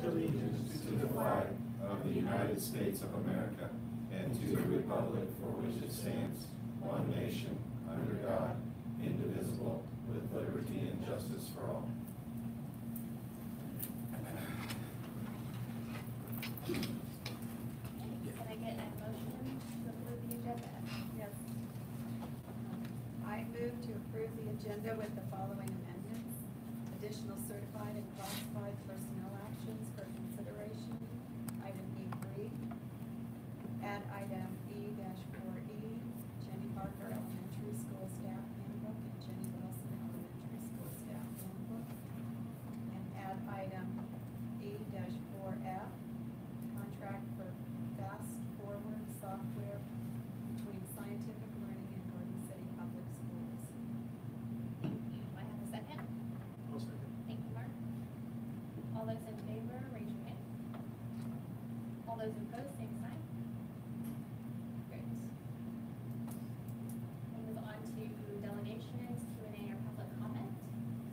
allegiance to the flag of the United States of America and to the republic for which it stands, one nation, under God, indivisible, with liberty and justice for all. Can I get a motion to approve the agenda? Yes. I move to approve the agenda with the following amendments. Additional certified and classified personnel actions for consideration. Item E3. Add item E-4E, Jenny Parker Elementary School Staff Handbook and Jenny Wilson Elementary School Staff Handbook. And add item E-4F, contract for fast forward software between Scientific Learning and Garden City Public Schools. Thank you. Do I have a second? I'll second. Thank you, Mark. All those in favor, raise your hand. All those opposed, same sign. Great. We'll move on to delegations, Q&A, or public comment.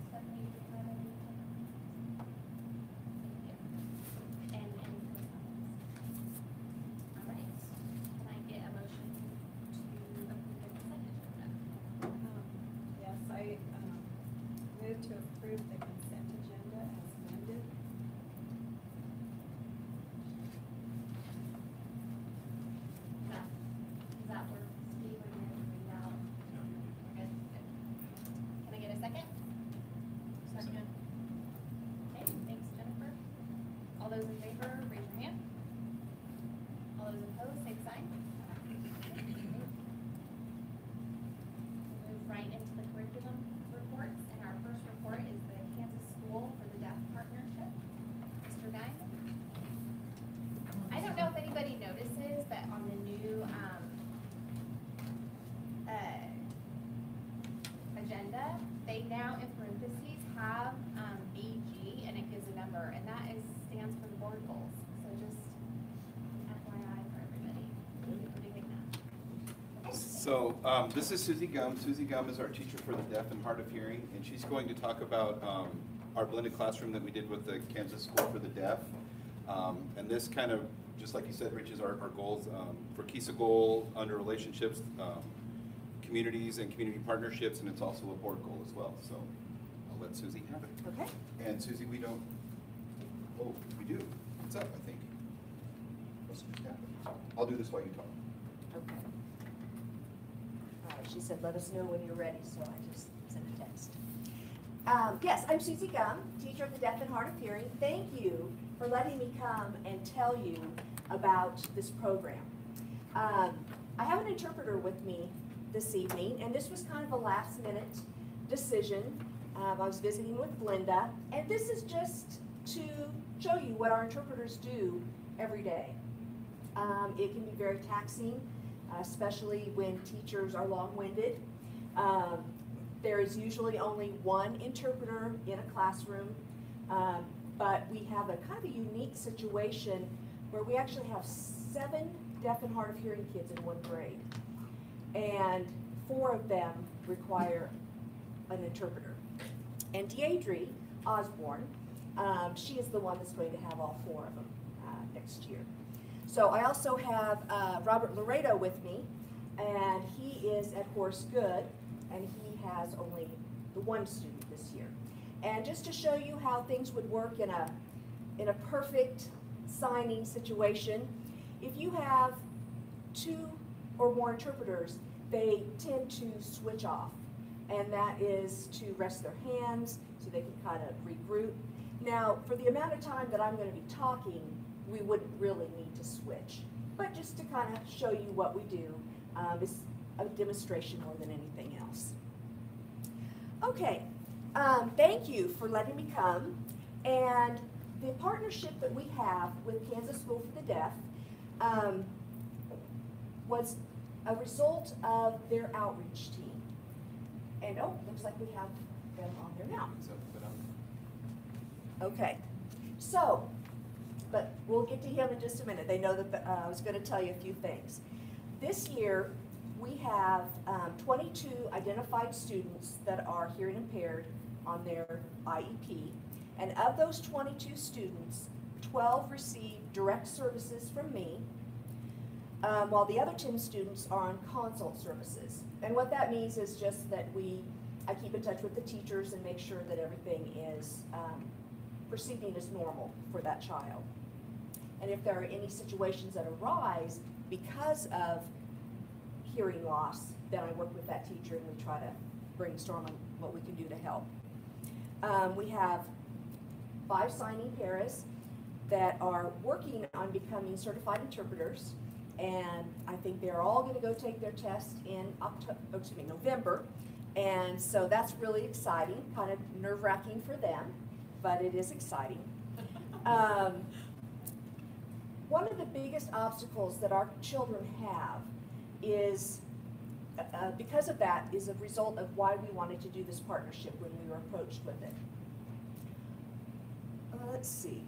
Stephanie, do you have any? Thank you. And any public comments? All right. Can I get a motion to approve the consent agenda? Yes, I move to approve the consent agenda as amended. Does that work, Steve, or you have to read out? We're good? Good. Can I get a second? Second. Okay, thanks, Jennifer. All those in favor, raise your hand. All those opposed, same sign. We'll move right into the curriculum reports, and our first report is the Kansas School for the Deaf Partnership. Mr. Guy? I don't know if anybody notices, but on the new, agenda, they now in parentheses have, BG, and it gives a number, and that stands for the board goals. So just FYI for everybody. What do you think now? So this is Susie Gum. Susie Gum is our teacher for the deaf and hard of hearing, and she's going to talk about our blended classroom that we did with the Kansas School for the Deaf. And this kind of, just like you said, Rich, is our goals for KISA goal under relationships, communities and community partnerships, and it's also a board goal as well. So I'll let Susie have it. Okay. And Susie, we don't, oh, we do. What's up, I think? What's happening? I'll do this while you talk. Okay. She said, let us know when you're ready, so I just sent a text. Yes, I'm Susie Gum, teacher of the deaf and hard of hearing. Thank you for letting me come and tell you about this program. I have an interpreter with me this evening, and this was kind of a last-minute decision. I was visiting with Glenda, and this is just to show you what our interpreters do every day. It can be very taxing, especially when teachers are long-winded. There is usually only one interpreter in a classroom, but we have a kind of a unique situation where we actually have 7 deaf and hard of hearing kids in one grade, and 4 of them require an interpreter. And Deidre Osborne, she is the one that's going to have all 4 of them next year. So I also have Robert Laredo with me, and he is at Horace Good, and he has only the 1 student this year. And just to show you how things would work in a perfect signing situation, if you have 2 or more interpreters, they tend to switch off, and that is to rest their hands so they can kind of regroup. Now, for the amount of time that I'm going to be talking, we wouldn't really need to switch, but just to kind of show you what we do, is a demonstration more than anything else. Okay, thank you for letting me come, and the partnership that we have with Kansas School for the Deaf was a result of their outreach team. And oh, looks like we have them on there now. Okay, so, but we'll get to him in just a minute. They know that I was going to tell you a few things. This year, we have 22 identified students that are hearing impaired on their IEP. And of those 22 students, 12 receive direct services from me, while the other 10 students are on consult services. And what that means is just that I keep in touch with the teachers and make sure that everything is proceeding as normal for that child. And if there are any situations that arise because of hearing loss, then I work with that teacher and we try to brainstorm on what we can do to help. We have 5 signing paras that are working on becoming certified interpreters, and I think they're all going to go take their test in November, and so that's really exciting, kind of nerve-wracking for them, but it is exciting. One of the biggest obstacles that our children have is, because of that, is a result of why we wanted to do this partnership when we were approached with it. Let's see.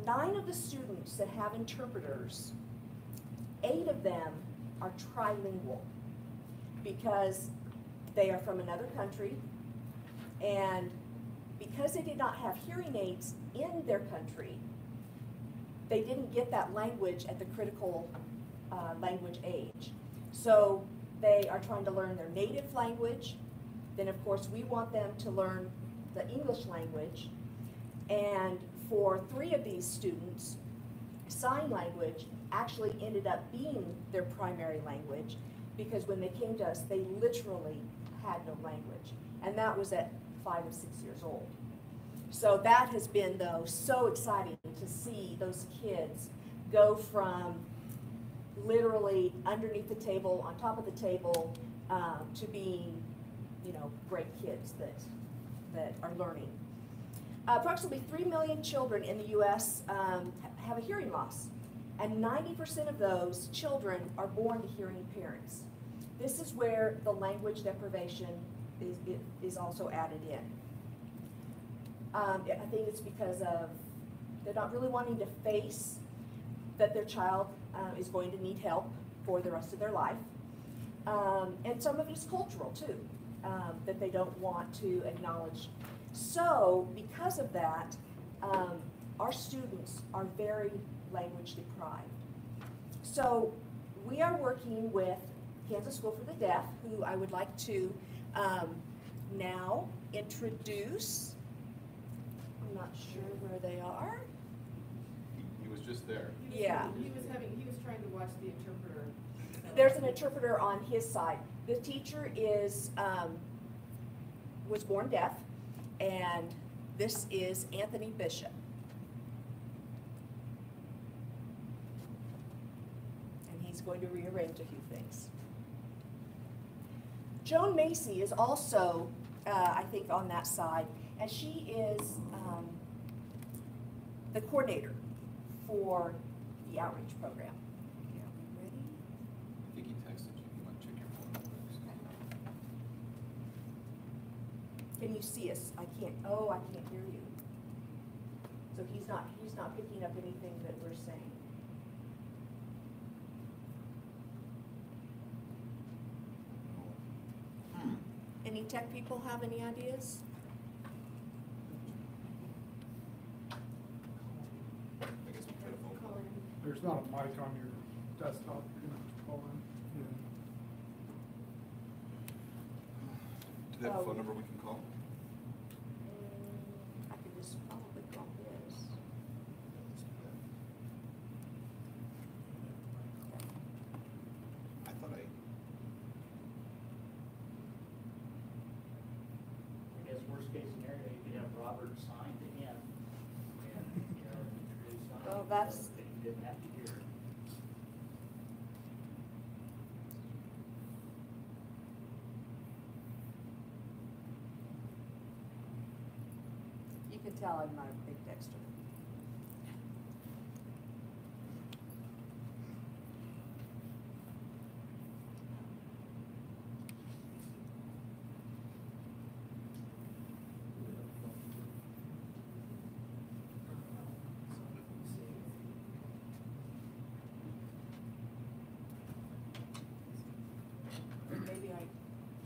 9 of the students that have interpreters, 8 of them are trilingual because they are from another country, and because they did not have hearing aids in their country, they didn't get that language at the critical language age. So they are trying to learn their native language. Then of course we want them to learn the English language. And for 3 of these students, sign language actually ended up being their primary language, because when they came to us, they literally had no language. And that was at 5 and 6 years old. So that has been, though, so exciting to see those kids go from literally underneath the table, on top of the table, to being, great kids that are learning. Approximately 3 million children in the U.S. Have a hearing loss, and 90% of those children are born to hearing parents. This is where the language deprivation is also added in. I think it's because of they're not really wanting to face that their child is going to need help for the rest of their life. And some of it is cultural too, that they don't want to acknowledge. So because of that, our students are very language deprived. So we are working with Kansas School for the Deaf, who I would like to now introduce. I'm not sure where they are. He was just there. Yeah. He was trying to watch the interpreter. There's an interpreter on his side. The teacher was born deaf, and this is Anthony Bishop. And he's going to rearrange a few things. Joan Macy is also, I think, on that side, and she is the coordinator for the outreach program. Yeah, we ready? I think he texted you. You want to check your phone? Can you see us? I can't hear you. So he's not picking up anything that we're saying. Any tech people have any ideas? I guess we try to phone call. There's not a mic on your desktop, you're gonna have to call in. Do they have a phone number we can call? I could just probably call this. I thought I guess worst case scenario, you could have Robert sign to him and, introduce sign. Well, that's- So that he didn't have to hear it. You can tell I'm not a big texter.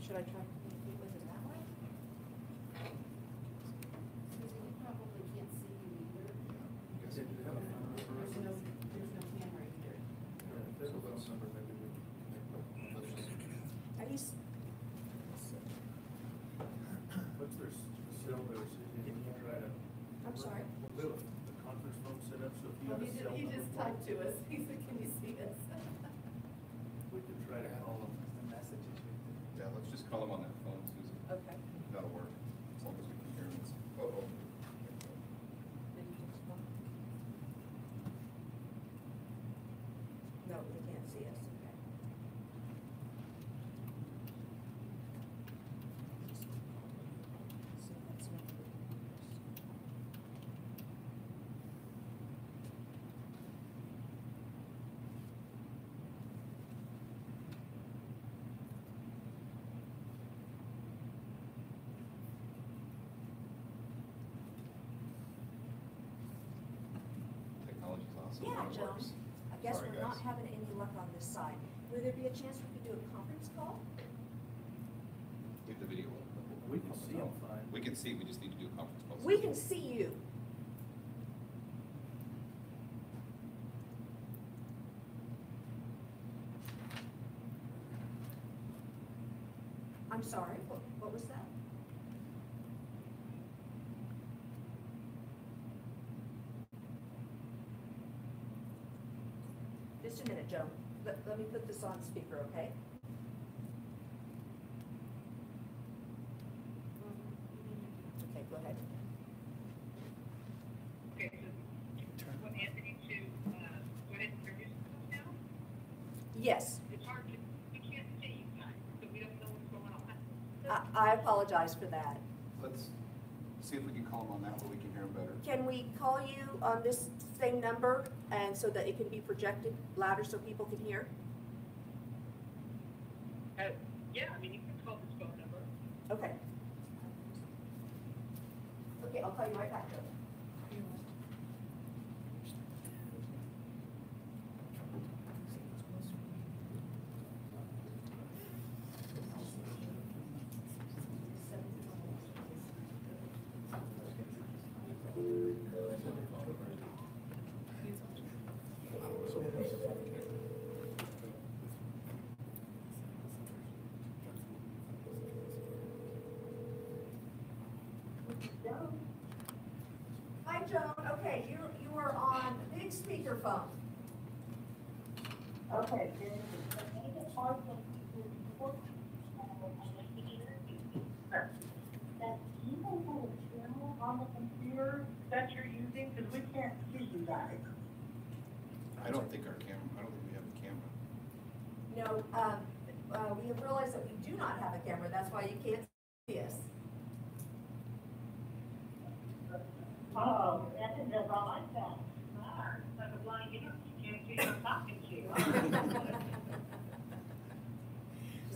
Should I try to communicate with him that way? Susan, you probably can't see you either. I'm sorry? The conference phone set up, so if you have a cell He number. just typed to us, he said, can you see us? We can try to call them. Yeah, let's just call him on that phone, Susan. Okay. That'll work, as long as we can hear him. Uh-oh. No, they can't see us, okay. So that's not good. Technology's awesome. Yeah, when it Joan, works. I guess Sorry, we're not guys. having any luck on this side. Would there be a chance we could do a conference call? Leave the video. We can see them fine. We can see, we just need to do a conference call. We can see you. I'm sorry, what was that? Just a minute, Joan. Let me put this on speaker, okay? Okay, go ahead. Okay, so you want Anthony to go ahead and introduce himself now? Yes, It's hard to, we can't see you guys, so we don't know what's going on. I apologize for that. Let's see if we can call him on that where we can hear him better. Can we call you on this same number and so that it can be projected louder so people can hear? Yeah, I mean, you can call this phone number. Okay. Okay, I'll call you right back, Joe. Hi, Joan. Okay, you are on big speakerphone. Okay, do you guys have a channel on the computer that you're using? Because we can't see you guys. I don't think we have a camera. No, we have realized that we do not have a camera. That's why you can't see us. Oh, that is just all I found. It's like a blind idiot. You can't see who I'm talking to.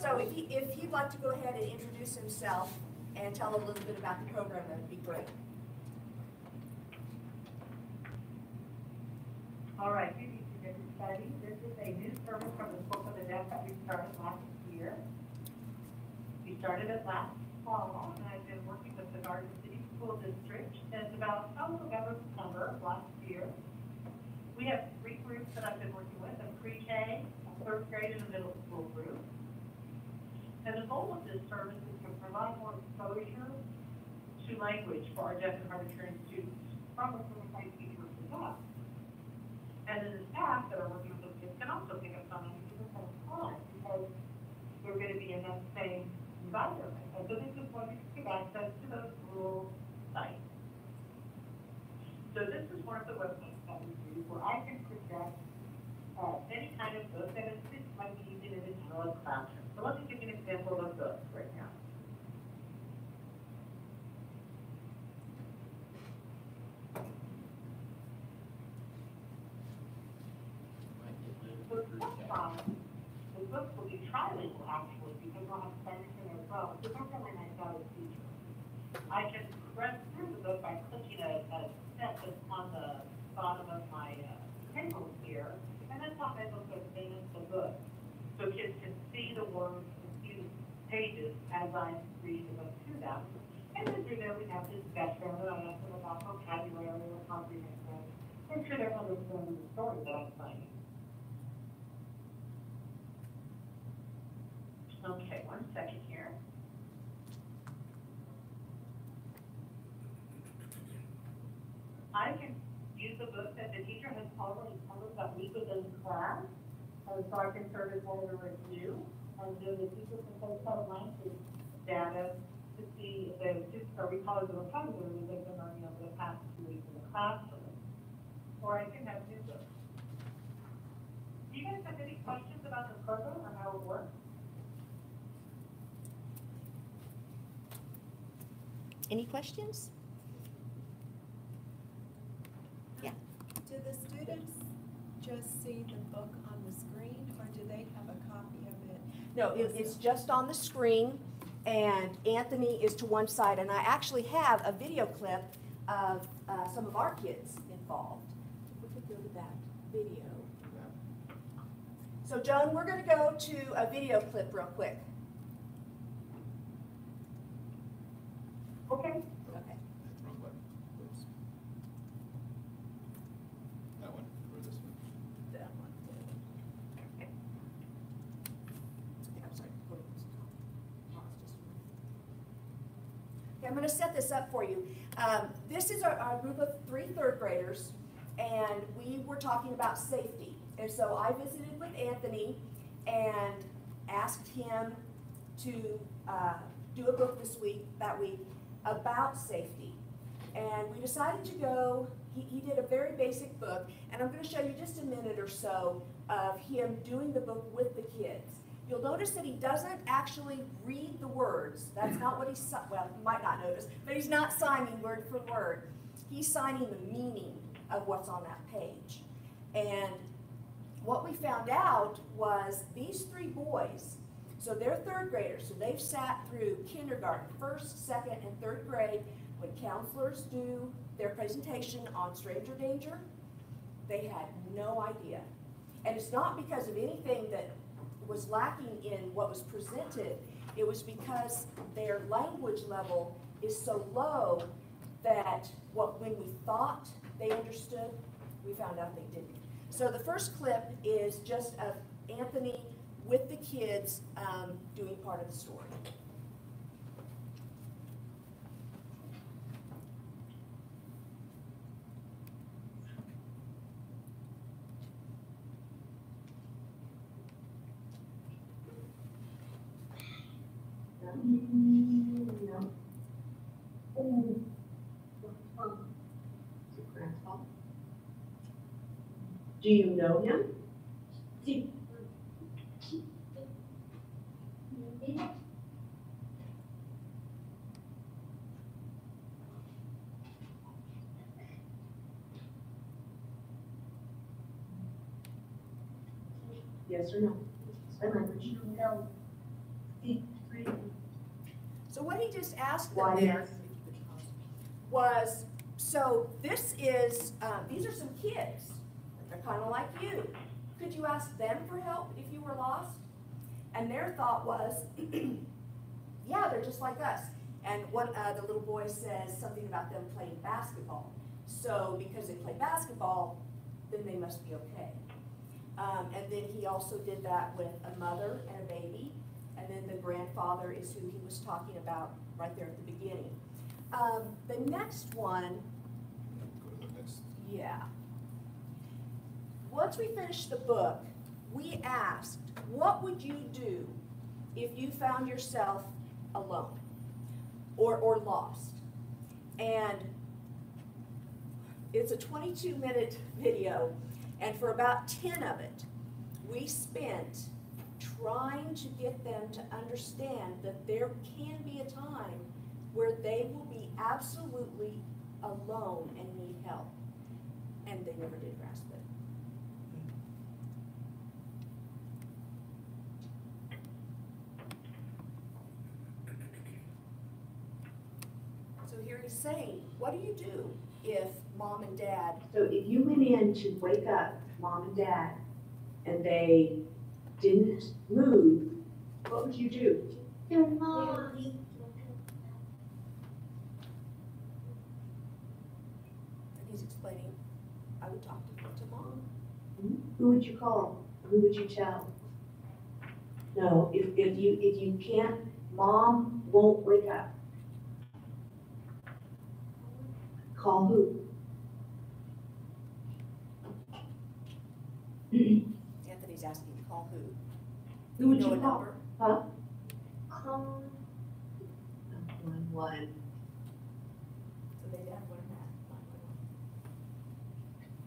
So if he'd like to go ahead and introduce himself and tell a little bit about the program, that would be great. All right, good evening, everybody. This is a new service from the School for the Deaf that we started last year. We started it last fall, and I've been working with the Garden City School District since about November, December of last year. We have 3 groups that I've been working with, a pre-K, a 3rd grade, and a middle school group. And the goal of this service is to provide more exposure to language for our deaf and hard of hearing students from a certified teacher for deaf. And then the staff that are working with those kids can also pick up some languages at the same time because we're going to be in that same environment. And so this is what you can get access to those rural sites. So this is one of the websites that we use where I can project any kind of book that is might be using in a general classroom. So let me give you an example of a book right now. The book will be trilingual actually because we'll have Spanish in there as well. So that's really nice out of the feature. I can press through the book by clicking a step that's on the bottom of my table here, and then top it will put in the book. So kids can see the words and see the pages as I'm reading the book to them. And then through there we have discussion, and I ask them about vocabulary or comprehension. Make sure they're understanding the story that I'm saying. Okay, 1 second here. I can use the book that the teacher has already covered that week within class, and so I can serve as one of the review, and then the teacher can take some language data to see if the students are recalling the vocabulary that they've been learning over the past 2 weeks in the classroom. Or I can have new books. Do you guys have any questions about the program or how it works? Any questions? Yeah. Do the students just see the book on the screen, or do they have a copy of it? No, it's just on the screen, and Anthony is to one side, and I actually have a video clip of some of our kids involved. We could go to that video. So Joan, we're going to go to a video clip real quick. Okay. Okay. That's wrong button. Oops. That one, or this one? That one. Okay, I'm sorry. Okay, I'm going to set this up for you. This is our group of 3 third graders, and we were talking about safety. And so I visited with Anthony and asked him to do a book that week about safety. And we decided to go, he did a very basic book, and I'm going to show you just a minute or so of him doing the book with the kids. You'll notice that he doesn't actually read the words. That's not what he's, well, you might not notice, but he's not signing word for word. He's signing the meaning of what's on that page. And what we found out was these 3 boys, so they're 3rd graders, so they've sat through kindergarten, 1st, 2nd, and 3rd grade. When counselors do their presentation on stranger danger, they had no idea. And it's not because of anything that was lacking in what was presented. It was because their language level is so low that when we thought they understood, we found out they didn't. So the first clip is just of Anthony with the kids doing part of the story. No. Oh. Is it Grandpa? Do you know him? Sí. Yes or no? No. So what he just asked Why them there yes? was, so this is, these are some kids. They're kind of like you. Could you ask them for help if you were lost? And their thought was, yeah, they're just like us. And what the little boy says something about them playing basketball. So because they play basketball, then they must be okay. And then he also did that with a mother and a baby. And then the grandfather is who he was talking about right there at the beginning. The next one, Go to the next. yeah. Once we finished the book, we asked, what would you do if you found yourself alone or lost? And it's a 22-minute video, and for about 10 of it, we spent trying to get them to understand that there can be a time where they will be absolutely alone and need help. And they never did grasp it. So here he's saying, what do you do if mom and dad, So if you went in to wake up mom and dad and they didn't move, what would you do? and he's explaining, I would talk to mom. Who would you call? Who would you tell? No, if you can't, mom won't wake up. Call who? Anthony's asking to call who? Who would know you a call? number? Huh? Call 911. So they have one that.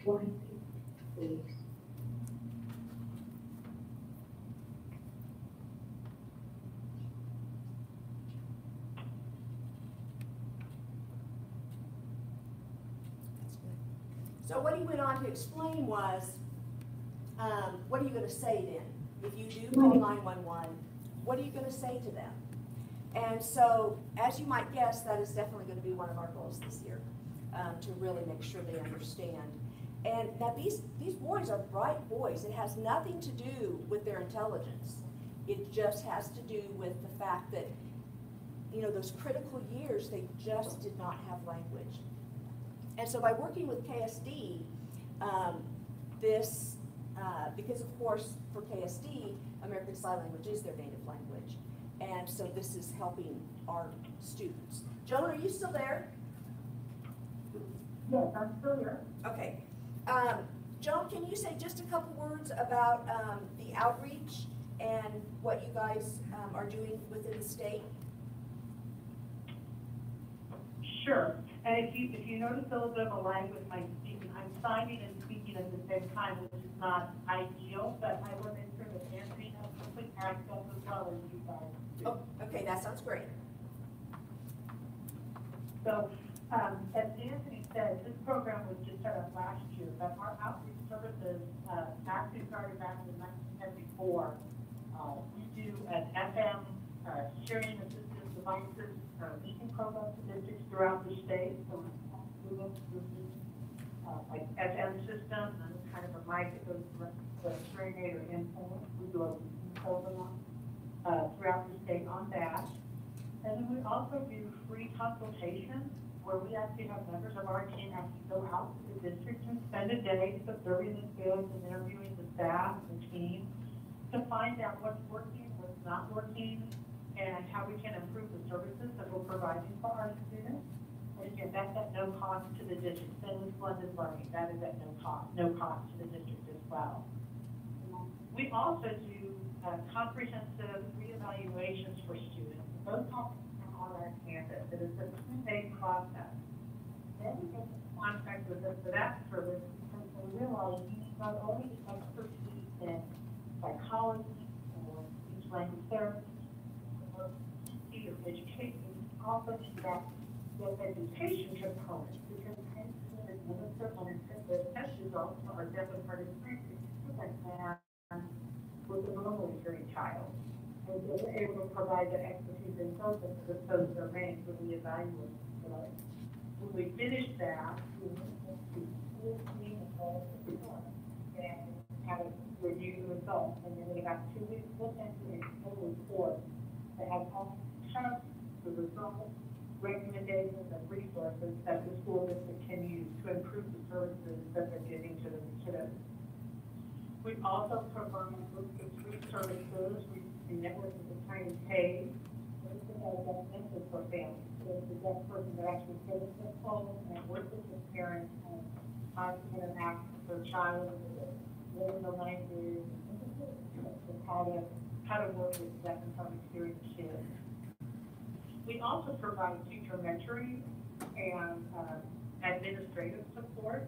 1, 2, 3. That's good. So what he went on to explain was, what are you gonna say then? If you do call 911, what are you gonna say to them? And so, as you might guess, that is definitely gonna be one of our goals this year, to really make sure they understand. And now these boys are bright boys. It has nothing to do with their intelligence. It just has to do with the fact that, you know, those critical years, they just did not have language. And so by working with KSD, because of course for KSD, American Sign Language is their native language. And so this is helping our students. Joan, are you still there? Yes, I'm still here. Okay. Joan, can you say just a couple words about the outreach and what you guys are doing within the state? Sure. And if you notice a little bit of a lag with my speaking, I'm signing and speaking at the same time, which is not ideal, but I will make sure that Anthony has complete access as well as you guys do. Oh, okay, that sounds great. So, as Anthony said, this program was just started last year, but our outreach services actually started back in 1974. We do an FM sharing assistance devices leasing programs to districts throughout the state. So we move like FM system and kind of a mic that goes to the hearing aid or endpoint. We do a leasing program throughout the state on that. And then we also do free consultations where we actually have members of our team actually go out to the district and spend a day observing the field and interviewing the staff and the team to find out what's working, what's not working, and how we can improve the services that we're providing for our students. And again, that's at no cost to the district. Same with blended learning, that is at no cost to the district as well. We also do comprehensive reevaluations for students. Those happen on our campus. It is a 2-day process. Then we get in contact with us for that service because we realize you need not only the expertise in psychology or speech language therapy or education, also need that education component because hence the test results are deaf and hard of hearing and with a normally hearing child. And so we're able to provide the expertise and focus to those domains when we evaluate. When we finish that, we move to school team and have a review the results. And then in about 2 weeks, we'll enter a full report that has all the results, recommendations, and resources that the school district can use to improve the services that they're giving to the kiddos. We also provide free services. We network with the Tiny Pay. We provide deaf benefits for families. So it's the deaf person that actually goes to the home and works with the parents on how to interact with their child, learn the language, and how to work with deaf and hard of hearing kids. We also provide teacher mentoring and administrative support.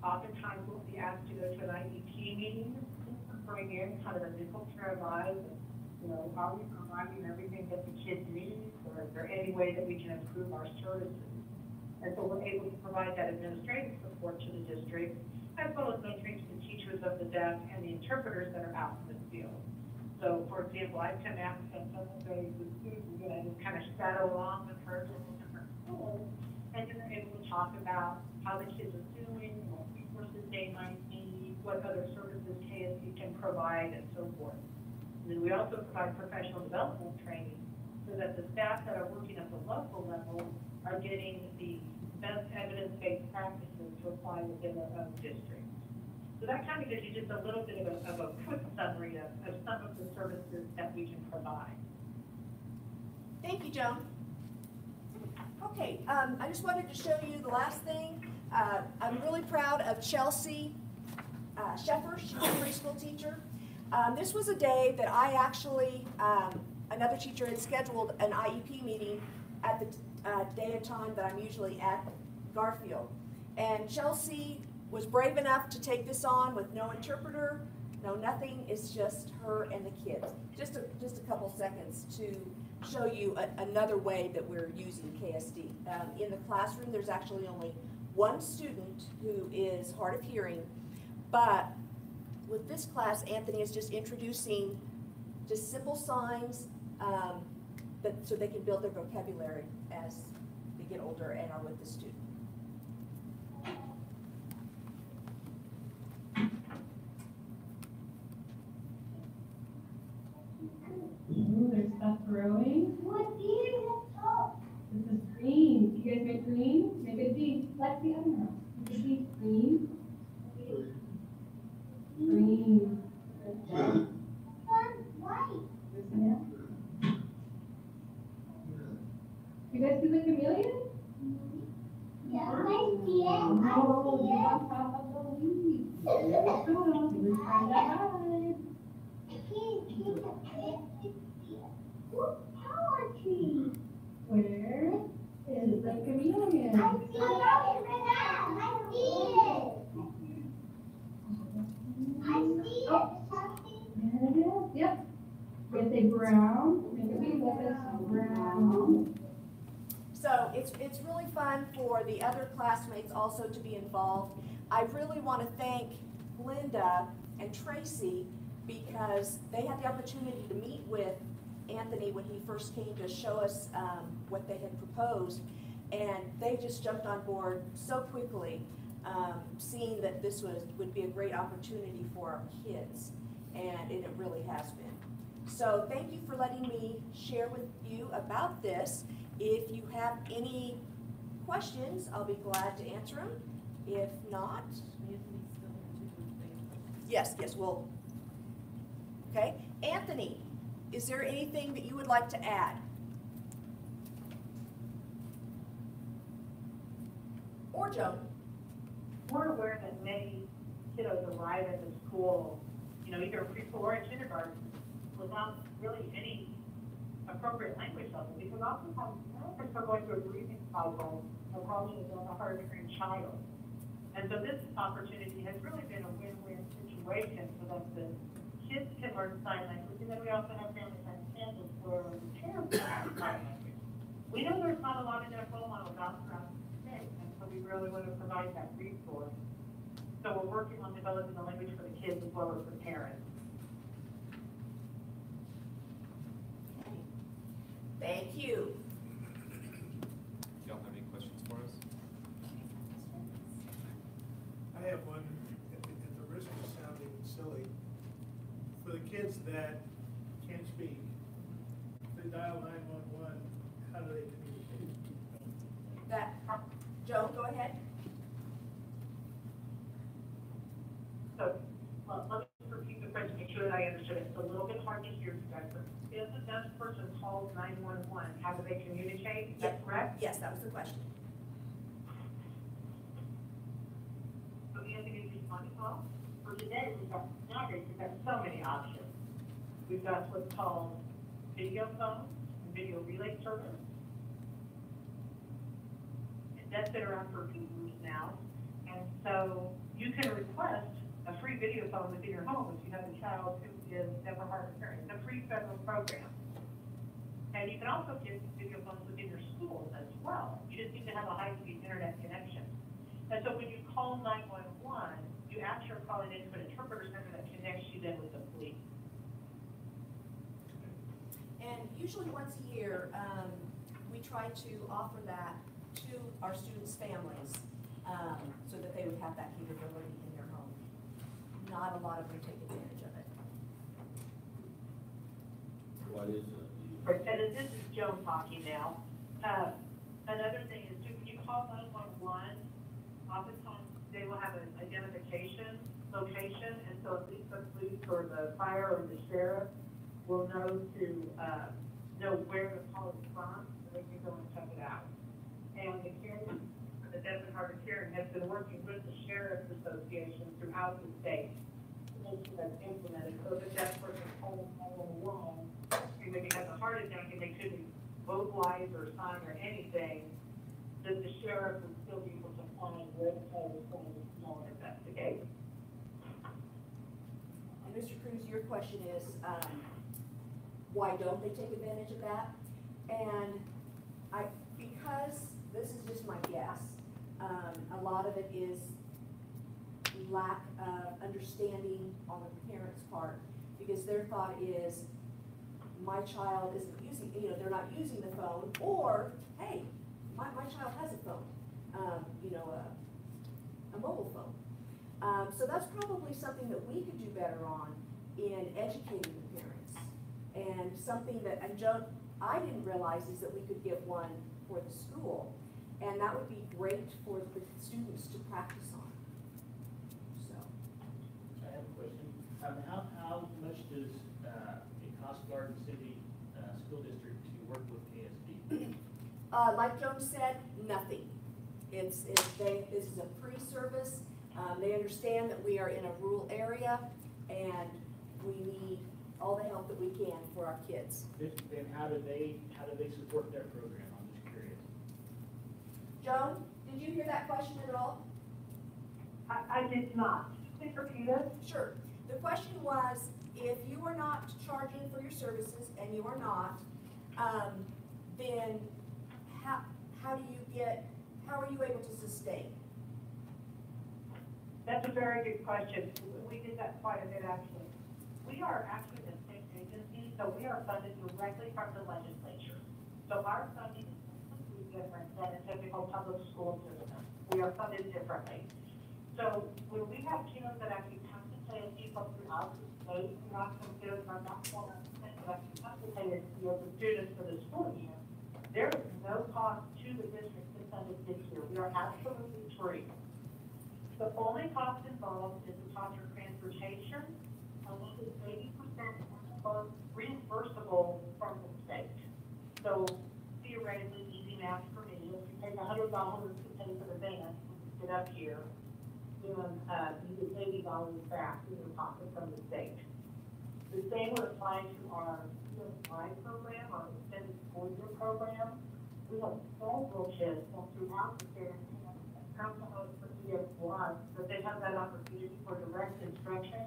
Oftentimes we'll be asked to go to an IEP meeting to bring in kind of a nickel pair of eyes. You know, are we providing everything that the kids need, or is there any way that we can improve our services? And so we're able to provide that administrative support to the district, as well as mentoring to the teachers of the deaf and the interpreters that are out in the field. So, for example, I come out and spend several days with students, and I just kind of shadow along with her to different schools, and then they're able to talk about how the kids are doing, what resources they might need, what other services KSD can provide, and so forth. And then we also provide professional development training so that the staff that are working at the local level are getting the best evidence-based practices to apply within their own district. So that kind of gives you just a little bit of a quick summary of some of the services that we can provide. Thank you, Joan. Okay, I just wanted to show you the last thing. I'm really proud of Chelsea Sheffer, she's a preschool teacher. This was a day that I actually, another teacher had scheduled an IEP meeting at the day and time that I'm usually at Garfield. And Chelsea was brave enough to take this on with no interpreter, no nothing. It's just her and the kids. Just a couple seconds to show you another way that we're using KSD. In the classroom, there's actually only one student who is hard of hearing, but with this class, Anthony is just introducing just simple signs so they can build their vocabulary as they get older and are with the student. Ooh, there's stuff growing. This is green. You guys make green? Make it deep. Like the other one. Make it deep. Green. Green. Good job. Yeah. You guys see the chameleon? Yeah, I see it. Oh, you're on top of the leaves. We're trying to hide. Where is the chameleon? I see it. There it is. Yep. With a brown. Make it big with this brown. So it's really fun for the other classmates also to be involved. I really want to thank Linda and Tracy because they had the opportunity to meet with Anthony when he first came to show us what they had proposed, and they just jumped on board so quickly, seeing that this would be a great opportunity for our kids, and it really has been. So thank you for letting me share with you about this. If you have any questions, I'll be glad to answer them. If not, yes, well, okay. Anthony, is there anything that you would like to add? Or Joan? We're aware that many kiddos arrive at the school, either preschool or in kindergarten, without really any appropriate language level, because oftentimes parents are going through a grieving cycle of probably a hard of hearing child. And so this opportunity has really been a win-win situation so that the kids can learn sign language, and then we also have families like Kansas where the parents learn sign language. We know there's not a lot of their role models out throughout the state, and so we really want to provide that resource. So we're working on developing the language for the kids as well as the parents. Thank you. Y'all have any questions for us? I have one, at the risk of sounding silly. For the kids that can't speak, if they dial 911, how do they communicate? Joan, go ahead. So, let me repeat the question, make sure that I understood it. It's a little bit hard to hear you guys, but if the deaf person calls 911, how do they communicate? Is that correct? Yes, that was the question. So Anthony, do you want to call? For today, nowadays, we've got so many options. We've got what's called video phone and video relay service. And that's been around for a few years now. And so you can request a free video phone within your home if you have a child who is deaf or hard of hearing. It's a free federal program. And you can also get video phones within your schools as well. You just need to have a high-speed internet connection. And so when you call 911, you actually are calling into an interpreter center that connects you then with the police. And usually once a year, we try to offer that to our students' families so that they would have that capability in their home. Not a lot of them take advantage of it. What is it? And this is Joan talking now. Another thing is, when you call 911, oftentimes they will have an identification location, and so at least the police or the fire or the sheriff will know where the call is from, so they can go and check it out. And the carrier for the deaf and hard of hearing has been working with the Sheriff's Association throughout the state to make sure that's implemented, so the deaf person home alone, and maybe has a heart attack and they couldn't vocalize or sign or anything, that the sheriff would still be able to find where the child is going to go and investigate. And Mr. Cruz, your question is, why don't they take advantage of that? And because this is just my guess, a lot of it is lack of understanding on the parents' part, because their thought is, my child isn't using, they're not using the phone, or, hey, my child has a phone, a mobile phone. So that's probably something that we could do better on in educating the parents. And something that, I didn't realize is that we could get one for the school, and that would be great for the students to practice on. So. I have a question. How much does it cost Garden City School District to work with KSD? Like Joan said, nothing. This is a free service. They understand that we are in a rural area and we need all the help that we can for our kids. Then how do they support their program? I'm just curious. Joan, did you hear that question at all? I did not. Please repeat it. Sure. The question was, if you are not charging for your services, and you are not, then how are you able to sustain? That's a very good question. We did that quite a bit, actually. We are actually a state agency, so we are funded directly from the legislature. So our funding is completely different than a typical public school system. We are funded differently. So when we have kids that actually come to KSD from throughout the state, we're not considered, are not 100% that actually come to KSD as a student for the school year. There is no cost to the district to send us this year. We are absolutely free. The only cost involved is the cost of transportation, and this is 80% reimbursable from the state. So theoretically, easy math for me, if you take $100 to pay for the van to get up here, then you get $80 back in your pocket from the state. The same would apply to our CSI program, our extended school year program. We have several kids from throughout the state come to us for ES1, but they have that opportunity for direct instruction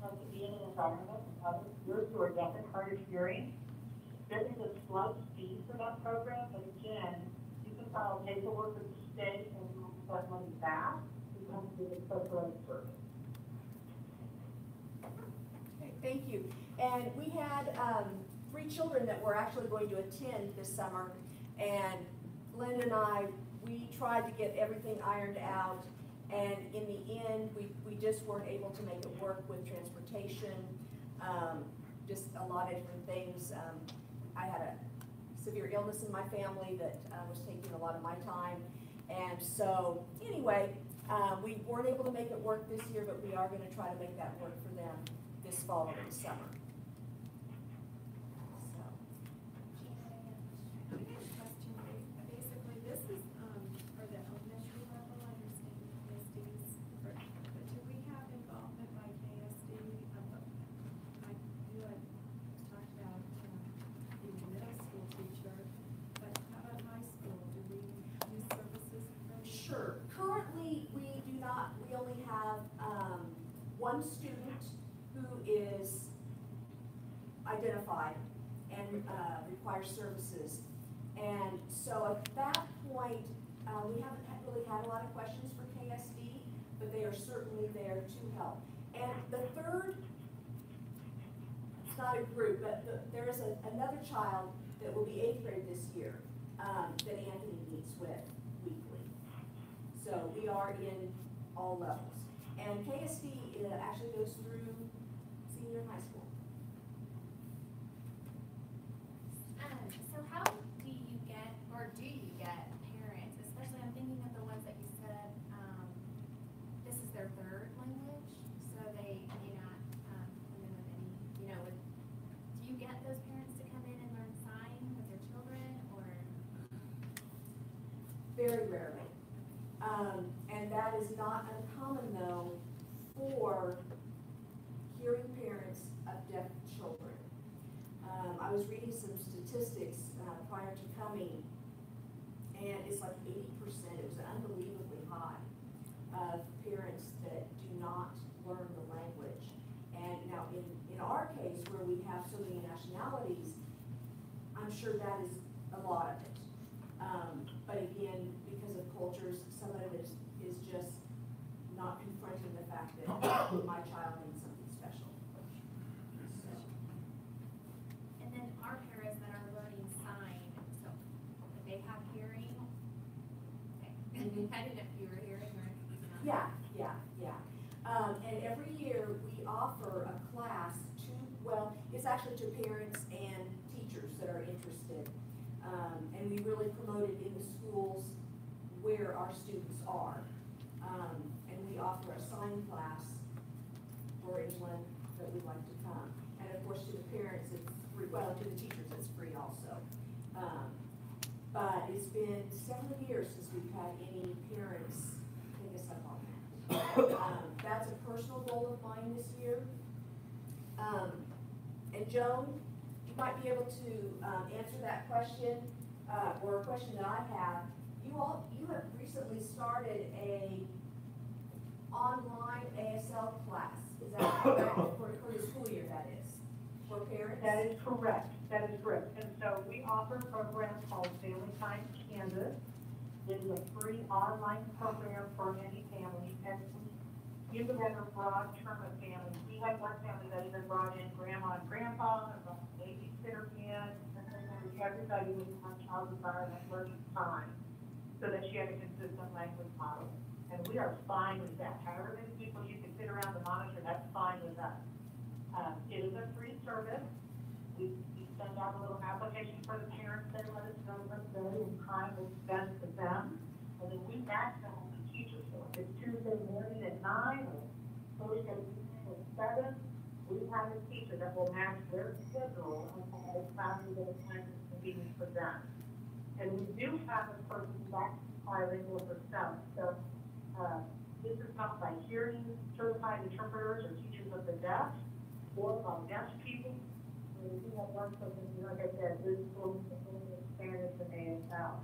and to be in an environment with other peers who are deaf and hard of hearing. There is a slight fee for that program, but again, you can file paperwork with the state and you will get that money back. You have to do the special ed service. Okay, thank you. And we had 3 children that were actually going to attend this summer, and Glenda and I, we tried to get everything ironed out, and in the end, we just weren't able to make it work with transportation, just a lot of different things. I had a severe illness in my family that was taking a lot of my time, and so anyway, we weren't able to make it work this year, but we are going to try to make that work for them this fall and summer. So. Basically, this is for the elementary level, I understand KSD's, but do we have involvement by KSD? You had talked about being a middle school teacher, but how about high school? Do we use services from? Sure. Currently, we do not. We only have one student who is identified and requires services. And so at that point, we haven't really had a lot of questions for KSD, but they are certainly there to help. And the third, it's not a group, but there is another child that will be 8th grade this year that Anthony meets with weekly. So we are in all levels. And KSD actually goes through senior high school. So how do you get parents, especially I'm thinking of the ones that you said, this is their 3rd language, so they may not come in with any, do you get those parents to come in and learn sign with their children, or? Very rarely. And that is not uncommon though for hearing parents of deaf children. I was reading some statistics prior to coming, and it's like 80%, it was unbelievably high, of parents that do not learn the language. And now in our case, where we have so many nationalities, I'm sure that is a lot of it. But again, because of cultures, some of it is just not confronting the fact that my child needs something special. So. And then our parents that are learning sign, so they have hearing. Okay. I didn't know if you were hearing or not. Yeah. And every year we offer a class to, well, it's actually to parents and teachers that are interested. And we really promote it in the schools where our students are. And we offer a sign class for anyone that would like to come. And of course, to the parents, it's free, well, to the teachers, it's free also. But it's been several years since we've had any parents take us up on that. That's a personal goal of mine this year. And Joan, you might be able to answer that question, or a question that I have. You have recently started a online ASL class. Is that correct? For the school year, that is, for parents? That is correct. That is correct. And so we offer a program called Family Time Kansas. It is a free online program for any family. And we give them a broad term of families. We had one family that even brought in grandma and grandpa, and a babysitter in, and then everybody was on child environment learning time, so that she had a consistent language model. And we are fine with that. However many people you can sit around the monitor, that's fine with us. It is a free service. We send out a little application for the parents. They let us know what day and time is best for them. And then we match them with the teacher. So if it's Tuesday morning at 9 or Thursday evening at 7, we have a teacher that will match their schedule and have a family that is time is convenient for them. And we do have a person that's bilingual herself. So this is not by hearing certified interpreters or teachers of the deaf or by deaf people. We do have one person, like I said, this school is Spanish and ASL.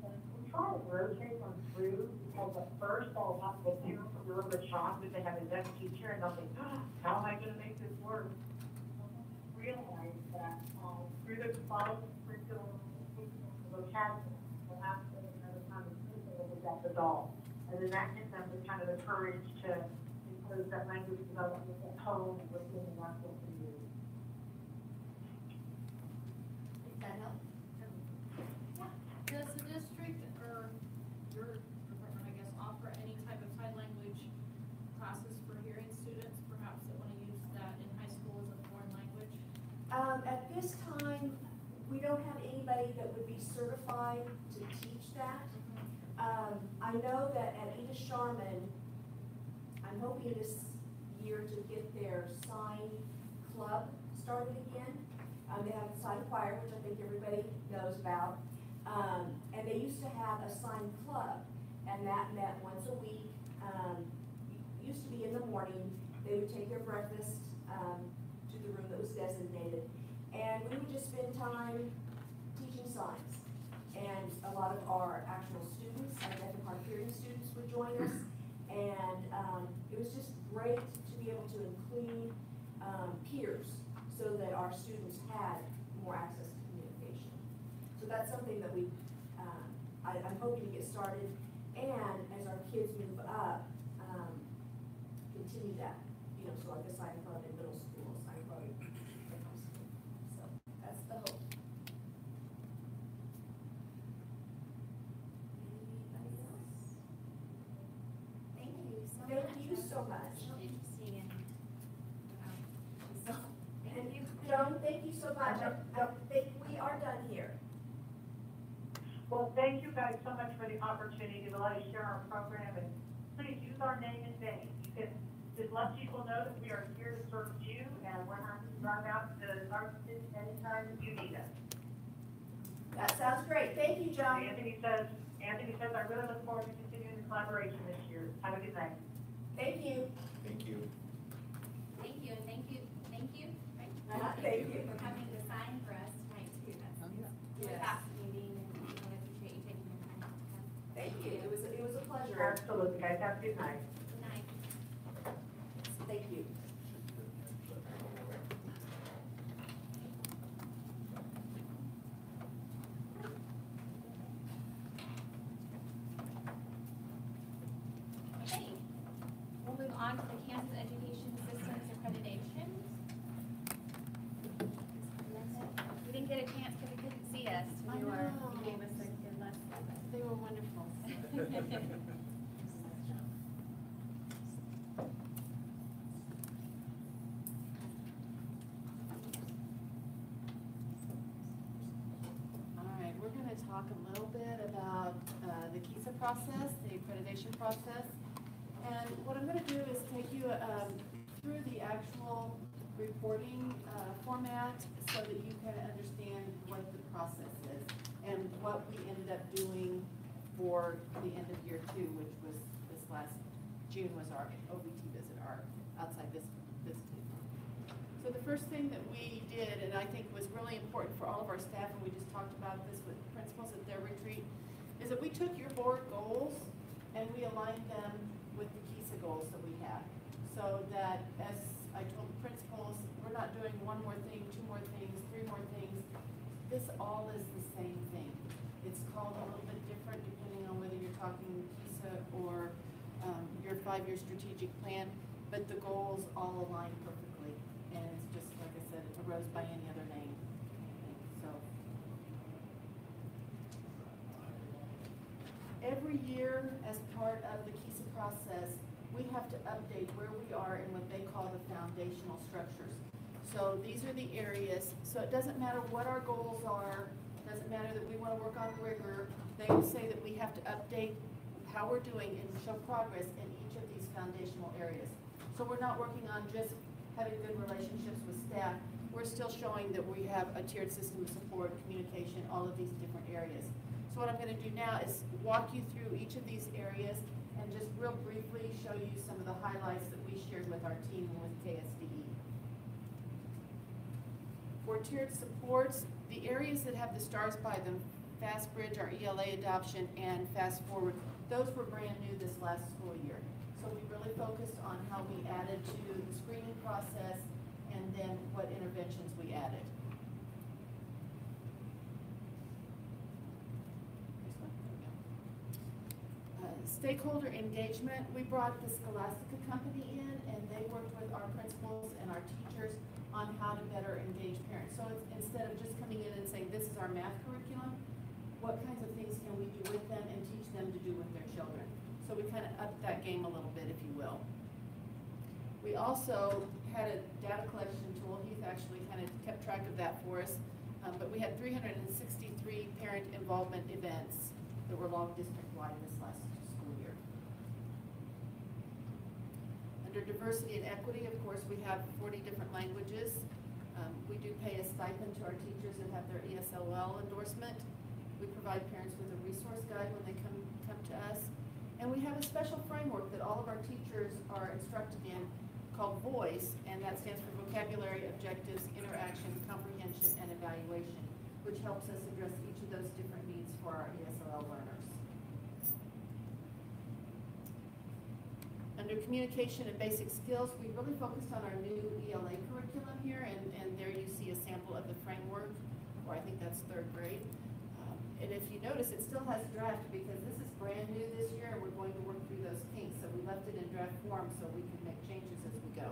And we try to rotate them through because at first they'll have the parents will be a little bit shocked if they have a deaf teacher and they'll think, how am I going to make this work? Realize that through the following curriculum, vocabulary, we'll have to another time to speak with the deaf adult. And then that gives them the kind of the courage to impose that language development at home and within the natural community. Does that help? Does the district or your department, I guess, offer any type of sign language classes for hearing students, perhaps that want to use that in high school as a foreign language? At this time, we don't have anybody that would be certified to teach that. I know that at Edith Sharman, I'm hoping this year to get their sign club started again. They have a sign choir, which I think everybody knows about. And they used to have a sign club, and that met once a week. Used to be in the morning. They would take their breakfast to the room that was designated, and we would just spend time teaching signs. And a lot of our actual students, our deaf and hard of hearing students would join us, and it was just great to be able to include peers so that our students had more access to communication. So that's something that I'm hoping to get started, and as our kids move up, continue that, so like a sign club in middle school, sign club in high school. So that's the hope. Anybody else? Thank you so much. Thank you so much. So interesting and, so, thank you. Joan, thank you so much. I think we are done here. Well, thank you guys so much for the opportunity to let us share our program, and please use our name in vain. You can just let people know that we are here to serve you, and we're happy to drive out to our city anytime you need us. That sounds great. Thank you, Joan. Anthony says, I really look forward to continuing the collaboration this year. Have a good night. Thank you. Thank you. Thank you, and thank you, right? Thank you. For coming to sign for us tonight too, that's Yes. fascinating, and we really appreciate you taking your time. Thank you. It was a pleasure. Absolutely, guys. Have a good night. Good night. Thank you. Okay, we'll move on to the Kansas Education Systems accreditation. We didn't get a chance because we couldn't see us. I You know. gave us a good lesson. They were wonderful. All right, we're gonna talk a little bit about the KISA process, the accreditation process. And what I'm gonna do is take you through the actual reporting format so that you can understand what the process is and what we ended up doing for the end of year 2, which was this last June was our OBT visit, our outside visit. So the first thing that we did, and I think was really important for all of our staff, and we just talked about this with principals at their retreat, is that we took your board goals and we aligned them with the KISA goals that we have. So that, as I told the principals, we're not doing one more thing, 2 more things, 3 more things. This all is the same thing. It's called a little bit different depending on whether you're talking KISA or your 5-year strategic plan, but the goals all align perfectly. And it's just, like I said, it arose by any other name. So every year, as part of the KISA process, we have to update where we are in what they call the foundational structures. So these are the areas, so it doesn't matter what our goals are, doesn't matter that we want to work on rigor, they will say that we have to update how we're doing and show progress in each of these foundational areas. So we're not working on just having good relationships with staff, we're still showing that we have a tiered system of support, communication, all of these different areas. So what I'm going to do now is walk you through each of these areas and just real briefly show you some of the highlights that we shared with our team and with KSDE. For tiered supports, the areas that have the stars by them, Fast Bridge, our ELA adoption, and Fast Forward, those were brand new this last school year. So we really focused on how we added to the screening process and then what interventions we added. Stakeholder engagement, we brought the Scholastica company in and they worked with our principals and our teachers on how to better engage parents. So it's, instead of just coming in and saying, this is our math curriculum, what kinds of things can we do with them and teach them to do with their children? So we kind of upped that game a little bit, if you will. We also had a data collection tool. Heath actually kind of kept track of that for us. But we had 363 parent involvement events that were long district-wide this last school year. Under diversity and equity, of course, we have 40 different languages. We do pay a stipend to our teachers that have their ESOL endorsement. We provide parents with a resource guide when they come to us. And we have a special framework that all of our teachers are instructed in called VOICE, and that stands for Vocabulary, Objectives, Interaction, Comprehension, and Evaluation, which helps us address each of those different needs for our ESOL learners. Under communication and basic skills, we really focused on our new ELA curriculum here, and there you see a sample of the framework, or I think that's 3rd grade. And if you notice, it still has draft because this is brand new this year and we're going to work through those kinks. So we left it in draft form so we can make changes as we go.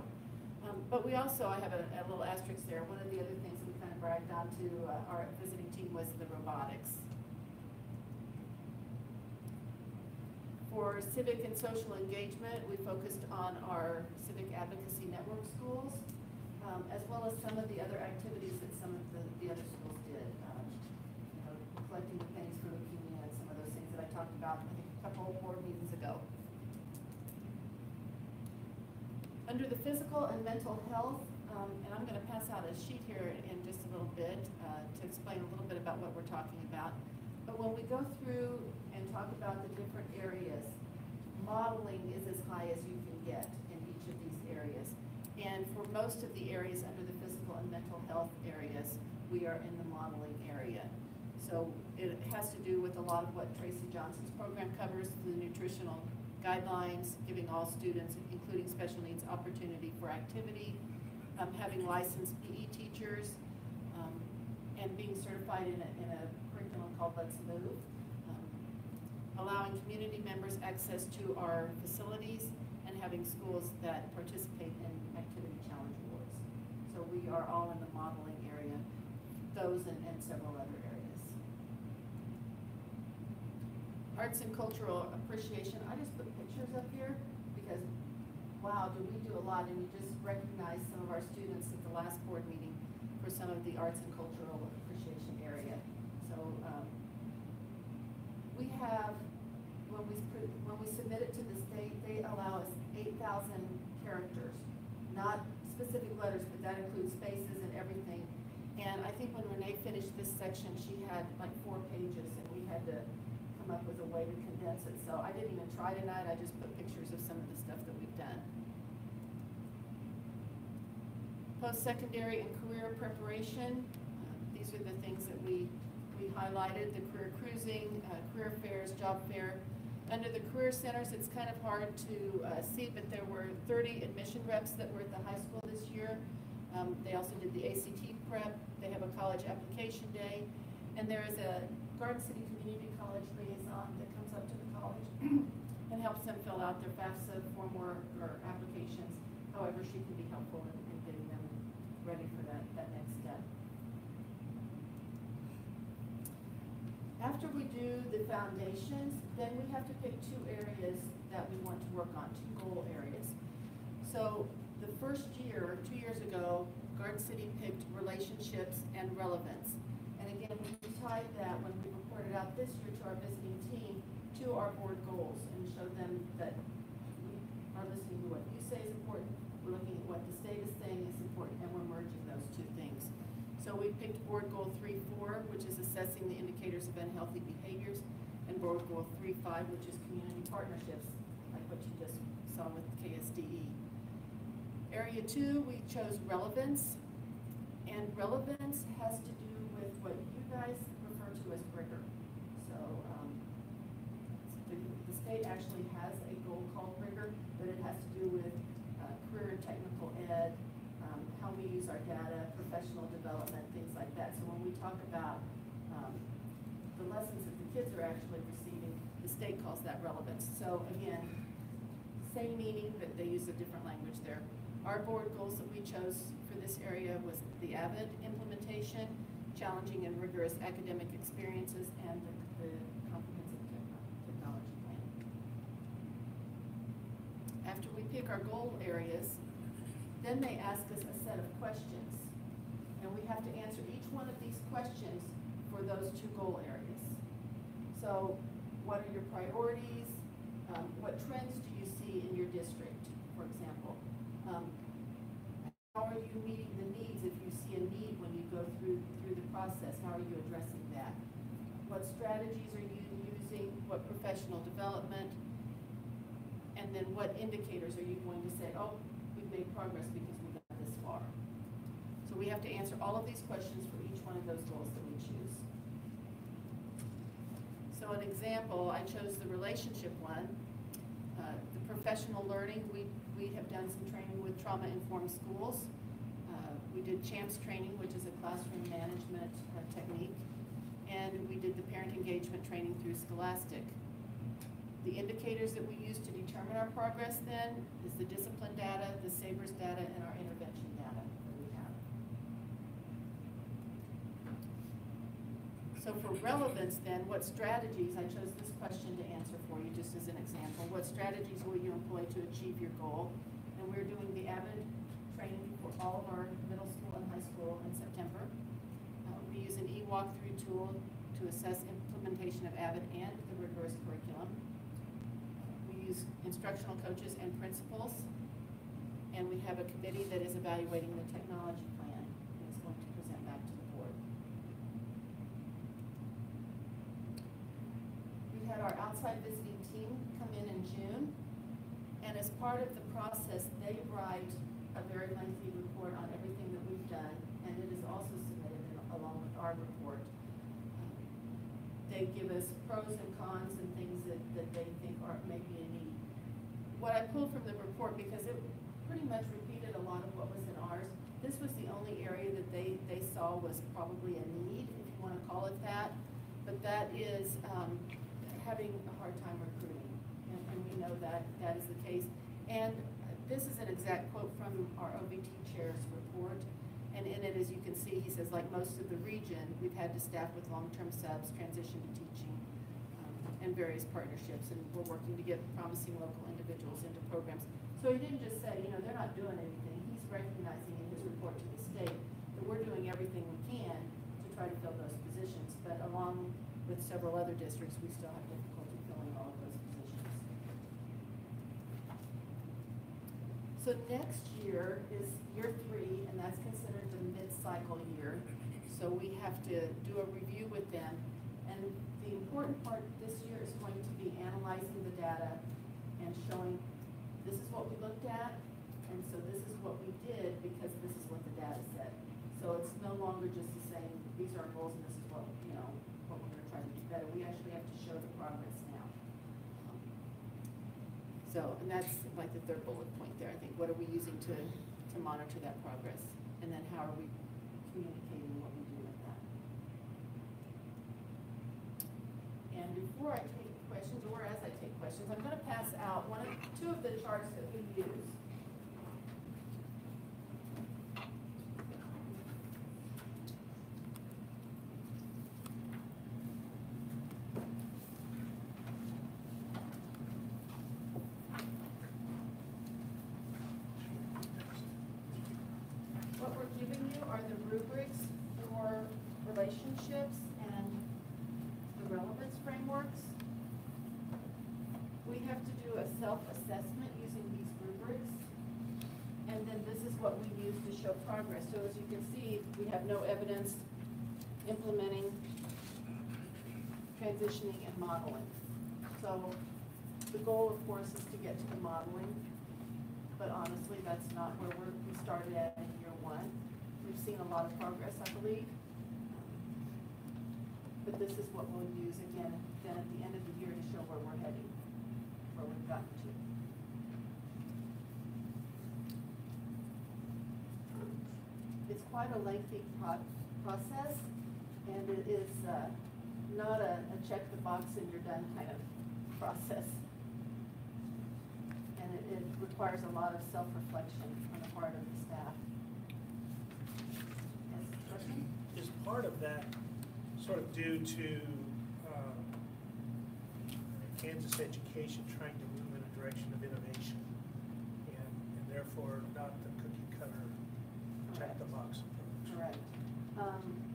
But we also, I have a little asterisk there. One of the other things we kind of bragged on to our visiting team was the robotics. For civic and social engagement, we focused on our civic advocacy network schools, as well as some of the other activities that some of the other schools did. Collecting the pennies for leukemia and some of those things that I talked about, I think, a couple of board meetings ago. Under the physical and mental health, And I'm gonna pass out a sheet here in just a little bit, to explain a little bit about what we're talking about. But when we go through and talk about the different areas, modeling is as high as you can get in each of these areas. And for most of the areas under the physical and mental health areas, we are in the modeling area. So it has to do with a lot of what Tracy Johnson's program covers, the nutritional guidelines, giving all students, including special needs, opportunity for activity, having licensed PE teachers, and being certified in a curriculum called Let's Move, allowing community members access to our facilities, and having schools that participate in activity challenge awards. So we are all in the modeling area, those and several other areas. Arts and cultural appreciation, I just put pictures up here because, wow, do we do a lot, and we just recognized some of our students at the last board meeting for some of the arts and cultural appreciation area. So we have, when we submit it to the state, they allow us 8,000 characters, not specific letters, but that includes spaces and everything. And I think when Renee finished this section, she had like 4 pages, and we had to come up with a way to condense it. So I didn't even try tonight, I just put pictures of some of the stuff that we've done. Post-secondary and career preparation, these are the things that we highlighted, the career cruising, career fairs, job fair. Under the career centers, it's kind of hard to see, but there were 30 admission reps that were at the high school this year. They also did the ACT prep, they have a college application day, and there is a Garden City Community College liaison that comes up to the college and helps them fill out their FAFSA form or applications. However, she can be helpful in getting them ready for that next step. After we do the foundations, then we have to pick 2 areas that we want to work on, 2 goal areas. So the first year, 2 years ago, Garden City picked relationships and relevance. And again, we tied that when we reported out this year to our visiting team to our board goals and showed them that we are listening to what you say is important, we're looking at what the state is saying is important, and we're merging those 2 things. So we picked board goal 3.4, which is assessing the indicators of unhealthy behaviors, and board goal 3.5, which is community partnerships, like what you just saw with KSDE. Area 2, we chose relevance, and relevance has to do with what you guys refer to as rigor. So the state actually has a goal called rigor, but it has to do with career and technical ed, how we use our data, professional development, things like that. So when we talk about the lessons that the kids are actually receiving, the state calls that relevance. So again, same meaning, but they use a different language there. Our board goals that we chose for this area was the AVID implementation, challenging and rigorous academic experiences, and the comprehensive technology plan. After we pick our goal areas, then they ask us a set of questions, and we have to answer each one of these questions for those 2 goal areas. So what are your priorities? What trends do you see in your district, for example? How are you meeting the needs if you see a need when you go through the process? How are you addressing that? What strategies are you using? What professional development? And then what indicators are you going to say, oh, we've made progress because we got this far? So we have to answer all of these questions for each one of those goals that we choose. So an example, I chose the relationship one. The professional learning, we have done some training with trauma-informed schools. We did CHAMPS training, which is a classroom management technique. And we did the parent engagement training through Scholastic. The indicators that we use to determine our progress then is the discipline data, the SABRS data, and our intervention data that we have. So for relevance then, what strategies, I chose this question to answer for you just as an example. What strategies will you employ to achieve your goal? And we're doing the AVID training for all of our middle school and high school in September. We use an e-walkthrough tool to assess implementation of AVID and the rigorous curriculum. We use instructional coaches and principals. And we have a committee that is evaluating the technology plan and is going to present back to the board. We had our outside visiting team come in June, and as part of the process, they write a very lengthy report on everything that we've done, and it is also submitted along with our report. They give us pros and cons and things that they think are maybe a need. What I pulled from the report, because it pretty much repeated a lot of what was in ours, this was the only area that they saw was probably a need, if you want to call it that. But that is having a hard time recruiting, and we know that that is the case. And this is an exact quote from our OBT chair's report. And in it, as you can see, he says, like most of the region, we've had to staff with long-term subs, transition to teaching, and various partnerships, and we're working to get promising local individuals into programs. So he didn't just say, they're not doing anything. He's recognizing in his report to the state that we're doing everything we can to try to fill those positions, but along with several other districts, we still have difficulty filling all of those positions. So next year is year 3, and that's considered the mid-cycle year. So we have to do a review with them. And the important part this year is going to be analyzing the data and showing this is what we looked at, and so this is what we did because this is what the data said. So it's no longer just saying these are our goals and this is what, what we're going to try to do better. We actually have to show the progress now. So, and that's like the third bullet point there, I think. What are we using to monitor that progress? And then how are we communicating what we do with that? And before I take questions, or as I take questions, I'm going to pass out two of the charts that we use. What we're giving you are the rubrics for relationships and the relevance frameworks. We have to do a self-assessment using these rubrics, and then this is what we use to show progress. So as you can see, we have no evidence implementing, transitioning, and modeling. So the goal, of course, is to get to the modeling, but honestly, that's not where we started at in year 1. We've seen a lot of progress, I believe. But this is what we'll use again then at the end of the year to show where we're heading, where we've gotten to. It's quite a lengthy process, and it is not a check the box and you're done kind of process. And it requires a lot of self-reflection on the part of the staff. Yes, question? Is part of that sort of due to Kansas education trying to move in a direction of innovation and therefore not the cookie cutter check the box approach? Correct.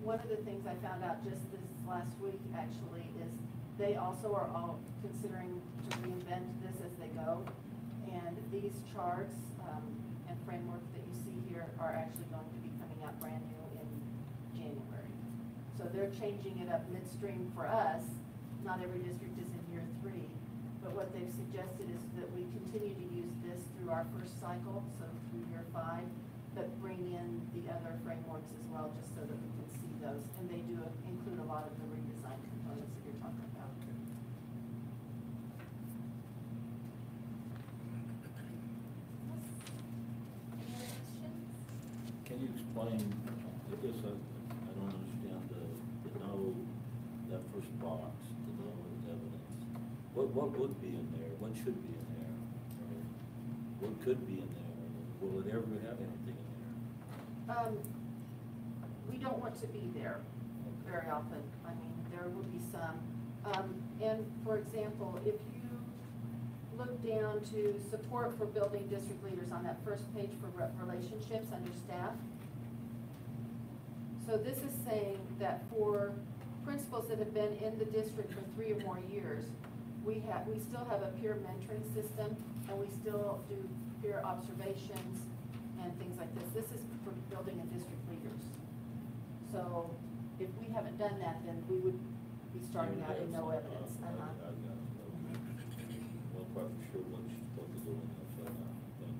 One of the things I found out just this last week actually is they also are all considering to reinvent this as they go. And these charts and frameworks that you see here are actually going to be coming out brand new in January. So they're changing it up midstream for us. Not every district is in year 3, but what they've suggested is that we continue to use this through our first cycle, so through year 5, but bring in the other frameworks as well, just so that we can see those. And they do include a lot of the redesign components that you're talking about. Can you explain, I guess I don't understand the no, that first box, the no evidence. What would be in there? What should be in there? What could be in there? Will it ever have anything in there? We don't want to be there very often. I mean, there will be some. And for example, if you look down to support for building district leaders on that first page for relationships under staff. So this is saying that for principals that have been in the district for 3 or more years, We still have a peer mentoring system, and we still do peer observations and things like this. This is for building in district leaders. So if we haven't done that, then we would be starting out in no evidence. I got it. Well, quite for sure what she's supposed to do in that, so, thank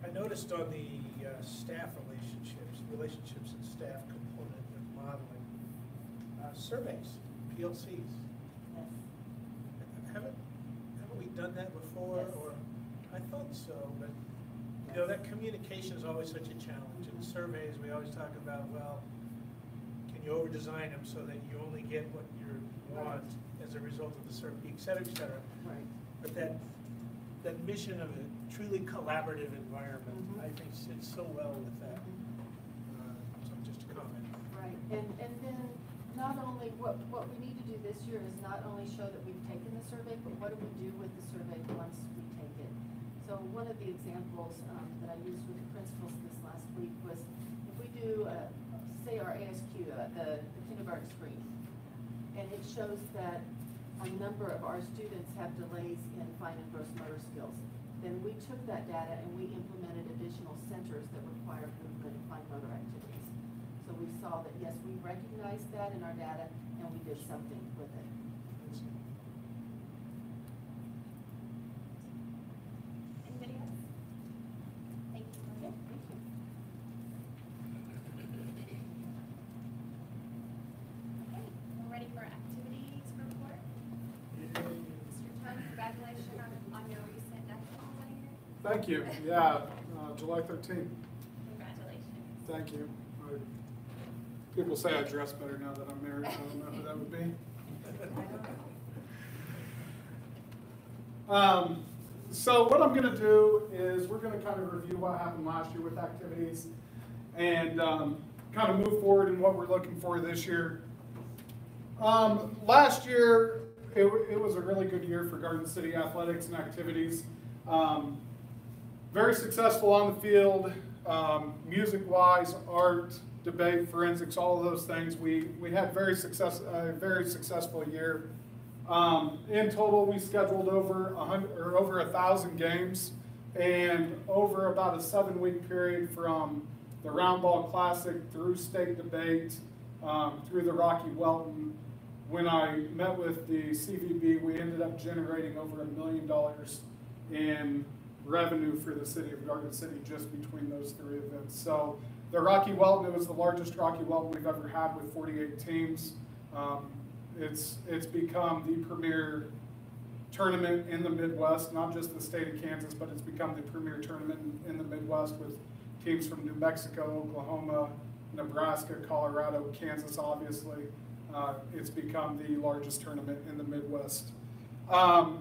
you. I noticed on the staff relationships and staff component of modeling, surveys, PLCs. Yes. Haven't we done that before? Yes. Or I thought so, but you know, that communication is always such a challenge. In surveys, we always talk about, well, can you over-design them so that you only get what you want as a result of the survey, et cetera, et cetera. Right. But that mission of a truly collaborative environment, I think sits so well with that. So just a comment. Right, and then not only, what we need to do this year is not only show that we've taken the survey, but what do we do with the survey once we take it? So one of the examples that I used with the principals this last week was if we do, say our ASQ, the kindergarten screen, and it shows that a number of our students have delays in fine and gross motor skills, then we took that data and we implemented additional centers that require movement and fine motor activities. So we saw that, yes, we recognized that in our data and we did something with it. Anybody else? Thank you. Okay, thank you. Okay, we're ready for activities report. Mr. Tun, congratulations on your recent national winner. Thank you. Yeah, July 13th. Congratulations. Thank you. People say I dress better now that I'm married. I don't know who that would be. So what I'm going to do is we're going to kind of review what happened last year with activities and kind of move forward in what we're looking for this year. Last year, it was a really good year for Garden City athletics and activities. Very successful on the field, music-wise, art, debate, forensics, all of those things. We had a very successful year. In total, we scheduled over 1,000 games, and over about a 7-week period from the Round Ball Classic through state debate, through the Rocky Welton. When I met with the CVB, we ended up generating over $1 million in revenue for the city of Garden City just between those 3 events. So the Rocky Welton, it was the largest Rocky Welton we've ever had with 48 teams. It's become the premier tournament in the Midwest, not just the state of Kansas, but it's become the premier tournament in the Midwest with teams from New Mexico, Oklahoma, Nebraska, Colorado, Kansas, obviously. It's become the largest tournament in the Midwest.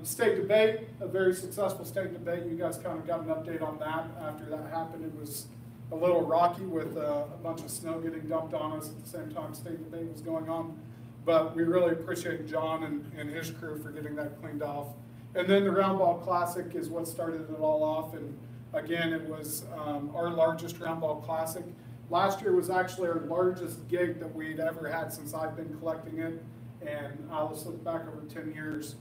State debate, a very successful state debate. You guys kind of got an update on that after that happened. It was a little rocky with a bunch of snow getting dumped on us at the same time state debate was going on. But we really appreciate John and his crew for getting that cleaned off. And then the Round Ball Classic is what started it all off. And again, it was our largest Round Ball Classic. Last year was actually our largest gig that we'd ever had since I've been collecting it. And Alice looked back over 10 years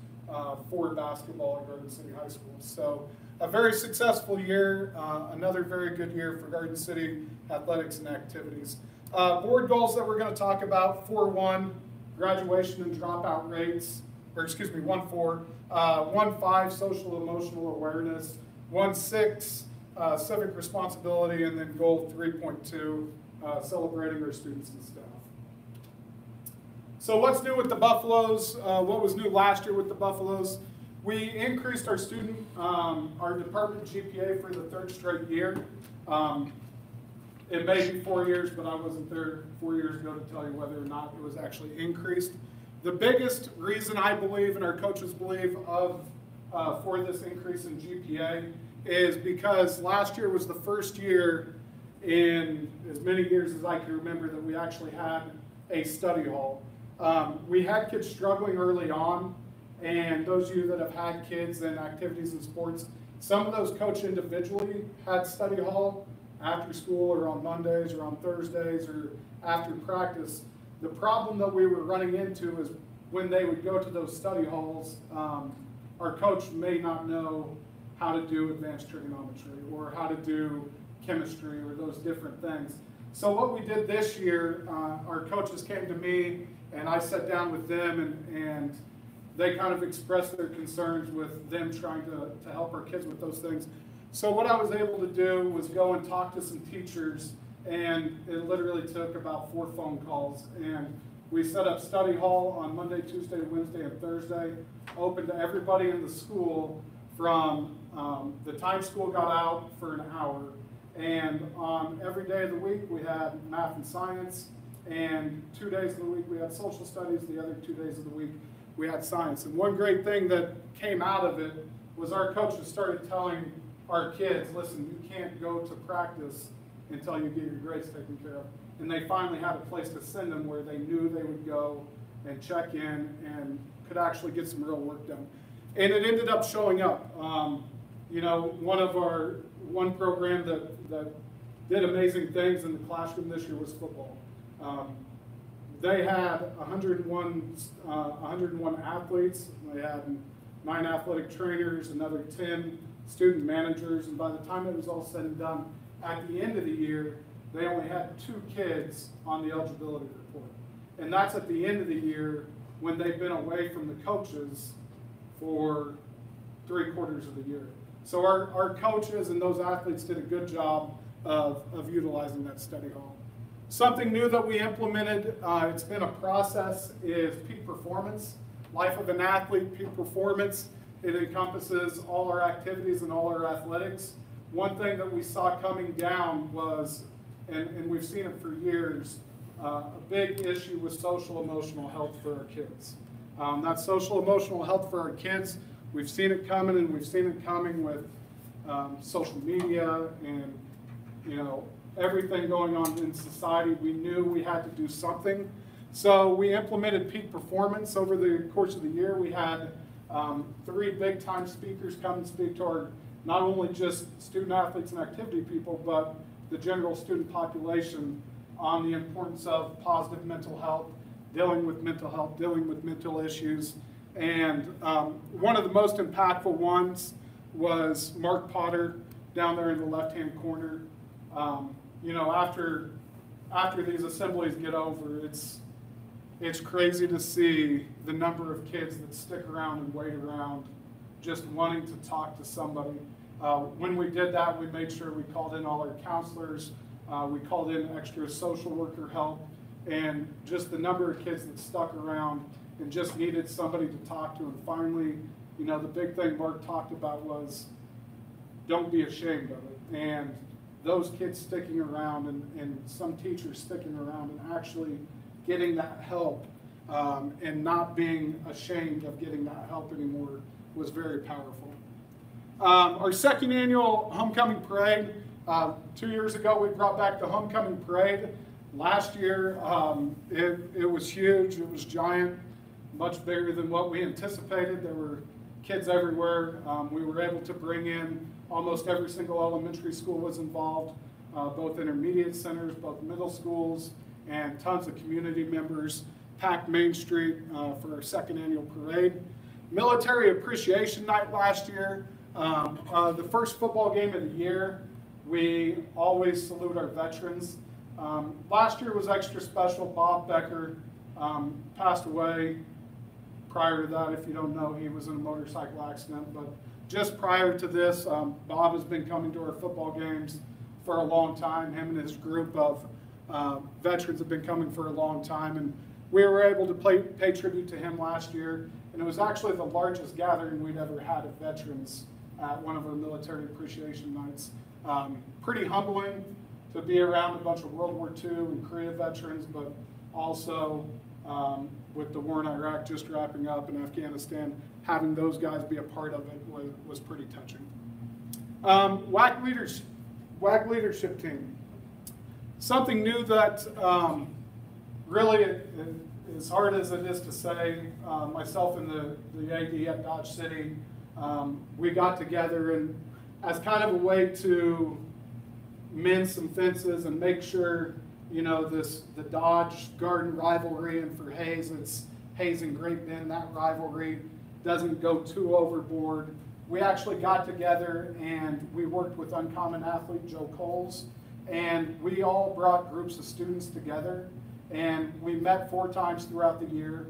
for basketball at Garden City High School. So a very successful year, another very good year for Garden City athletics and activities. Board goals that we're going to talk about: 4-1, graduation and dropout rates, or excuse me, 1-4, 1-5, social emotional awareness, 1-6, civic responsibility, and then goal 3.2, celebrating our students and staff. So what's new with the Buffaloes? What was new last year with the Buffaloes? We increased our our department GPA for the 3rd straight year. It may be 4 years, but I wasn't there 4 years ago to tell you whether or not it was actually increased. The biggest reason I believe, and our coaches believe, for this increase in GPA is because last year was the first year in as many years as I can remember that we actually had a study hall. We had kids struggling early on, and those of you that have had kids in activities and sports, some of those coached individually had study hall after school or on Mondays or on Thursdays or after practice. The problem that we were running into is when they would go to those study halls, our coach may not know how to do advanced trigonometry or how to do chemistry or those different things. So what we did this year, our coaches came to me and I sat down with them and they kind of expressed their concerns with them trying to help our kids with those things. So what I was able to do was go and talk to some teachers, and it literally took about 4 phone calls. And we set up study hall on Monday, Tuesday, Wednesday, and Thursday, open to everybody in the school from the time school got out for an hour. And on every day of the week, we had math and science, and 2 days of the week, we had social studies. The other 2 days of the week, we had science. And one great thing that came out of it was our coaches started telling our kids, listen, you can't go to practice until you get your grades taken care of. And they finally had a place to send them where they knew they would go and check in and could actually get some real work done. And it ended up showing up. You know, one program that did amazing things in the classroom this year was football. They had 101 athletes. They had 9 athletic trainers, another 10 student managers, and by the time it was all said and done, at the end of the year, they only had 2 kids on the eligibility report. And that's at the end of the year when they've been away from the coaches for 3/4 of the year. So our coaches and those athletes did a good job of utilizing that study hall. Something new that we implemented, it's been a process, is peak performance. Life of an athlete, peak performance. It encompasses all our activities and all our athletics. One thing that we saw coming down was, and we've seen it for years, a big issue with social emotional health for our kids. That social emotional health for our kids, we've seen it coming, and we've seen it coming with social media and, you know, everything going on in society. We knew we had to do something. So we implemented peak performance over the course of the year. We had 3 big time speakers come and speak to our, not only just student athletes and activity people, but the general student population on the importance of positive mental health, dealing with mental issues. And one of the most impactful ones was Mark Potter down there in the left-hand corner. You know, after these assemblies get over, it's crazy to see the number of kids that stick around and wait around just wanting to talk to somebody. When we did that, we made sure we called in all our counselors, we called in extra social worker help, and just the number of kids that stuck around and just needed somebody to talk to. And finally, you know, the big thing Mark talked about was don't be ashamed of it. And those kids sticking around and some teachers sticking around and actually getting that help and not being ashamed of getting that help anymore was very powerful. Our second annual homecoming parade, 2 years ago we brought back the homecoming parade. Last year it was huge, it was giant, much bigger than what we anticipated. There were kids everywhere. We were able to bring in almost every single elementary school was involved, both intermediate centers, both middle schools, and tons of community members. Packed Main Street for our second annual parade. Military Appreciation Night last year. The first football game of the year, we always salute our veterans. Last year was extra special. Bob Becker passed away. Prior to that, if you don't know, he was in a motorcycle accident, but just prior to this, Bob has been coming to our football games for a long time. Him and his group of veterans have been coming for a long time, and we were able to pay tribute to him last year, and it was actually the largest gathering we'd ever had of veterans at one of our military appreciation nights. Pretty humbling to be around a bunch of World War II and Korea veterans, but also with the war in Iraq just wrapping up and Afghanistan, having those guys be a part of it was pretty touching. WAC leadership team. Something new that really, as hard as it is to say, myself and the AD at Dodge City, we got together and as kind of a way to mend some fences and make sure you know, the Dodge Garden rivalry, and for Hayes, it's Hayes and Great Bend. That rivalry doesn't go too overboard. We actually got together and we worked with Uncommon Athlete Joe Coles, and we all brought groups of students together, and we met 4 times throughout the year,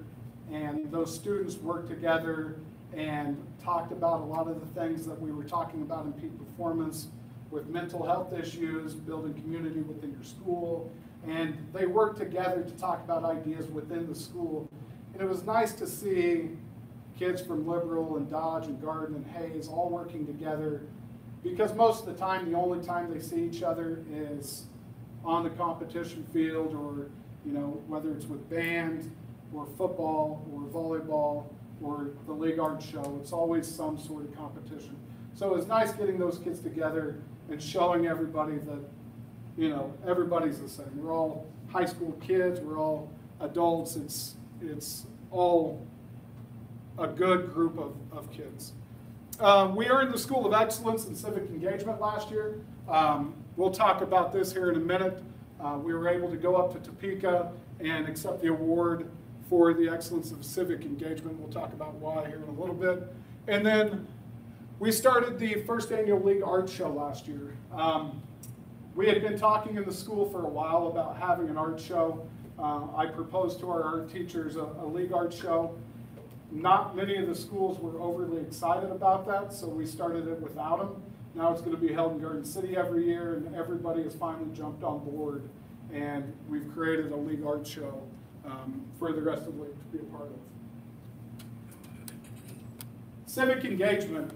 and those students worked together and talked about a lot of the things that we were talking about in peak performance, with mental health issues, building community within your school, and they worked together to talk about ideas within the school. And it was nice to see kids from Liberal and Dodge and Garden and Hayes all working together, because most of the time, the only time they see each other is on the competition field, or, you know, whether it's with band or football or volleyball or the league art show, it's always some sort of competition. So it was nice getting those kids together and showing everybody that, you know, everybody's the same. We're all high school kids, we're all adults, it's all a good group of kids. We earned the School of Excellence in Civic Engagement last year. We'll talk about this here in a minute. We were able to go up to Topeka and accept the award for the Excellence of Civic Engagement. We'll talk about why here in a little bit. And then we started the first annual League Art Show last year. We had been talking in the school for a while about having an art show. I proposed to our art teachers a League Art Show. Not many of the schools were overly excited about that, so we started it without them. Now it's going to be held in Garden City every year, and everybody has finally jumped on board, and we've created a League Art Show for the rest of the league to be a part of. Civic engagement.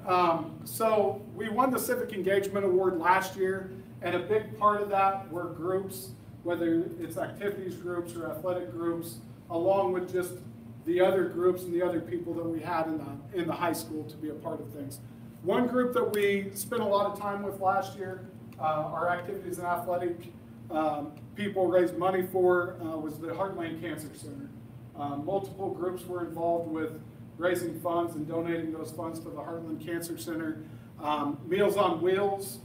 So we won the Civic Engagement Award last year, and a big part of that were groups, whether it's activities groups or athletic groups, along with just the other groups and the other people that we had in the high school to be a part of things. One group that we spent a lot of time with last year, our activities and athletic people raised money for, was the Heartland Cancer Center. Multiple groups were involved with raising funds and donating those funds to the Heartland Cancer Center. Meals on Wheels,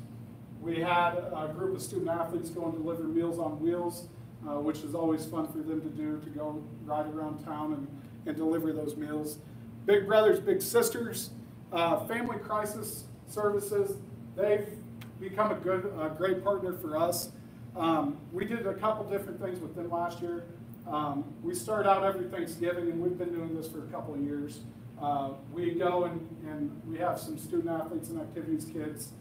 we had a group of student athletes go and deliver Meals on Wheels, which is always fun for them to do, to go ride around town and deliver those meals. Big Brothers Big Sisters, Family Crisis Services, they've become a great partner for us. We did a couple different things with them last year. We start out every Thanksgiving, and we've been doing this for a couple of years. We go and we have some student athletes and activities kids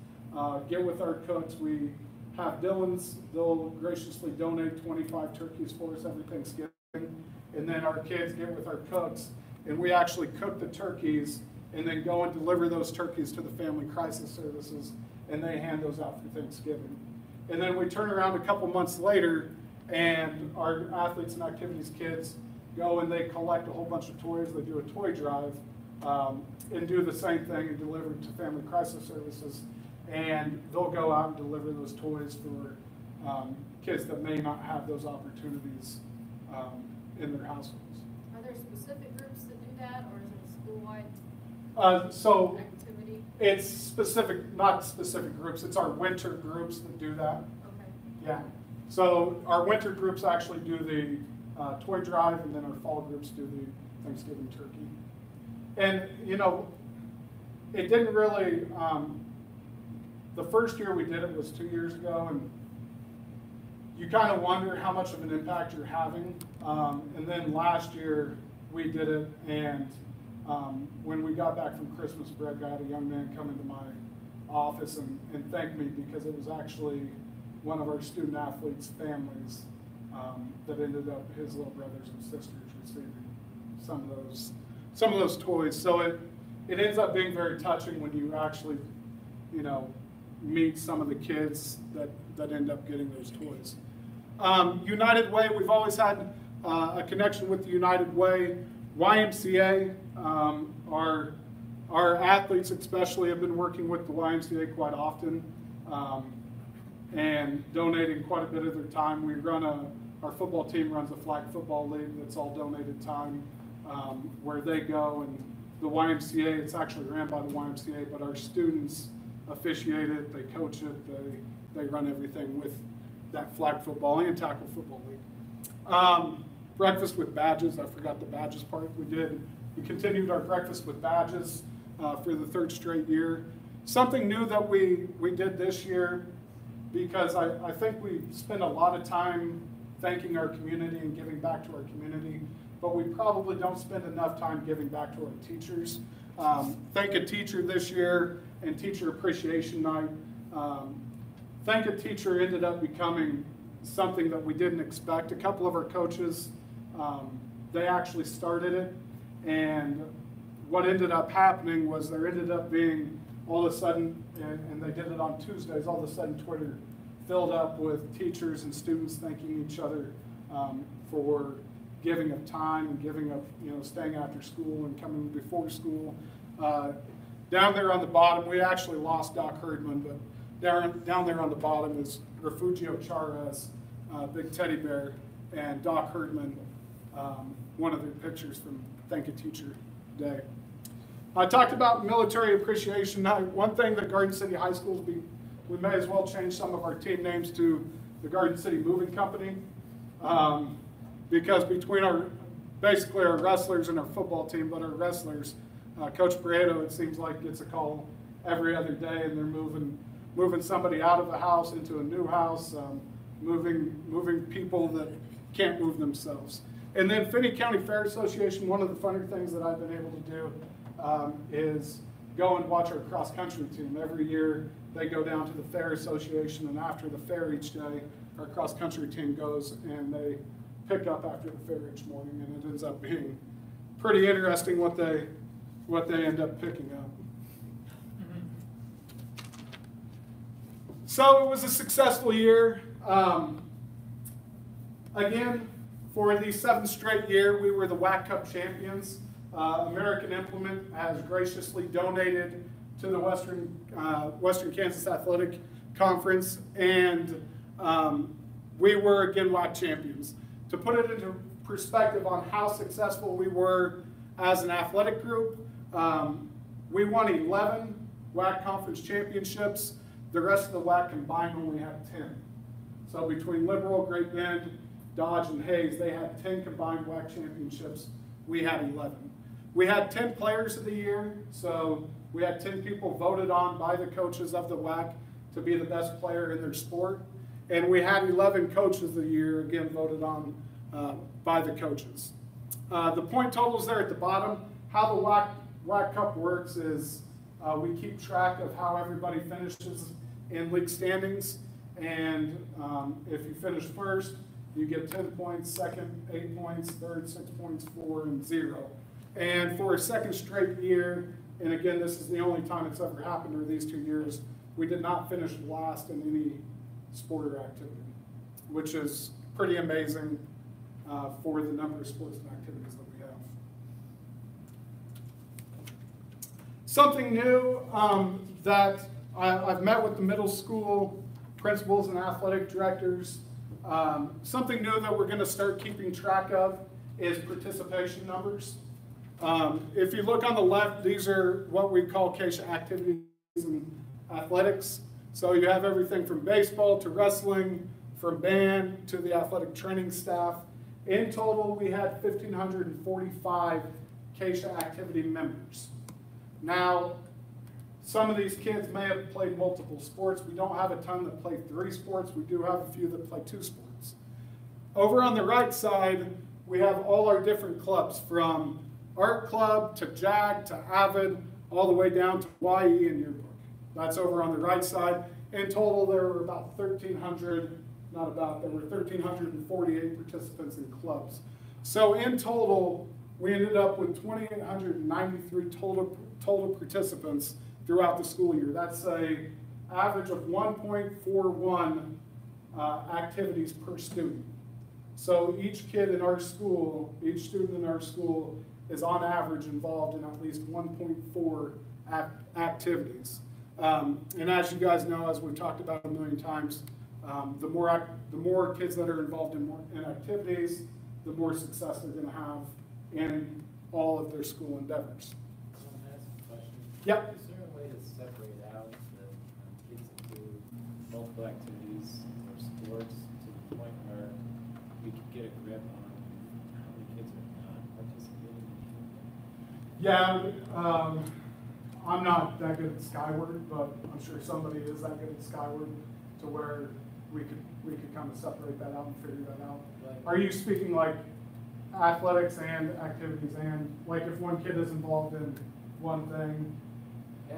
get with our cooks. We have Dylan's, they'll graciously donate 25 turkeys for us every Thanksgiving. And then our kids get with our cooks, and we actually cook the turkeys and then go and deliver those turkeys to the Family Crisis Services, and they hand those out for Thanksgiving. And then we turn around a couple months later, and our athletes and activities kids go and they collect a whole bunch of toys. They do a toy drive and do the same thing and deliver it to Family Crisis Services. And they'll go out and deliver those toys for kids that may not have those opportunities in their households. Are there specific groups that do that, or is it a school-wide So activity? it's specific, not specific groups. It's our winter groups that do that. Okay. Yeah. So our winter groups actually do the toy drive, and then our fall groups do the Thanksgiving turkey. And, you know, it didn't really, the first year we did it was 2 years ago, and you kind of wonder how much of an impact you're having. And then last year we did it, and when we got back from Christmas break, I had a young man come into my office and thank me, because it was actually one of our student athletes' families that ended up, his little brothers and sisters, receiving some of those toys. So it ends up being very touching when you actually, you know, meet some of the kids that end up getting those toys. United Way, we've always had a connection with the United Way. YMCA, our athletes especially have been working with the YMCA quite often and donating quite a bit of their time. We run our football team runs a flag football league that's all donated time, where they go, and the YMCA, it's actually ran by the YMCA, but our students officiate it, they coach it, they run everything that flag football and tackle football league. Breakfast with badges, I forgot the badges part. We continued our breakfast with badges for the 3rd straight year. Something new that we did this year, because I think we spend a lot of time thanking our community and giving back to our community, but we probably don't spend enough time giving back to our teachers. Thank a Teacher this year and Teacher Appreciation Night. Thank a Teacher ended up becoming something that we didn't expect. A couple of our coaches, they actually started it, and what ended up happening was there ended up being all of a sudden, and they did it on Tuesdays, all of a sudden Twitter filled up with teachers and students thanking each other for giving up time and giving up, staying after school and coming before school. Down there on the bottom, we actually lost Doc Herdman, but down there on the bottom is Refugio Charas, big teddy bear, and Doc Herdman, one of their pictures from Thank a Teacher Day. I talked about Military Appreciation Night. One thing that Garden City High Schools, we may as well change some of our team names to the Garden City Moving Company, because between basically our wrestlers and our football team, but our wrestlers, Coach Prieto, it seems like gets a call every other day, and they're moving somebody out of a house into a new house, moving people that can't move themselves. And then Finney County Fair Association, one of the funner things that I've been able to do is go and watch our cross-country team. Every year they go down to the Fair Association, and after the fair each day, our cross-country team goes and they pick up after the fair each morning, and it ends up being pretty interesting what they end up picking up. So it was a successful year. Again, for the 7th straight year, we were the WAC Cup champions. American Implement has graciously donated to the Western Kansas Athletic Conference, and we were again WAC champions. To put it into perspective on how successful we were as an athletic group, we won 11 WAC conference championships. The rest of the WAC combined only had 10. So between Liberal, Great Bend, Dodge, and Hayes, they had 10 combined WAC championships. We had 11. We had 10 players of the year, so we had 10 people voted on by the coaches of the WAC to be the best player in their sport. And we had 11 coaches of the year, again, voted on by the coaches. The point totals there at the bottom. How the WAC Cup works is we keep track of how everybody finishes in league standings. And if you finish first, you get 10 points, second, 8 points, third, 6 points, 4, and 0. And for a 2nd straight year, and again, this is the only time it's ever happened over these 2 years, we did not finish last in any sport or activity, which is pretty amazing for the number of sports and activities that we have. Something new that I've met with the middle school principals and athletic directors. Something new that we're going to start keeping track of is participation numbers. If you look on the left, these are what we call KSHA activities in athletics. So you have everything from baseball to wrestling, from band to the athletic training staff. In total, we had 1,545 KSHA activity members. Now, some of these kids may have played multiple sports. We don't have a ton that play 3 sports. We do have a few that play 2 sports. Over on the right side, we have all our different clubs, from art club to JAG to AVID, all the way down to YE and yearbook. That's over on the right side. In total, there were about 1,300, not about, there were 1,348 participants in clubs. So in total, we ended up with 2,893 total participants throughout the school year. That's an average of 1.41 activities per student. So each kid in our school, each student in our school is on average involved in at least 1.4 activities. And as you guys know, as we've talked about a million times, the more kids that are involved in activities, the more success they're going to have in all of their school endeavors. Can I ask a question? Yep. Is there a way to separate out the kids that do multiple activities or sports to the point where we could get a grip on how many kids are not participating in Yeah, I'm not that good at Skyward, but I'm sure somebody is that good at Skyward to where we could kind of separate that out and figure that out. Right. Are you speaking like athletics and activities and like if one kid is involved in one thing? Yeah,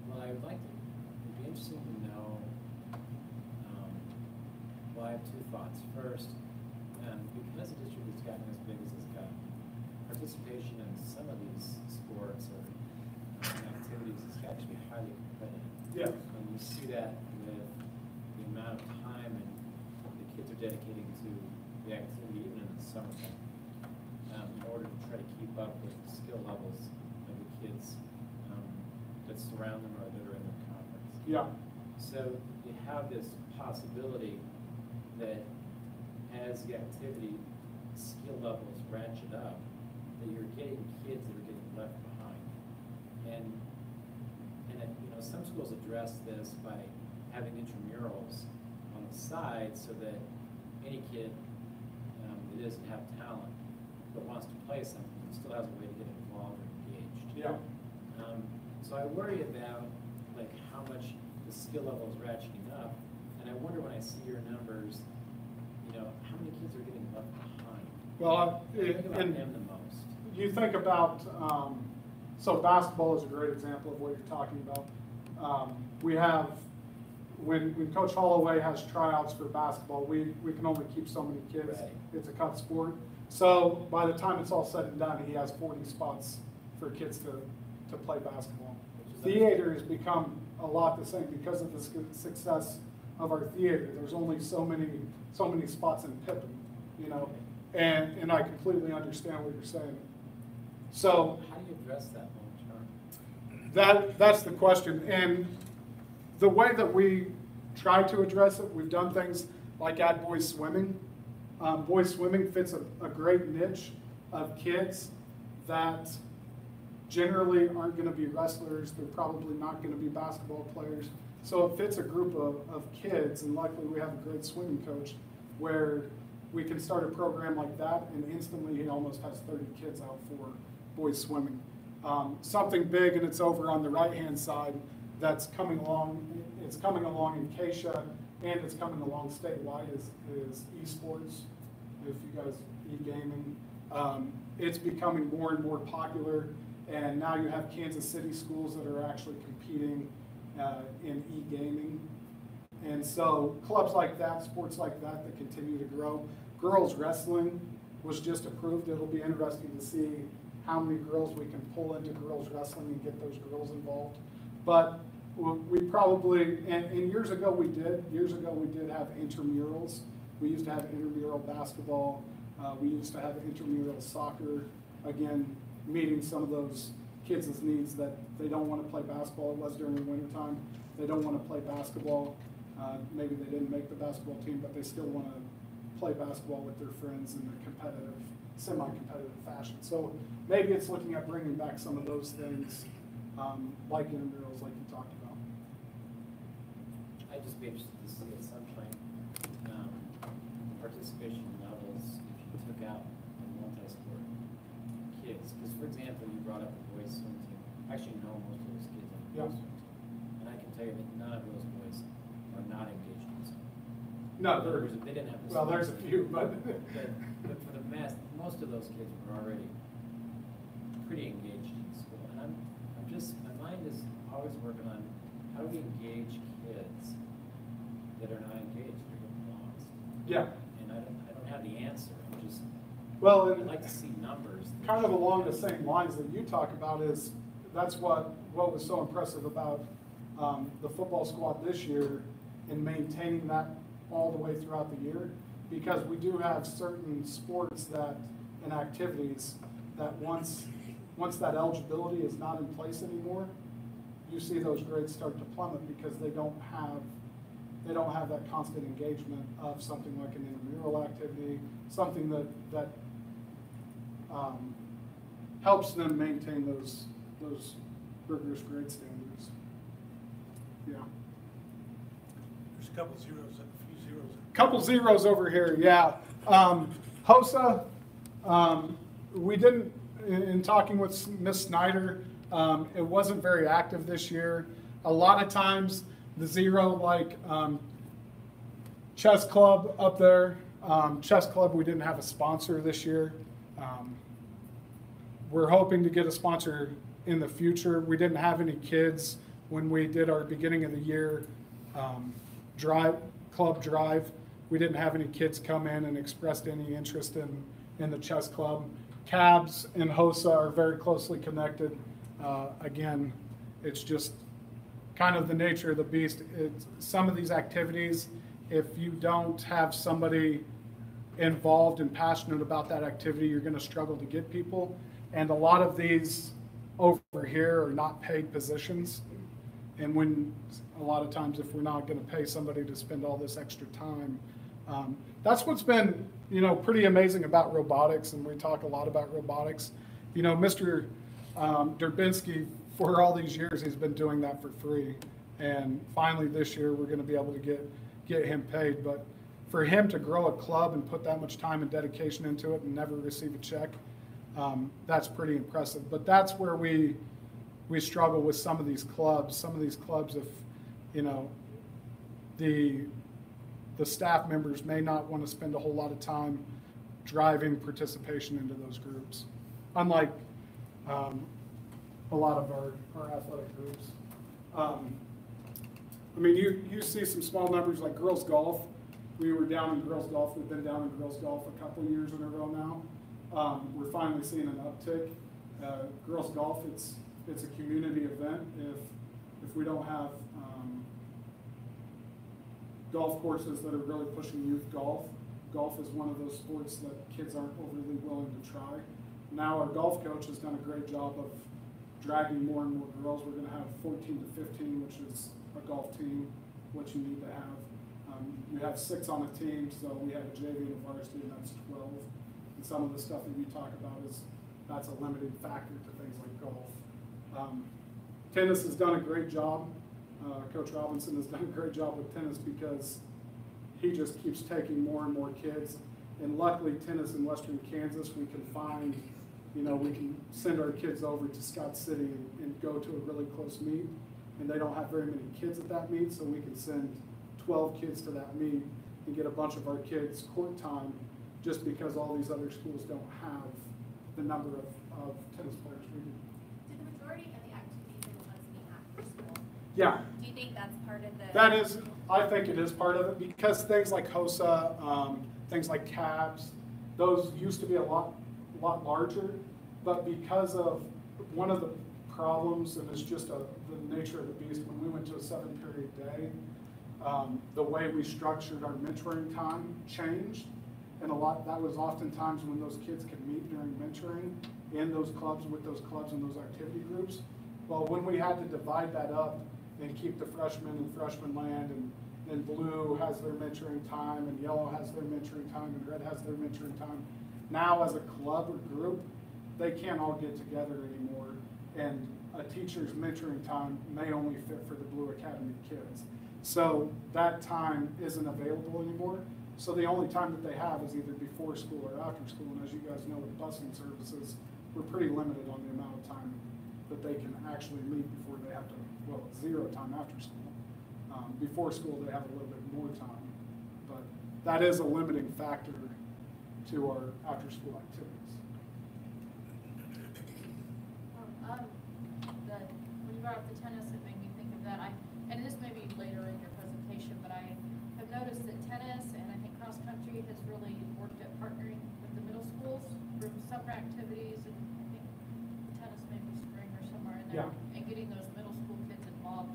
well, I would like to, it'd be interesting to know, well, I have two thoughts. First, because the district has gotten as big as it's gotten, participation in some of these sports or activities is actually highly competitive. Yeah. And you see that with the amount of time and the kids are dedicating to the activity even in the summertime, in order to try to keep up with the skill levels of the kids that surround them or that are in their conference. Yeah. So you have this possibility that as the activity skill levels ratchet up, that you're getting kids that are getting left behind. And some schools address this by having intramurals on the side so that any kid that doesn't have talent but wants to play something still has a way to get involved or engaged. Yeah. So I worry about like how much the skill level is ratcheting up, and I wonder when I see your numbers, how many kids are getting left behind? Well, I think about them the most. You think about, so basketball is a great example of what you're talking about. We have, when Coach Holloway has tryouts for basketball, we can only keep so many kids. Right. It's a cut sport. So by the time it's all said and done, he has 40 spots for kids to play basketball. Theater has become a lot the same because of the success of our theater. There's only so many spots in Pippin, and I completely understand what you're saying. So How do you address that long term? that's the question. And the way that we try to address it, we've done things like add boys swimming. Boys swimming fits a great niche of kids that generally aren't going to be wrestlers. They're probably not going to be basketball players. So it fits a group of kids, and luckily we have a great swimming coach where we can start a program like that, and instantly he almost has 30 kids out for boys swimming. Something big, and it's over on the right-hand side, that's coming along. It's coming along in Keisha, and it's coming along statewide is esports. If you guys e-gaming, it's becoming more and more popular, and now you have Kansas City schools that are actually competing in e-gaming. And so clubs like that, sports like that continue to grow. Girls wrestling was just approved. It'll be interesting to see how many girls we can pull into girls wrestling and get those girls involved. But we probably, and years ago we did have intramurals. We used to have intramural basketball. We used to have intramural soccer. Again, meeting some of those kids' needs that they don't want to play basketball. It was during the wintertime. They don't want to play basketball. Maybe they didn't make the basketball team, but they still want to play basketball with their friends in a competitive, semi-competitive fashion. So maybe it's looking at bringing back some of those things, like intramurals, like you talked about. I'd just be interested to see at some point participation levels if you took out the multi-sport kids. Because, for example, you brought up the boys swim team. I actually know most of those kids on the boys swim team. And I can tell you that none of those boys are not engaged in swim. No, they didn't have the well, there's a few, but but for the most of those kids were already pretty engaged in school. And my mind is always working on how do we engage kids that are not engaged, that are getting lost. yeah. And I don't have the answer. I'm just, Well, I'd like to see numbers. kind of along the same lines that you talk about is that's what was so impressive about the football squad this year in maintaining that all the way throughout the year, because we do have certain sports that and activities that once that eligibility is not in place anymore, you see those grades start to plummet because they don't have that constant engagement of something like an intramural activity, something that helps them maintain those rigorous grade standards. Yeah. There's a couple zeros and a few zeros. Couple zeros over here, yeah. HOSA, we didn't, in talking with Ms. Snyder, it wasn't very active this year. A lot of times the zero, like chess club up there, chess club, we didn't have a sponsor this year. We're hoping to get a sponsor in the future. We didn't have any kids when we did our beginning of the year club drive. We didn't have any kids come in and expressed any interest in the chess club. CABS and HOSA are very closely connected. Again, it's just kind of the nature of the beast. Some of these activities, if you don't have somebody involved and passionate about that activity, you're going to struggle to get people. And a lot of these over here are not paid positions. And when a lot of times, if we're not going to pay somebody to spend all this extra time, that's what's been, pretty amazing about robotics. And we talk a lot about robotics. Mr. Durbinski, for all these years, he's been doing that for free. And finally this year, we're going to be able to get him paid. But for him to grow a club and put that much time and dedication into it and never receive a check, that's pretty impressive. But that's where we struggle with some of these clubs. Some of these clubs, if the staff members may not want to spend a whole lot of time driving participation into those groups, unlike a lot of our athletic groups. You see some small numbers like girls golf. We were down in girls golf. We've been down in girls golf a couple of years in a row now. We're finally seeing an uptick. Girls golf, it's a community event. If we don't have golf courses that are really pushing youth golf is one of those sports that kids aren't overly willing to try. Now our golf coach has done a great job of dragging more and more girls. We're going to have 14 to 15, which is a golf team, what you need to have. You have 6 on a team, so we have a JV and a varsity, and that's 12. And some of the stuff that you talk about that's a limiting factor to things like golf. Tennis has done a great job. Coach Robinson has done a great job with tennis because he just keeps taking more and more kids. And luckily, tennis in Western Kansas, we can find, we can send our kids over to Scott City and go to a really close meet. And they don't have very many kids at that meet, so we can send 12 kids to that meet and get a bunch of our kids court time just because all these other schools don't have the number of tennis players we do. Do the majority of the activities in class be after school? Yeah. Do you think that's part of the? That is, I think it is part of it because things like HOSA, things like CABS, those used to be a lot larger, but because of one of the problems, and it's just the nature of the beast, when we went to a 7-period day, the way we structured our mentoring time changed. And that was oftentimes when those kids could meet during mentoring in those clubs, with those clubs and those activity groups. Well, when we had to divide that up and keep the freshmen in freshman land, and blue has their mentoring time, and yellow has their mentoring time, and red has their mentoring time, now as a club or group, they can't all get together anymore. And a teacher's mentoring time may only fit for the Blue Academy kids. So that time isn't available anymore. So the only time that they have is either before school or after school. And as you guys know, with busing services, we're pretty limited on the amount of time that they can actually meet before they have to, 0 time after school. Before school, they have a little bit more time. But that is a limiting factor to our after-school activities. When you brought up the tennis, it made me think of that. And this may be later in your presentation, but I have noticed that tennis and I think cross country has really worked at partnering with the middle schools for summer activities, and I think tennis maybe spring or somewhere in there, and getting those middle school kids involved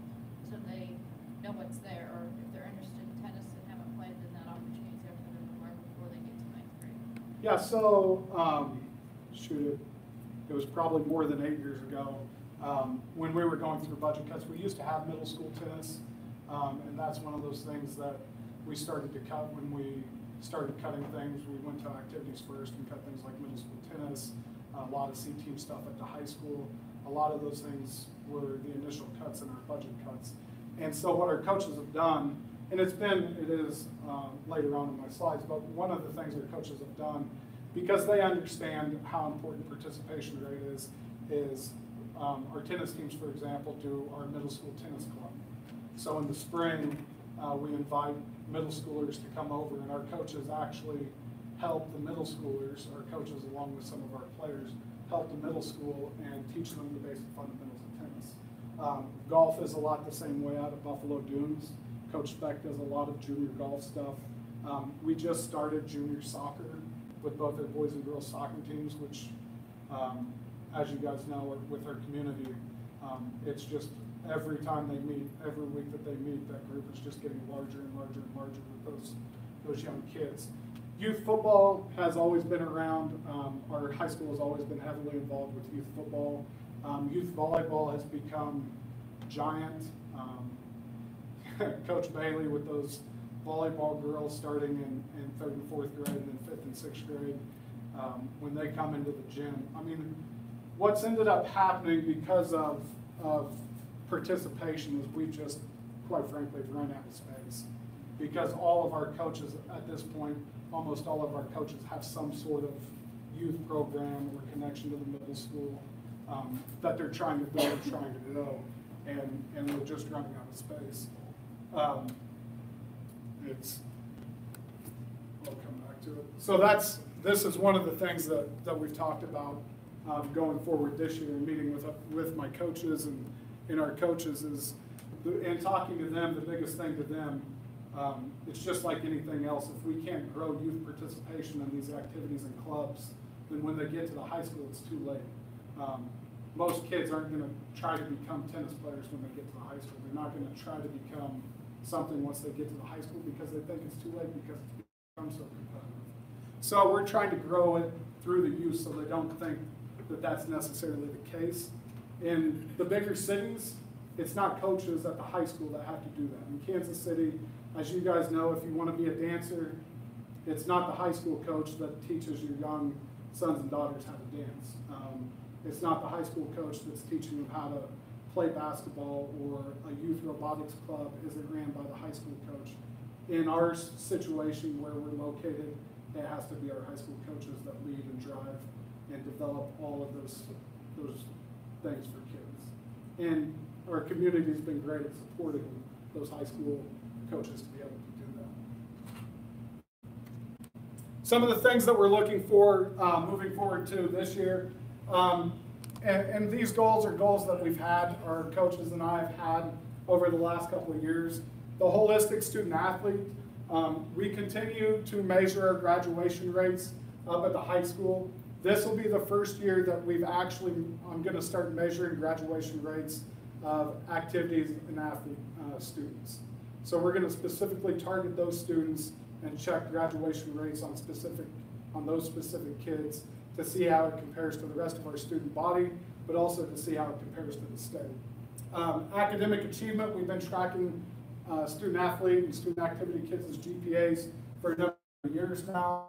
so they know what's there, or if they're interested in tennis and haven't played, then that opportunity is there for them to learn before they get to 9th grade. Yeah, so it was probably more than 8 years ago. When we were going through budget cuts, we used to have middle school tennis, and that's one of those things that we started to cut when we started cutting things. We went to activities first and cut things like middle school tennis, a lot of C-team stuff at the high school. A lot of those things were the initial cuts in our budget cuts. And so what our coaches have done and it is later on in my slides, but one of the things our coaches have done, because they understand how important participation rate is our tennis teams, for example, do our middle school tennis club. So in the spring, we invite middle schoolers to come over, and our coaches actually help the middle schoolers, our coaches along with some of our players, help the middle school and teach them the basic fundamentals of tennis. Golf is a lot the same way out of Buffalo Dunes. Coach Speck does a lot of junior golf stuff. We just started junior soccer with both our boys and girls soccer teams, which, as you guys know, with our community, it's just every time they meet, every week that they meet, that group is just getting larger and larger and larger with those young kids. Youth football has always been around. Our high school has always been heavily involved with youth football. Youth volleyball has become giant. Coach Bailey with those volleyball girls starting in 3rd and 4th grade and then 5th and 6th grade, when they come into the gym. I mean, what's ended up happening because of participation is we just, quite frankly, run out of space. Because all of our coaches at this point, almost all of our coaches have some sort of youth program or connection to the middle school that they're trying to build, trying to grow, and we're just running out of space. I'll come back to it. So this is one of the things that we've talked about going forward this year, and meeting with my coaches and our coaches is, and talking to them, the biggest thing to them, it's just like anything else. If we can't grow youth participation in these activities and clubs, then when they get to the high school, it's too late. Most kids aren't going to try to become tennis players when they get to the high school. They're not going to try to become something once they get to the high school because they think it's too late because it's become so competitive. So we're trying to grow it through the youth so they don't think that that's necessarily the case. In the bigger cities, it's not coaches at the high school that have to do that. In Kansas City, as you guys know, if you want to be a dancer, it's not the high school coach that teaches your young sons and daughters how to dance. It's not the high school coach that's teaching them how to play basketball, or a youth robotics club isn't ran by the high school coach. In our situation where we're located, it has to be our high school coaches that lead and drive and develop all of those things for kids. And our community has been great at supporting those high school coaches to be able to do that. Some of the things that we're looking for moving forward to this year, and these goals are goals that we've had, our coaches and I have had over the last couple of years. The holistic student athlete, we continue to measure our graduation rates up at the high school. This will be the first year that I'm going to start measuring graduation rates of activities and athlete students. So we're going to specifically target those students and check graduation rates on those specific kids to see how it compares to the rest of our student body, but also to see how it compares to the state. Academic achievement, we've been tracking student athlete and student activity kids' GPAs for a number of years now.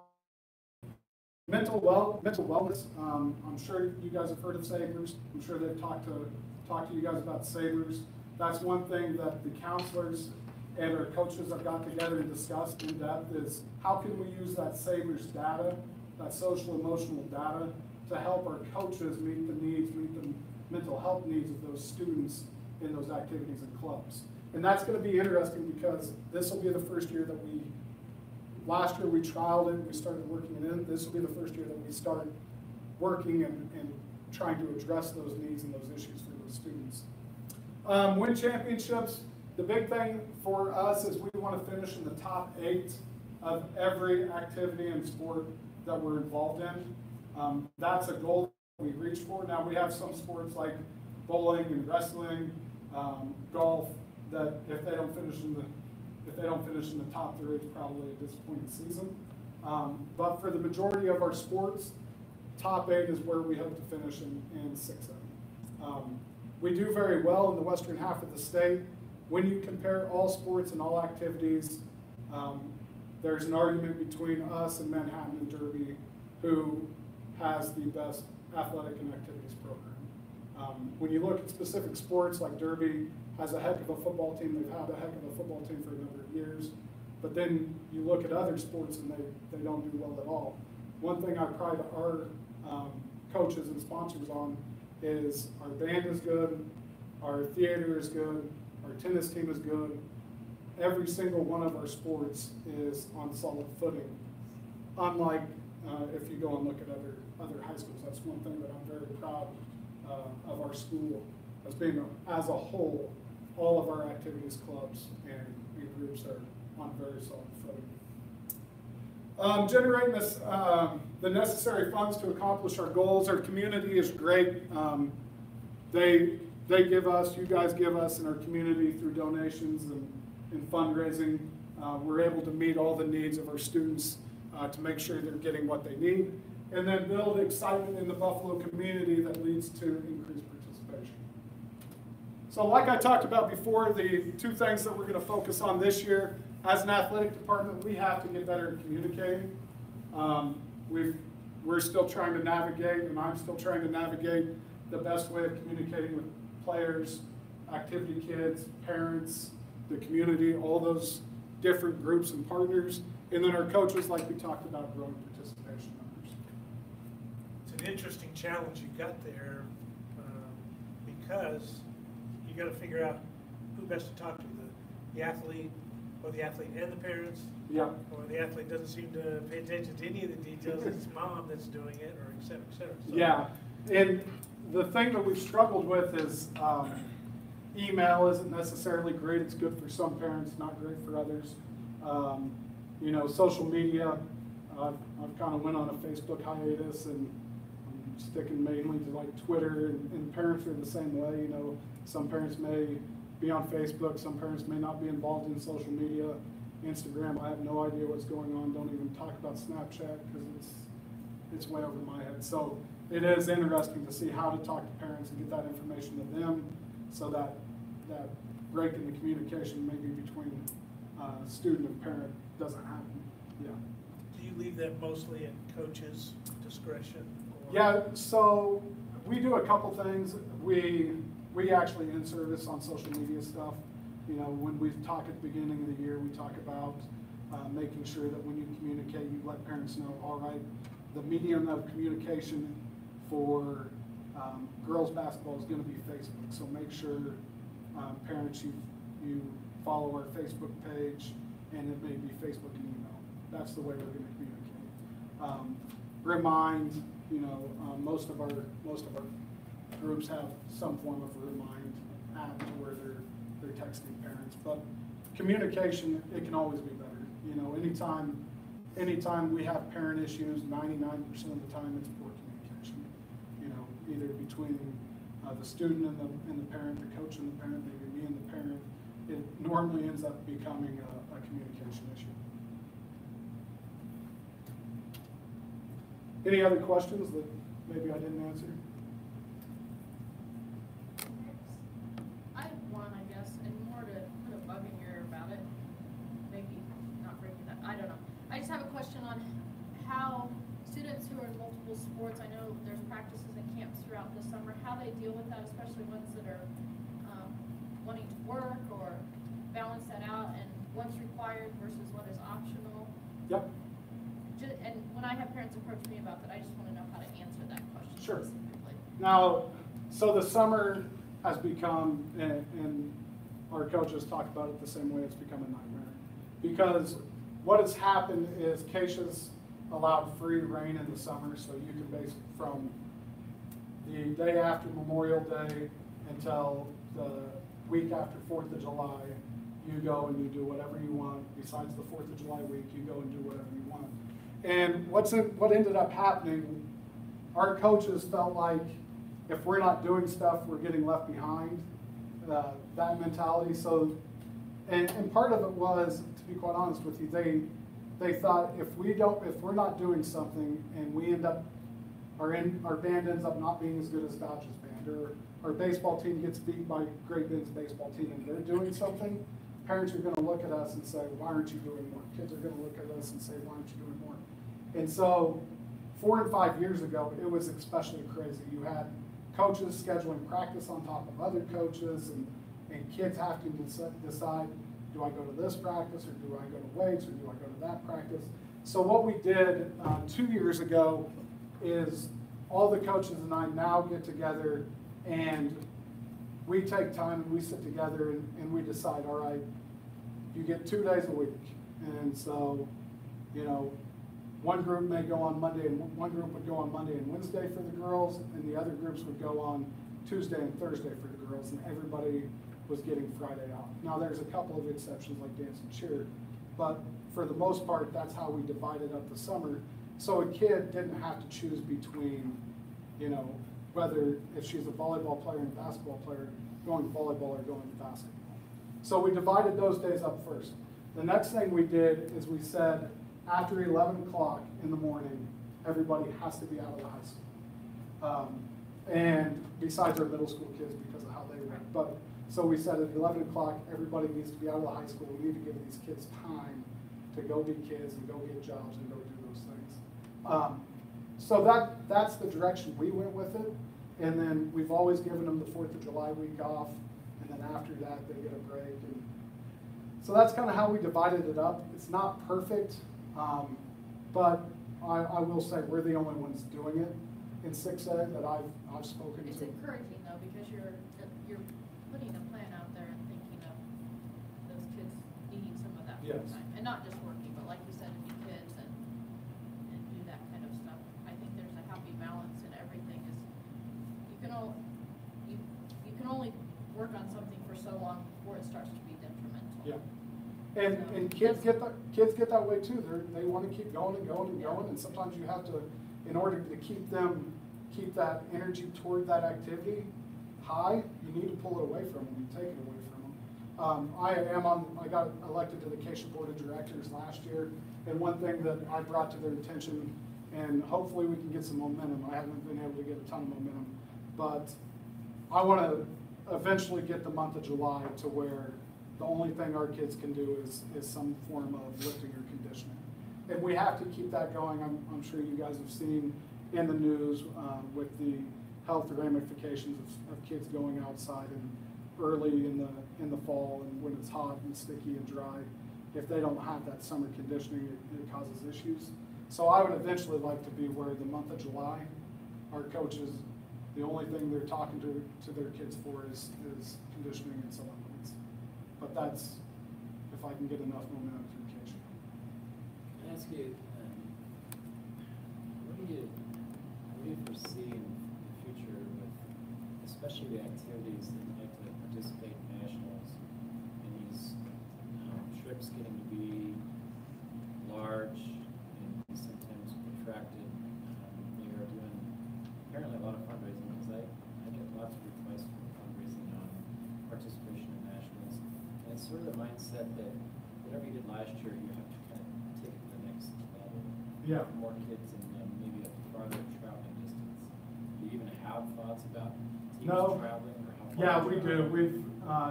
Mental wellness, I'm sure you guys have heard of SABRS. I'm sure they've talked to you guys about SABRS. That's one thing that the counselors and our coaches have got together and discussed in depth is how can we use that SABRS data, that social emotional data, to help our coaches meet the mental health needs of those students in those activities and clubs. And that's going to be interesting because this will be the first year that last year we trialed it, we started working it in. This will be the first year that we start working and trying to address those needs and those issues for those students. Win championships. The big thing for us is we want to finish in the top 8 of every activity and sport that we're involved in. That's a goal we reach for. Now we have some sports like bowling and wrestling, golf, that if they don't finish in the top 3, it's probably a disappointing season. But for the majority of our sports, top 8 is where we hope to finish in 6A. We do very well in the western half of the state. When you compare all sports and all activities, there's an argument between us and Manhattan and Derby, who has the best athletic and activities program. When you look at specific sports, like Derby has a heck of a football team, they've had a heck of a football team for a number of years, but then you look at other sports and they don't do well at all. One thing I pride our coaches and sponsors on is our band is good, our theater is good, our tennis team is good. Every single one of our sports is on solid footing. Unlike if you go and look at other high schools, that's one thing that I'm very proud of our school as being, as a whole, all of our activities, clubs, and groups are on very solid footing. Generating this, the necessary funds to accomplish our goals. Our community is great. They give us, you guys give us in our community through donations and fundraising. We're able to meet all the needs of our students to make sure they're getting what they need, and then build excitement in the Buffalo community that leads to increased participation. So like I talked about before, the two things that we're going to focus on this year, as an athletic department, we have to get better at communicating. We're still trying to navigate, and I'm still trying to navigate the best way of communicating with players, activity kids, parents, the community, all those different groups and partners. And then our coaches, like we talked about, growing participation numbers. It's an interesting challenge you got there because you got to figure out who best to talk to, the athlete, or the athlete and the parents. Yeah. Or the athlete doesn't seem to pay attention to any of the details. It's mom that's doing it, or et cetera, et cetera. So, yeah, and the thing that we've struggled with is email isn't necessarily great. It's good for some parents, not great for others. You know, social media, I've kind of went on a Facebook hiatus, and I'm sticking mainly to like Twitter, and parents are the same way. You know, some parents may be on Facebook, some parents may not be involved in social media. Instagram, I have no idea what's going on. Don't even talk about Snapchat because it's way over my head. So it is interesting to see how to talk to parents and get that information to them, so that break in the communication maybe between student and parent doesn't happen. Yeah. Do you leave that mostly at coaches' discretion? Or? Yeah. So we do a couple things. We actually in service on social media stuff. You know, when we talk at the beginning of the year, we talk about making sure that when you communicate, you let parents know, all right, the medium of communication for girls basketball is going to be Facebook. So make sure parents, you follow our Facebook page, and it may be Facebook and email. That's the way we're going to communicate. Remind, you know, most of our groups have some form of remind app to where they're texting parents. But communication, it can always be better. You know, anytime we have parent issues, 99% of the time it's poor communication. You know, either between the student and the parent, the coach and the parent, maybe me and the parent. It normally ends up becoming a communication issue. Any other questions that maybe I didn't answer? I have one, I guess, and more to put a bug in your ear about it. Maybe not bringing that, I don't know. I just have a question on how students who are in multiple sports, I know there's practices and camps throughout the summer, how they deal with that, especially ones that are wanting to work or balance that out, and what's required versus what is optional. Yep. And when I have parents approach me about that, I just want to know how to answer that question Sure. specifically. Now, so the summer has become, and our coaches talk about it the same way, it's become a nightmare. Because what has happened is Keisha's allowed free reign in the summer, so you can base from the day after Memorial Day until the week after 4th of July, you go and you do whatever you want. Besides the 4th of July week, you go and do whatever you want. And what ended up happening, our coaches felt like if we're not doing stuff, we're getting left behind, that mentality. So, and part of it was, to be quite honest with you, they thought if we're not doing something and we end up, our band ends up not being as good as Dodge's band, or our baseball team gets beat by Great Bend's baseball team and they're doing something, parents are going to look at us and say, why aren't you doing more? Kids are going to look at us and say, why aren't you doing more? And so 4 and 5 years ago, it was especially crazy. You had coaches scheduling practice on top of other coaches, and kids have to decide, do I go to this practice, or do I go to weights, or do I go to that practice? So what we did 2 years ago is all the coaches and I now get together, and we take time and we sit together and we decide, all right, you get 2 days a week. And so, you know, one group may go on Monday, and one group would go on Monday and Wednesday for the girls, and the other groups would go on Tuesday and Thursday for the girls, and everybody was getting Friday off. Now, there's a couple of exceptions like dance and cheer, but for the most part, that's how we divided up the summer. So a kid didn't have to choose between, you know, whether if she's a volleyball player and a basketball player, going volleyball or going basketball. So we divided those days up first. The next thing we did is we said, after 11 o'clock in the morning, everybody has to be out of the high school. And besides our middle school kids because of how they work. But so we said at 11 o'clock, everybody needs to be out of the high school. We need to give these kids time to go be kids and go get jobs and go do those things. So that's the direction we went with it. And then we've always given them the 4th of July week off. And then after that, they get a break. And so that's kind of how we divided it up. It's not perfect, but I will say we're the only ones doing it in 6A that I've spoken to. It's encouraging though, because you're putting a plan out there and thinking of those kids needing some of that Yes. time. And not just working, but like you said, to be kids and do that kind of stuff. I think there's a happy balance in everything. Is you can only work on something for so long before it starts to be detrimental. Yeah. And kids get that way too. They want to keep going and going and going, and sometimes you have to, in order to keep that energy toward that activity high, you need to pull it away from them. You take it away from them. I got elected to the Acacia Board of Directors last year, and one thing that I brought to their attention, and hopefully we can get some momentum. I haven't been able to get a ton of momentum, but I want to eventually get the month of July to where the only thing our kids can do is some form of lifting or conditioning. And we have to keep that going. I'm sure you guys have seen in the news with the health ramifications of kids going outside and early in the fall and when it's hot and sticky and dry. If they don't have that summer conditioning, it causes issues. So I would eventually like to be where the month of July, our coaches, the only thing they're talking to their kids for is conditioning and supplements. But that's if I can get enough momentum through Acacia. Can I ask you, what do you foresee in the future with, especially the activities that like to participate in nationals, and these trips getting to be large and sometimes protracted? We are doing apparently a lot of fundraising, because I get lots of requests for fundraising on participation in nationals. And it's sort of the mindset that whatever you did last year, you have to kind of take it to the next level. Yeah. More kids and maybe a farther traveling distance. Do you even have thoughts about teams traveling or how far? Yeah, we do. We've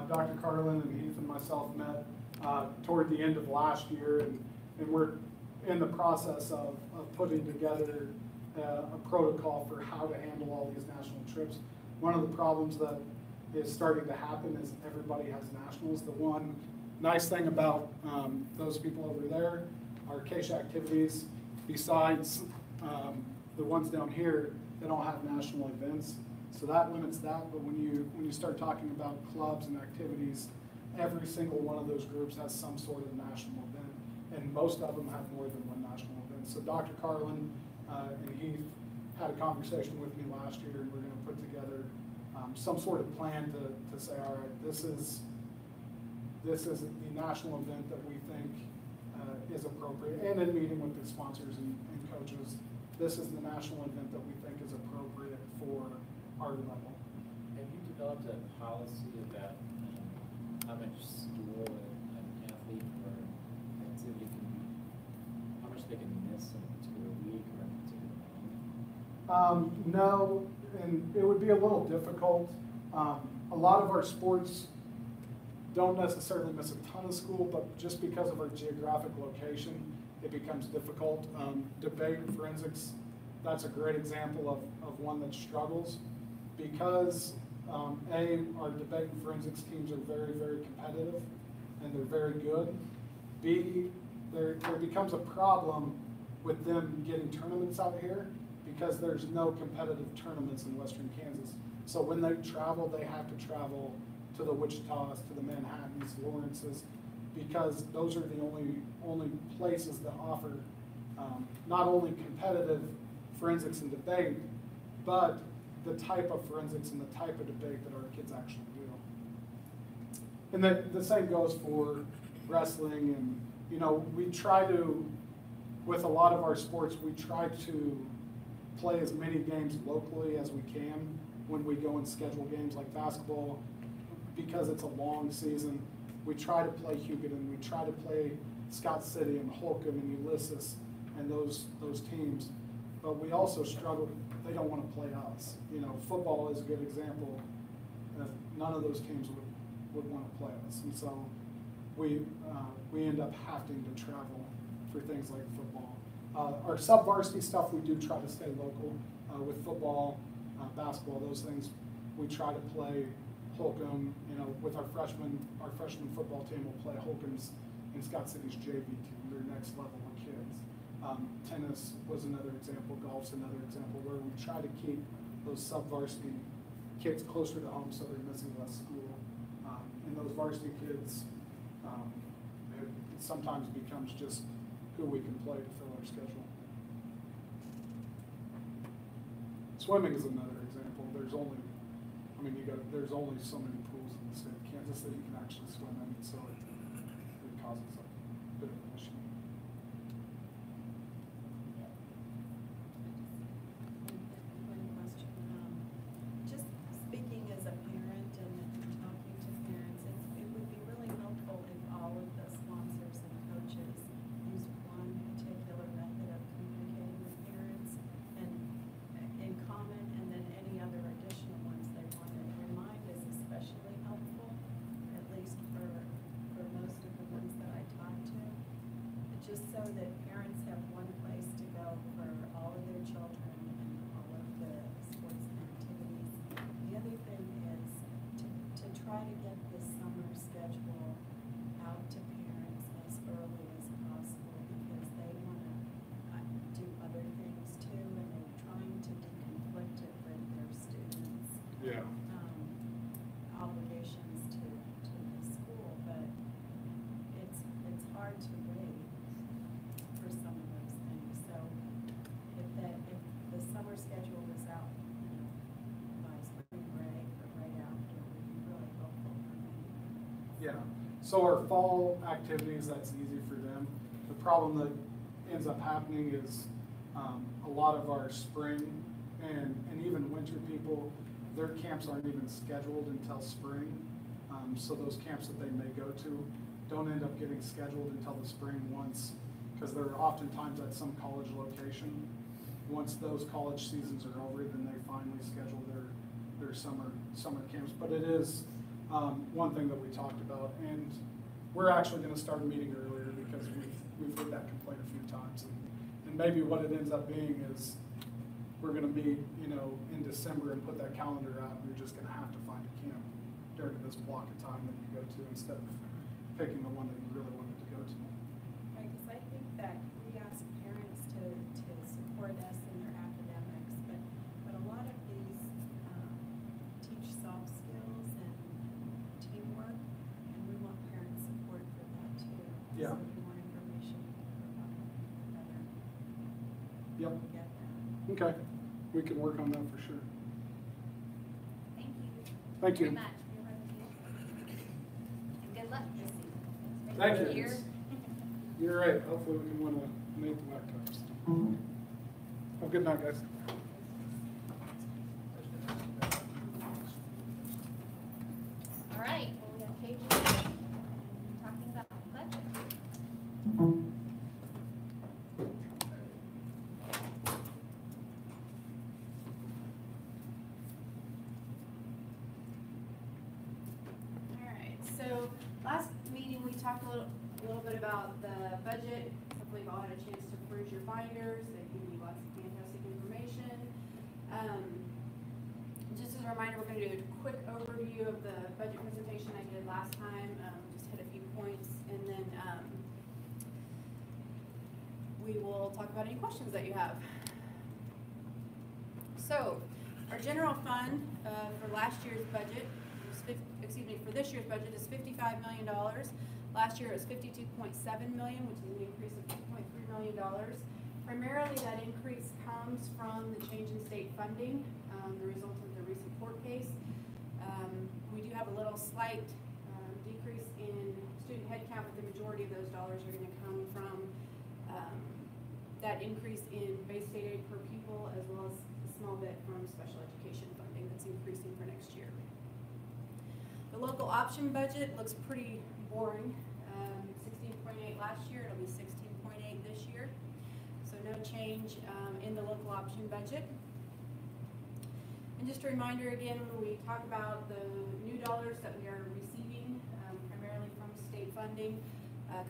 Dr. Carlin and Heath and myself met toward the end of last year, and we're in the process of putting together a protocol for how to handle all these national trips. One of the problems that is starting to happen is everybody has nationals. The one nice thing about those people over there, our Acacia activities, besides the ones down here, they don't have national events. So that limits that, but when you start talking about clubs and activities, every single one of those groups has some sort of national event, and most of them have more than one national event. So Dr. Carlin and Heath had a conversation with me last year, and we're going to put together some sort of plan to say, all right, this is the national event that we think is appropriate, and in meeting with the sponsors and coaches, this is the national event that we think is appropriate for our level. Have you developed a policy about how much school an athlete or activity can, how much they can miss in a particular week or in a particular month? No, and it would be a little difficult. A lot of our sports don't necessarily miss a ton of school, but just because of our geographic location, it becomes difficult. Debate and forensics, that's a great example of one that struggles. because, our debate and forensics teams are very, very competitive, and they're very good. B, there becomes a problem with them getting tournaments out here, because there's no competitive tournaments in western Kansas. So when they travel, they have to travel to the Wichitas, to the Manhattans, Lawrences, because those are the only places that offer not only competitive forensics and debate, but the type of forensics and the type of debate that our kids actually do. And the same goes for wrestling, and you know, we try to, with a lot of our sports, we try to play as many games locally as we can when we go and schedule games like basketball, because it's a long season. We try to play Hugoton, we try to play Scott City and Holcomb and Ulysses and those teams, but we also struggle. They don't want to play us. You know, football is a good example. None of those teams would want to play us, and so we end up having to travel for things like football. Our sub-varsity stuff, we do try to stay local. With football, basketball, those things, we try to play Holcomb. You know, with our freshman football team, we'll play Holcomb's and Scott City's JV team, their next level of kids. Tennis was another example, golf's another example, where we try to keep those sub-varsity kids closer to home so they're missing less school. And those varsity kids, it sometimes becomes just who we can play to fill our schedule. Swimming is another example. There's only so many pools in the state of Kansas that you can actually swim in, so it causes a bit of an issue. One question. Just speaking as a parent and talking to parents, it would be really helpful if all of the sponsors and coaches used one particular method of communicating with parents and in common, and then any other additional ones they wanted. And mine is especially helpful, at least for most of the ones that I talk to, just so that parents have one place to go for all of their children and all of the sports and activities. The other thing is to try to get the summer schedule out to parents as early as possible, because they want to do other things too, and they're trying to deconflict it with their students' obligations to the school, but it's hard to wait for some of those things. So if the summer schedule was out, you know, by spring break or right after, would be really helpful for me. Yeah, so our fall activities, that's easy for them. The problem that ends up happening is a lot of our spring and even winter people, their camps aren't even scheduled until spring. So those camps that they may go to don't end up getting scheduled until the spring once, because they're oftentimes at some college location. Once those college seasons are over, then they finally schedule their summer camps. But it is one thing that we talked about, and we're actually going to start meeting earlier because we've heard that complaint a few times. And maybe what it ends up being is we're going to meet, you know, in December and put that calendar out, and you're just going to have to find a camp during this block of time that you go to instead of picking the one that you really wanted to go to. Right, because I think that we ask parents to support us in their academics, but a lot of these teach soft skills and teamwork, and we want parent support for that too. Yeah. So the more information we can provide, the better Yep. we'll get that. Okay, we can work on that for sure. Thank you. Thank you. Very much for your presentation. And good luck this season. It's Thank been a you. year. You're right. Hopefully we can win a Nathan Cups. Have a good night, guys. All right, well, we have KG talking about budget. All right, so last meeting, we talked a little bit about the budget. Hopefully you've all had a chance to peruse your binders. They give you lots of fantastic information. Just as a reminder, we're going to do a quick overview of the budget presentation I did last time, just hit a few points, and then we will talk about any questions that you have. So, our general fund for last year's budget, for this year's budget is $55 million. Last year it was $52.7 million, which is an increase of $2.3 million. Primarily that increase comes from the change in state funding, the result of the recent court case. We do have a little slight decrease in student headcount, but the majority of those dollars are going to come from that increase in base state aid per pupil, as well as a small bit from special education funding that's increasing for next year. The local option budget looks pretty boring. 16.8 last year, it'll be 16.8 this year. So no change in the local option budget. And just a reminder again, when we talk about the new dollars that we are receiving, primarily from state funding,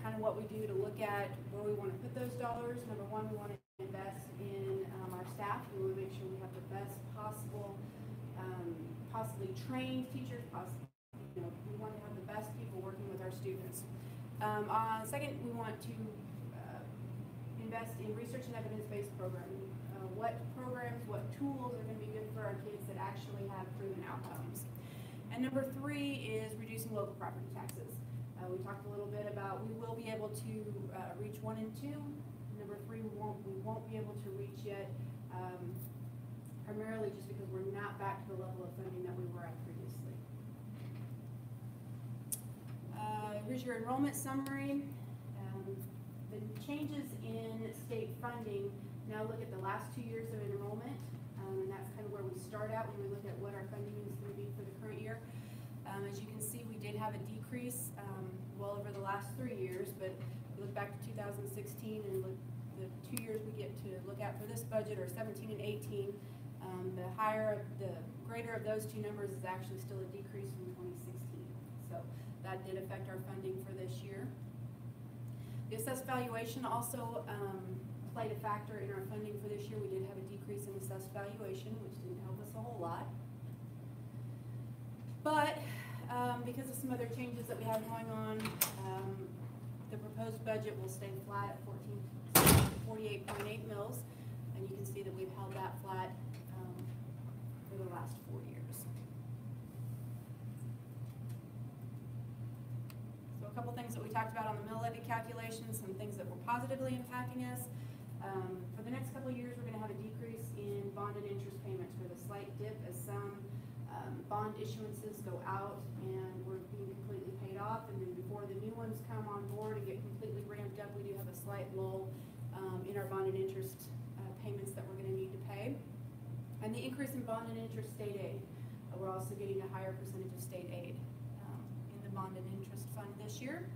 kind of what we do to look at where we want to put those dollars. Number one, we want to invest in our staff. We want to make sure we have the best possible, possibly trained teachers, we want to have the best people working with our students. Second, we want to invest in research and evidence-based programming. What programs, what tools are going to be good for our kids that actually have proven outcomes. And number three is reducing local property taxes. We talked a little bit about we will be able to reach 1 and 2. Number three, we won't be able to reach yet, primarily just because we're not back to the level of funding that we were at previously. Here's your enrollment summary. The changes in state funding, now look at the last 2 years of enrollment, and that's kind of where we start out when we look at what our funding is going to be for the current year. As you can see, we did have a decrease well over the last 3 years, but if we look back to 2016 and look the 2 years we get to look at for this budget are 17 and 18. The greater of those two numbers is actually still a decrease from 2016. So that did affect our funding for this year. The assessed valuation also played a factor in our funding for this year. We did have a decrease in assessed valuation, which didn't help us a whole lot. But because of some other changes that we have going on, the proposed budget will stay flat at 48.8 mils, and you can see that we've held that flat for the last 4 years. So a couple things that we talked about on the mill levy calculations, some things that were positively impacting us. For the next couple of years, we're going to have a decrease in bond and interest payments with a slight dip as some bond issuances go out and we're being completely paid off, and then before the new ones come on board and get completely ramped up, we do have a slight lull in our bond and interest payments that we're going to need to pay. And the increase in bond and interest state aid, we're also getting a higher percentage of state aid in the bond and interest fund this year.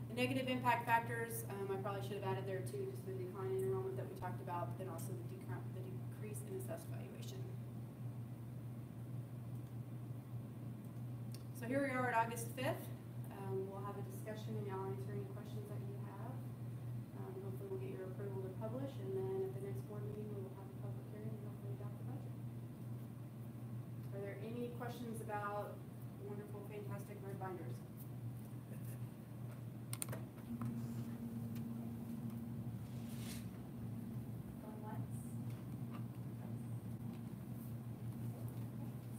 The negative impact factors, I probably should have added there too, just the decline in enrollment that we talked about, but then also the decrease in assessed valuation. So here we are at August 5th. We'll have a discussion and I'll answer any questions that you have. Hopefully we'll get your approval to publish, and then at the next board meeting we will have a public hearing and hopefully adopt the budget. Are there any questions about wonderful, fantastic red binders?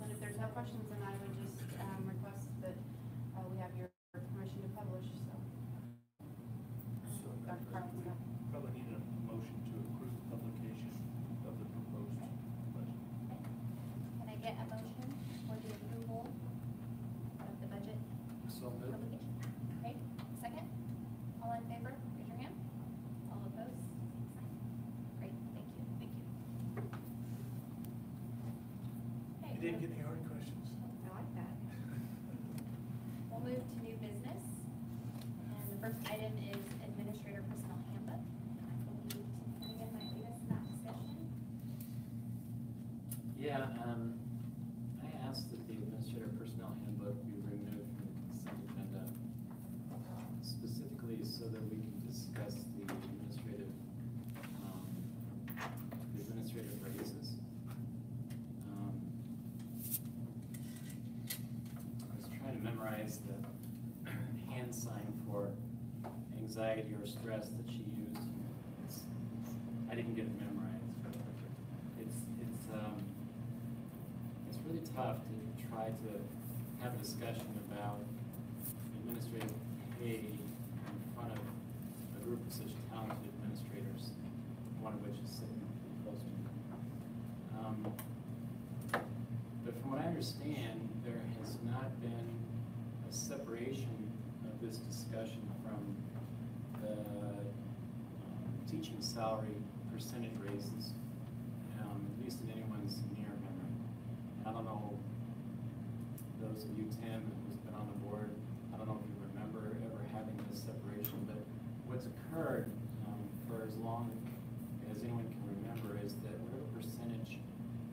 And if there's no questions, then I would just request that we have your permission to publish. So, Dr. Carlin, Probably need a motion to approve publication of the proposed budget. Can I get a motion for the approval of the budget So moved. publication? Okay, second? All in favor, raise your hand. All opposed? Same sign. Great, thank you. Thank you. Okay, You didn't get any hard questions. I like that. We'll move to new business. And the first item is Administrator Personnel Handbook. I believe Tiffany might lead us in that discussion. Yeah, I asked that the Administrator Personnel Handbook be removed from the consent agenda, specifically so that we can discuss the administrative raises. memorize the hand sign for anxiety or stress that she used. I didn't get it memorized. It's really tough to try to have a discussion about administrative pay in front of a group of such talented administrators, one of which is sitting pretty close to me. But from what I understand, there has not been a separation of this discussion from the teaching salary percentage raises, at least in anyone's near memory. I don't know, those of you, Tim, who's been on the board, I don't know if you remember ever having this separation, but what's occurred for as long as anyone can remember is that whatever percentage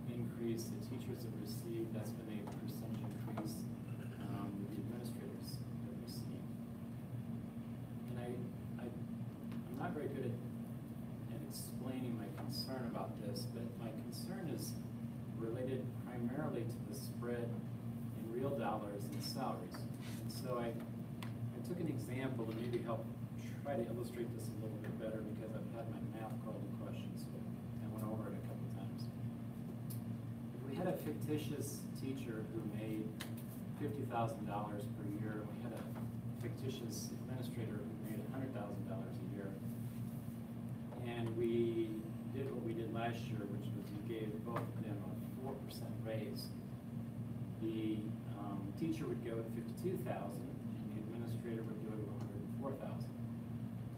increase the teachers have received, that's been a percentage increase the administrators have received. And I'm not very good at explaining my concern about this, but my concern is related primarily to the spread in real dollars and salaries. And so I took an example to maybe help try to illustrate this a little bit better because I've had my math called in question, so I went over it a couple times. If we had a fictitious teacher who made $50,000 per year, and we had a fictitious administrator who made $100,000 a year, and we did what we did last year, which was we gave both of them a 4% raise, the teacher would go to $52,000 and the administrator would go to $104,000.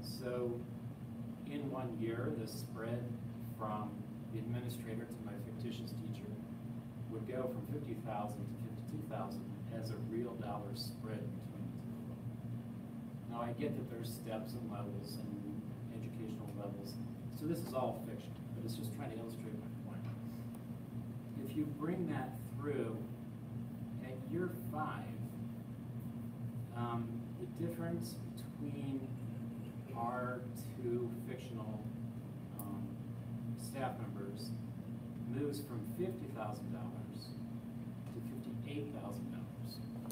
So in 1 year, the spread from the administrator to my fictitious teacher would go from $50,000 to $52,000 as a real dollar spread between the two of them. Now I get that there's steps and levels and educational levels, so this is all fiction, but it's just trying to illustrate my point. If you bring that through at year 5, the difference between our two fictional staff members moves from $50,000 to $58,000.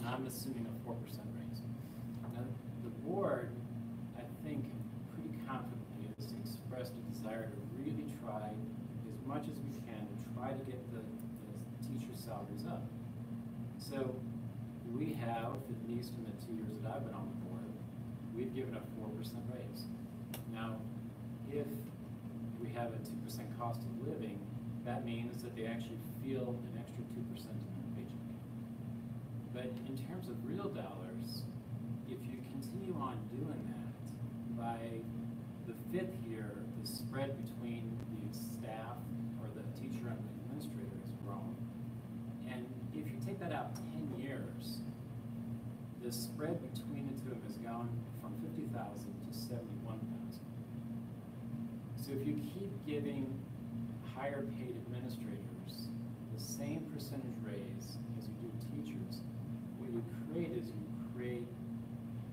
Now I'm assuming a 4% raise. Now the board, I think, pretty confidently has expressed a desire to really try as much as we can to try to get the teacher salaries up. So we have, at least in the 2 years that I've been on the board, we've given a 4% raise. Now, if we have a 2% cost of living, that means that they actually feel an extra 2% in their paycheck. But in terms of real dollars, if you continue on doing that, by the 5th year, the spread between the staff or the teacher and the administrator has grown. And if you take that out 10 years, the spread between the two of them has gone from 50,000 to 71,000. So if you keep giving higher paid administrators the same percentage raise as you do teachers, what you create is you create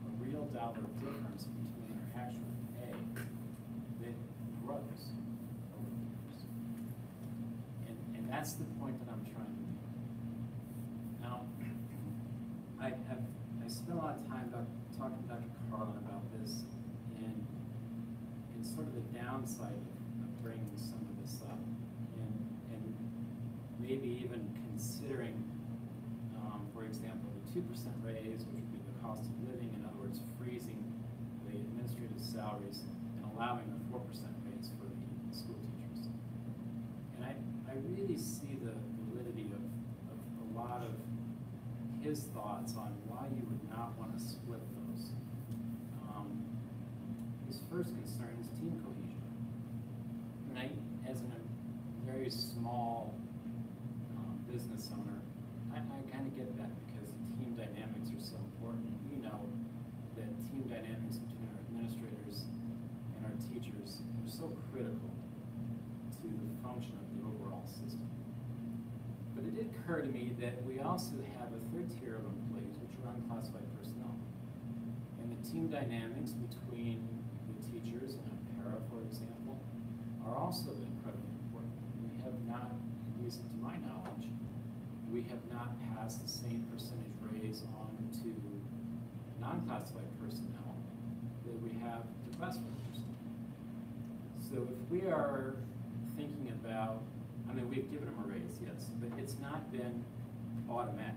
a real dollar difference between their actual pay that grows over the years. And that's the point that I'm trying to make. Now, I spent a lot of time talking to Dr. Carlin about this and sort of the downside of bringing some of this up and maybe even considering, for example, the 2% raise, which would be the cost of living, in other words, freezing the administrative salaries and allowing a 4% raise for the school teachers. And I really see the validity of a lot of his thoughts on why you would not want to split those. His first concern is team cohesion. And as a very small business owner, I kind of get that because team dynamics are so important. We know that team dynamics between our administrators and our teachers are so critical to the function of the overall system. But it did occur to me that we also have a third tier of employees, which are unclassified personnel. And the team dynamics between the teachers and a para, for example, are also incredibly important. We have not, at least to my knowledge, we have not passed the same percentage raise on to non-classified personnel that we have to classified personnel. So if we are thinking about, I mean, we've given them a raise, yes, but it's not been automatic,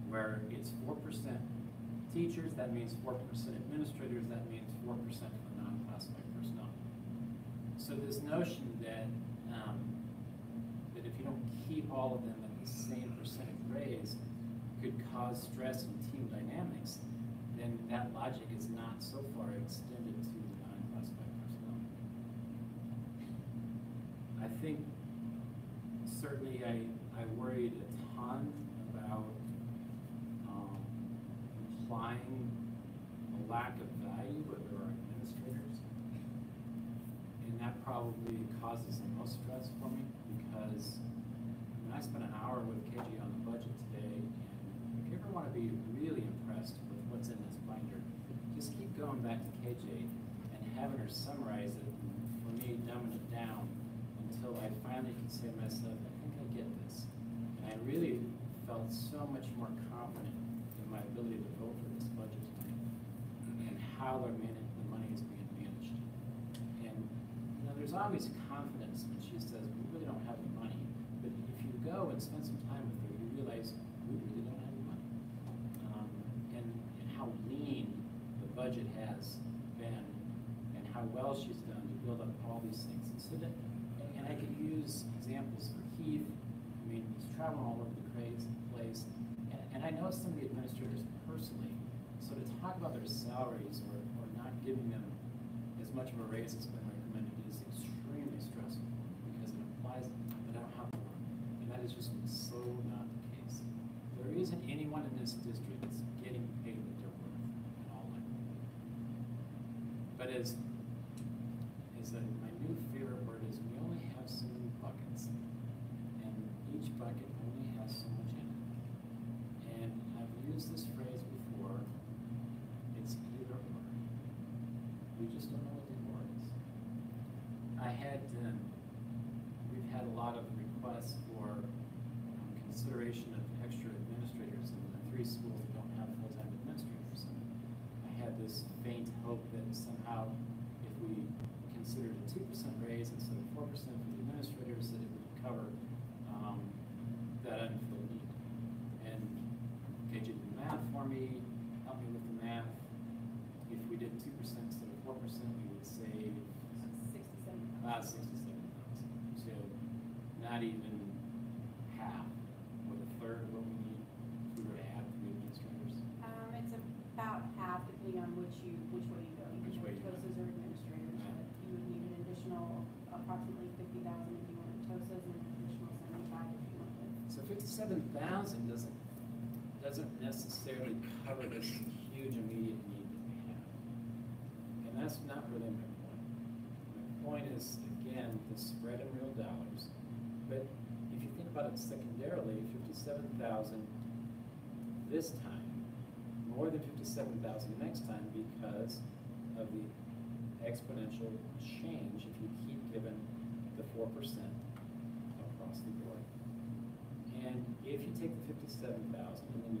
where it's 4% teachers, that means 4% administrators, that means 4% for the non-classified personnel. So this notion that that if you don't keep all of them at the same percentage raise could cause stress in team dynamics, then that logic is not so far extended to the non-classified personnel. I think certainly I worried a ton about implying a lack of value with our administrators. And that probably causes the most stress for me, because when I spent an hour with KJ on the budget today, and if you ever want to be really impressed with what's in this binder, just keep going back to KJ and having her summarize it, for me, dumbing it down until I finally could say to myself, I think I get this. And I really felt so much more confident in my ability to vote for this budget tonight and how the money is being managed. And there's always confidence when she says, we really don't have any money. But if you go and spend some time with her, you realize we really don't have any money. And how lean the budget has been, and how well she's done to build up all these things. And so that, and I could use examples for Heath. I mean, he's traveling all over the place. And I know some of the administrators personally, so to talk about their salaries or not giving them as much of a raise as been recommended is extremely stressful, because it implies that I don't have one. And that is just so not the case. There isn't anyone in this district that's getting paid what they're worth in all likelihood. But my new favorite word is, we only have so many buckets, and each bucket only has so much in it. And I've used this phrase before, it's either or. We just don't know what the or is. We've had a lot of requests for consideration of extra administrators in the 3 schools that don't have full-time administrators. And I had this faint hope that somehow if we considered a 2% raise instead of 4% for the administrators, that it would cover that unfilled need. And KJ did the math for me, helped me with the math. If we did 2% instead of 4%, we would save about 67,000. So not even half, or a third of what we need if we were to add 3 administrators. It's about half, depending on which way you go. Which way you go. TOSAs or administrators, but you would need an additional approximately 50,000 if you wanted TOSAs, and an additional 75 if you wanted. So 57,000 doesn't necessarily cover this huge immediate need that we have. And that's not really my point. My point is, again, the spread in real dollars. But if you think about it secondarily, 57,000 this time, more than 57,000 next time, because of the exponential change if you keep giving the 4% across the board. And if you take the 57,000 and then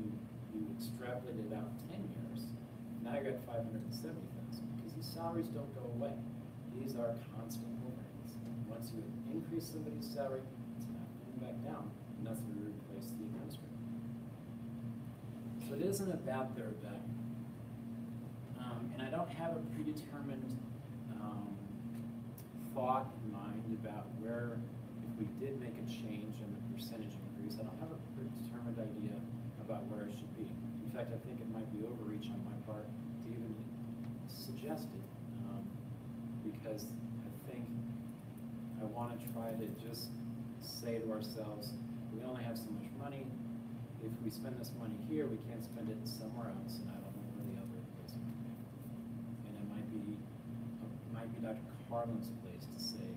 you extrapolate it out 10 years, now you're at 570,000, because these salaries don't go away. These are constant overheads. Once you increase somebody's salary, it's not coming back down, and that's when we replace the administrator. So it isn't about their value. And I don't have a predetermined thought in mind about where, if we did make a change in the percentage increase, I don't have a predetermined idea about where it should be. In fact, I think it might be overreach on my part to even suggest it, because I think I want to try to just say to ourselves, we only have so much money. If we spend this money here, we can't spend it somewhere else, and I don't know where the other place would be. And it might be Dr. Carlin's place to say,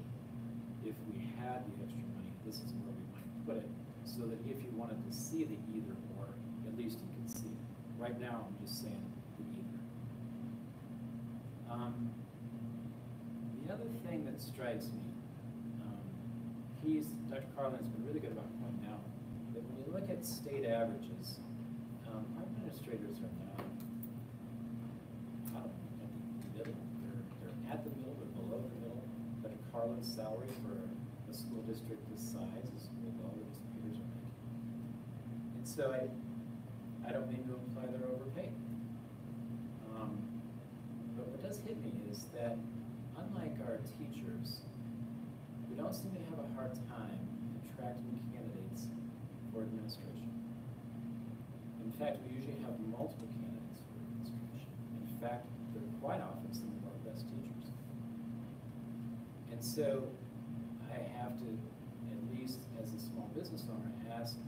if we had the extra money, this is where we might put it, so that if you wanted to see the either or, at least you could see it. Right now, I'm just saying the either. The other thing that strikes me, Dr. Carlin's been really good about pointing out that when you you look at state averages, our administrators are now, I don't know, at the middle. They're at the middle, they're below the middle, but Carlin's salary for a school district this size is below what his peers are making. And so I don't mean to imply they're overpaid. But what does hit me is that unlike our teachers, we don't seem to have a hard time attracting candidates for administration. In fact, we usually have multiple candidates for administration. In fact, they're quite often some of our best teachers. And so I have to, at least as a small business owner, ask,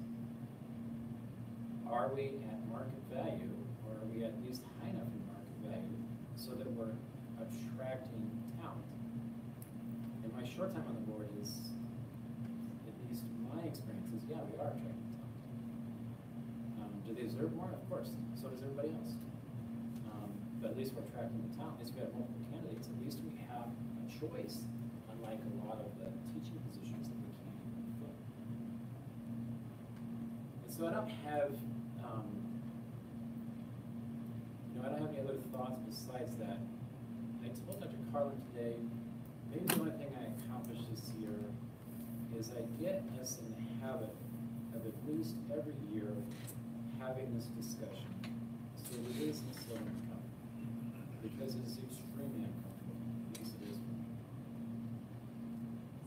are we at market value, or are we at least high enough in market value so that we're attracting talent? And my short time on the board is, at least my experience is, yeah, we are attracting talent. Do they deserve more? Of course. So does everybody else. But at least we're attracting the talent. At least we have multiple candidates. At least we have a choice, unlike a lot of the teaching positions that we can't even fill. And so I don't have, I don't have any other thoughts besides that. I told Dr. Carlin today, maybe the only thing I accomplished this year is I get us in the habit of at least every year having this discussion. So it is necessarily uncomfortable, because it is extremely uncomfortable. At least it is for me.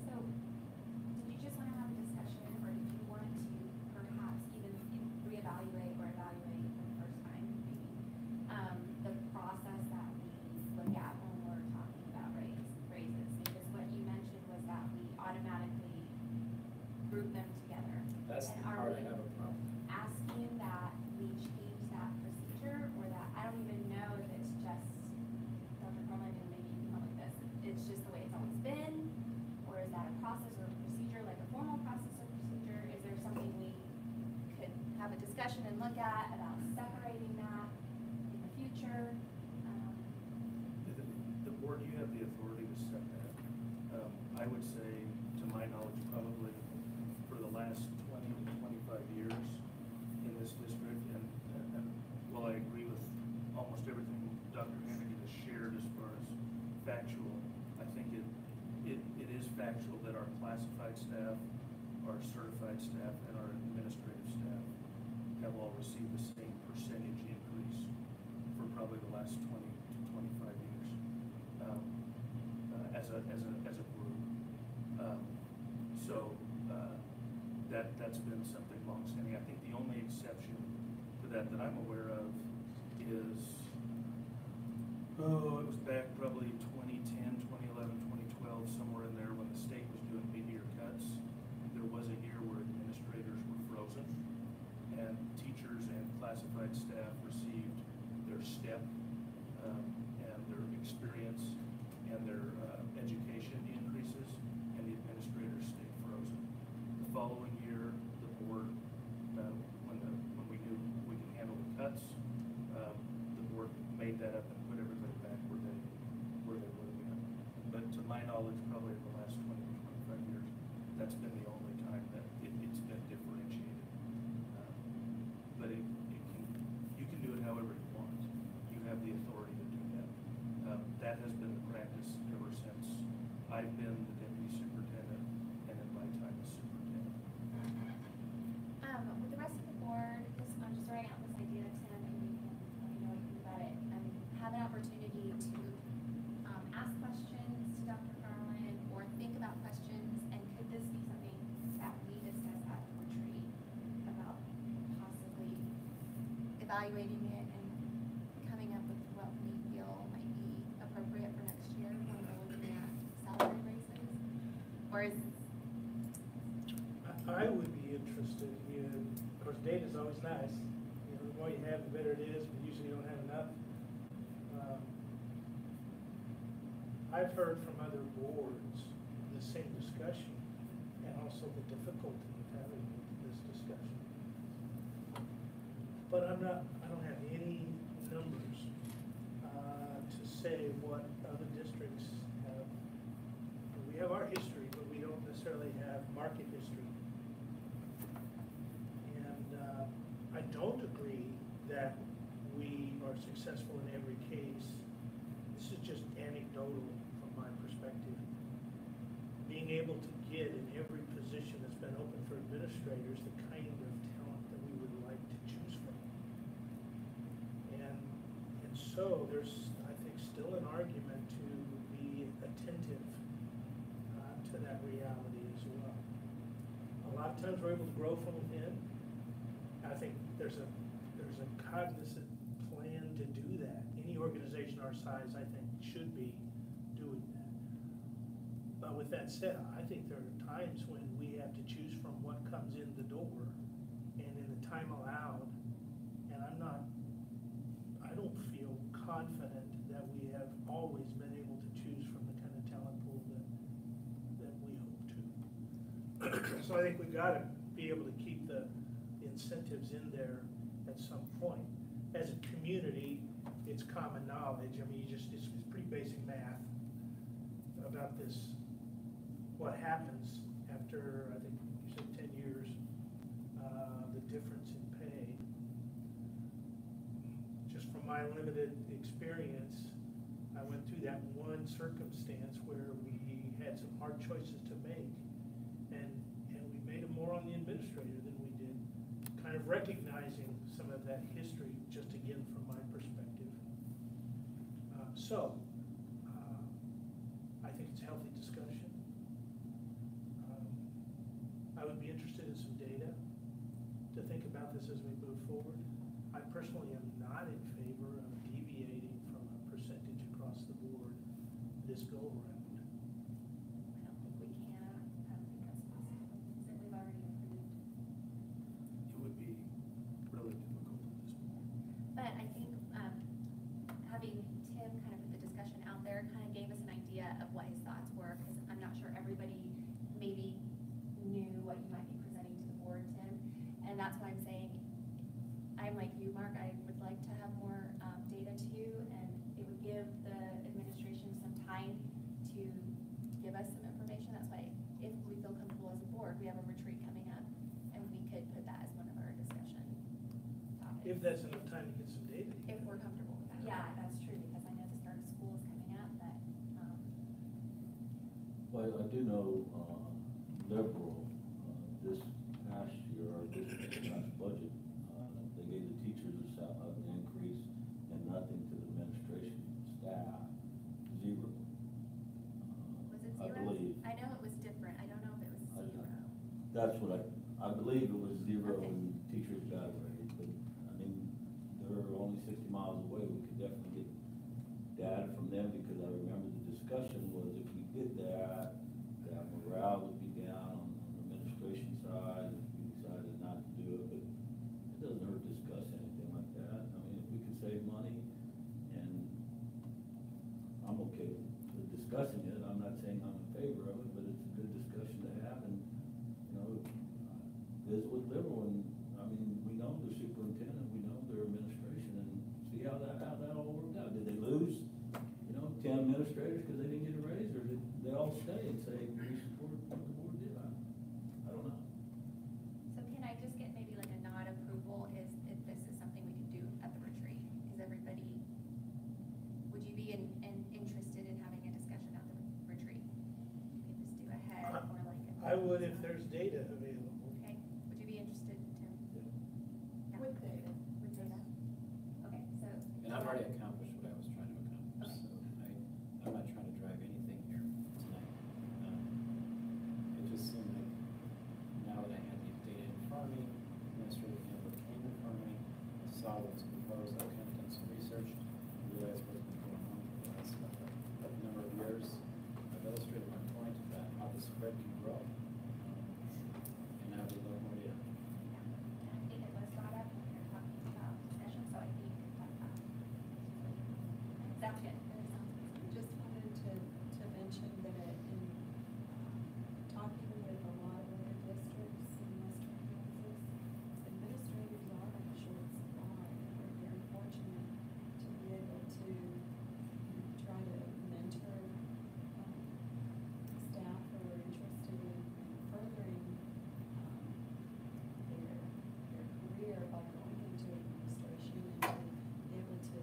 So, did you just want to have a discussion, or did you want to perhaps even reevaluate or evaluate for the first time, maybe, the process that we look at when we're talking about raises? Because what you mentioned was that we automatically group them together. That's And the are part I we have a problem. asking that we change that procedure, or that, I don't even know if it's just, Dr. Carlin, and maybe you can help with this, it's just the way it's always been, or is that a process or a procedure, like a formal process or procedure? Is there something we could have a discussion and look at about separating that in the future? The board, you have the authority to set that. I would say, to my knowledge, probably for the last 20 to 25 years in this district, and while I agree with almost everything Dr. Hannigan has shared as far as factual, I think it is factual that our classified staff, our certified staff, and our administrative staff have all received the same percentage increase for probably the last 20 to 25 years as a group. That's been something longstanding. I think the only exception to that I'm aware of is, it was back probably 2010, 2011, 2012, somewhere in there when the state was doing mid-year cuts. There was a year where administrators were frozen, and teachers and classified staff received their step and their experience and their education increases, and the administrators stayed frozen. The following year, the board, when we knew we could handle the cuts, the board made that up and put everybody back where they would have been. But to my knowledge, probably in the last 20 to 25 years, that's been the only time that it's been differentiated. But you can do it however you want. You have the authority to do that. That has been the practice ever since I've been the deputy superintendent and in my time as superintendent. With the rest of the board, I'm just throwing out this idea, Tim, and you can let me know what you think about it, have an opportunity to ask questions to Dr. Carlin, or think about questions, and could this be something that we discuss at the retreat about possibly evaluating it and coming up with what we feel might be appropriate for next year when we're looking at salary raises? Or is I would be interested in, of course, data's always nice. You know, the more you have, the better it is, but usually you don't have enough. I've heard from other boards the same discussion, and also the difficulty of having this discussion. But I don't have any numbers to say what other districts have. We have our history, but we don't necessarily have market history. And successful in every case. This is just anecdotal from my perspective. Being able to get in every position that's been open for administrators the kind of talent that we would like to choose from. And so there's, I think, still an argument to be attentive to that reality as well. A lot of times we're able to grow from within. I think there's a cognizant plan to do that. Any organization our size, I think, should be doing that. But with that said, I think there are times when we have to choose from what comes in the door and in the time allowed. And I don't feel confident that we have always been able to choose from the kind of talent pool that we hope to. So I think we've got to be able to keep the incentives in there at some point. As a community, it's common knowledge. I mean, it's pretty basic math about this. What happens after, I think you said 10 years, the difference in pay. Just from my limited experience, I went through that one circumstance where we had some hard choices to make, and we made them more on the administrator than we did, kind of recognizing some of that history, just again from my perspective. I think it's a healthy discussion. I would be interested in some data to think about this as we move forward. I personally am not in favor of deviating from a percentage across the board this go around. I don't think we can. I don't think that's possible. So we've already approved. It would be really difficult at this point. But I think having Tim kind of put the discussion out there kind of gave us an idea of what his thoughts were, because I'm not sure everybody maybe knew what you might be presenting to the board, Tim. And that's why I'm saying, I'm like you, Mark, I would like to have more data too, and it would give the administration some time to give us some information. That's why if we feel comfortable as a board, we have a retreat coming up, and we could put that as one of our discussion topics. If that's enough time to get some data. If we're comfortable with that. Yeah, that's true, because I know the start of school is coming up, but, Well, I do know, Liberal, this past year, or this past budget, they gave the teachers an increase and nothing to the administration staff, zero. was it I zero? believe. I know it was different, I don't know if it was zero. That's what I believe it was zero Okay. and teachers got a raise, but, I mean, they're only 60 miles away, we could definitely get data from them, because I remember the discussion was if we did that morale would be down on the administration side, if we decided not to do it, but it doesn't hurt to discuss anything like that. I mean, if we could save money, and I'm okay with discussing it, I'm not saying I'm in favor of it, but it's a good discussion to have, and, visit with Liberal, and, I mean, we know their superintendent, we know their administration, and see how that all worked out. Did they lose, 10 administrators because they didn't get a raise, or did they all stay and say, we support what the board did? I don't know. So can I just get maybe like a nod approval if this is something we could do at the retreat? Is everybody, would you be interested in having a discussion at the retreat? You could just do a head or like a. I would if there's data available. Okay, would you be interested, Tim? Yeah. With data. With data? Okay, so. And I've already accomplished what I was trying to accomplish, so I'm not trying to drive anything here tonight. It just seemed like now that I had the data in front of me, administrative handbook came in front of me, I saw what's proposed, I kind of done some research, realized what's been going on for the last number of years. I've illustrated my point about how the spread can grow. And now we love more data. I think it was brought up when we were talking about session, so I think that's that. Sounds good. Just wanted to mention that in talking with a lot of other districts in Western Kansas, administrators are in short supply. We're very fortunate to be able to try to mentor staff who are interested in furthering their career by going into administration, and to be able to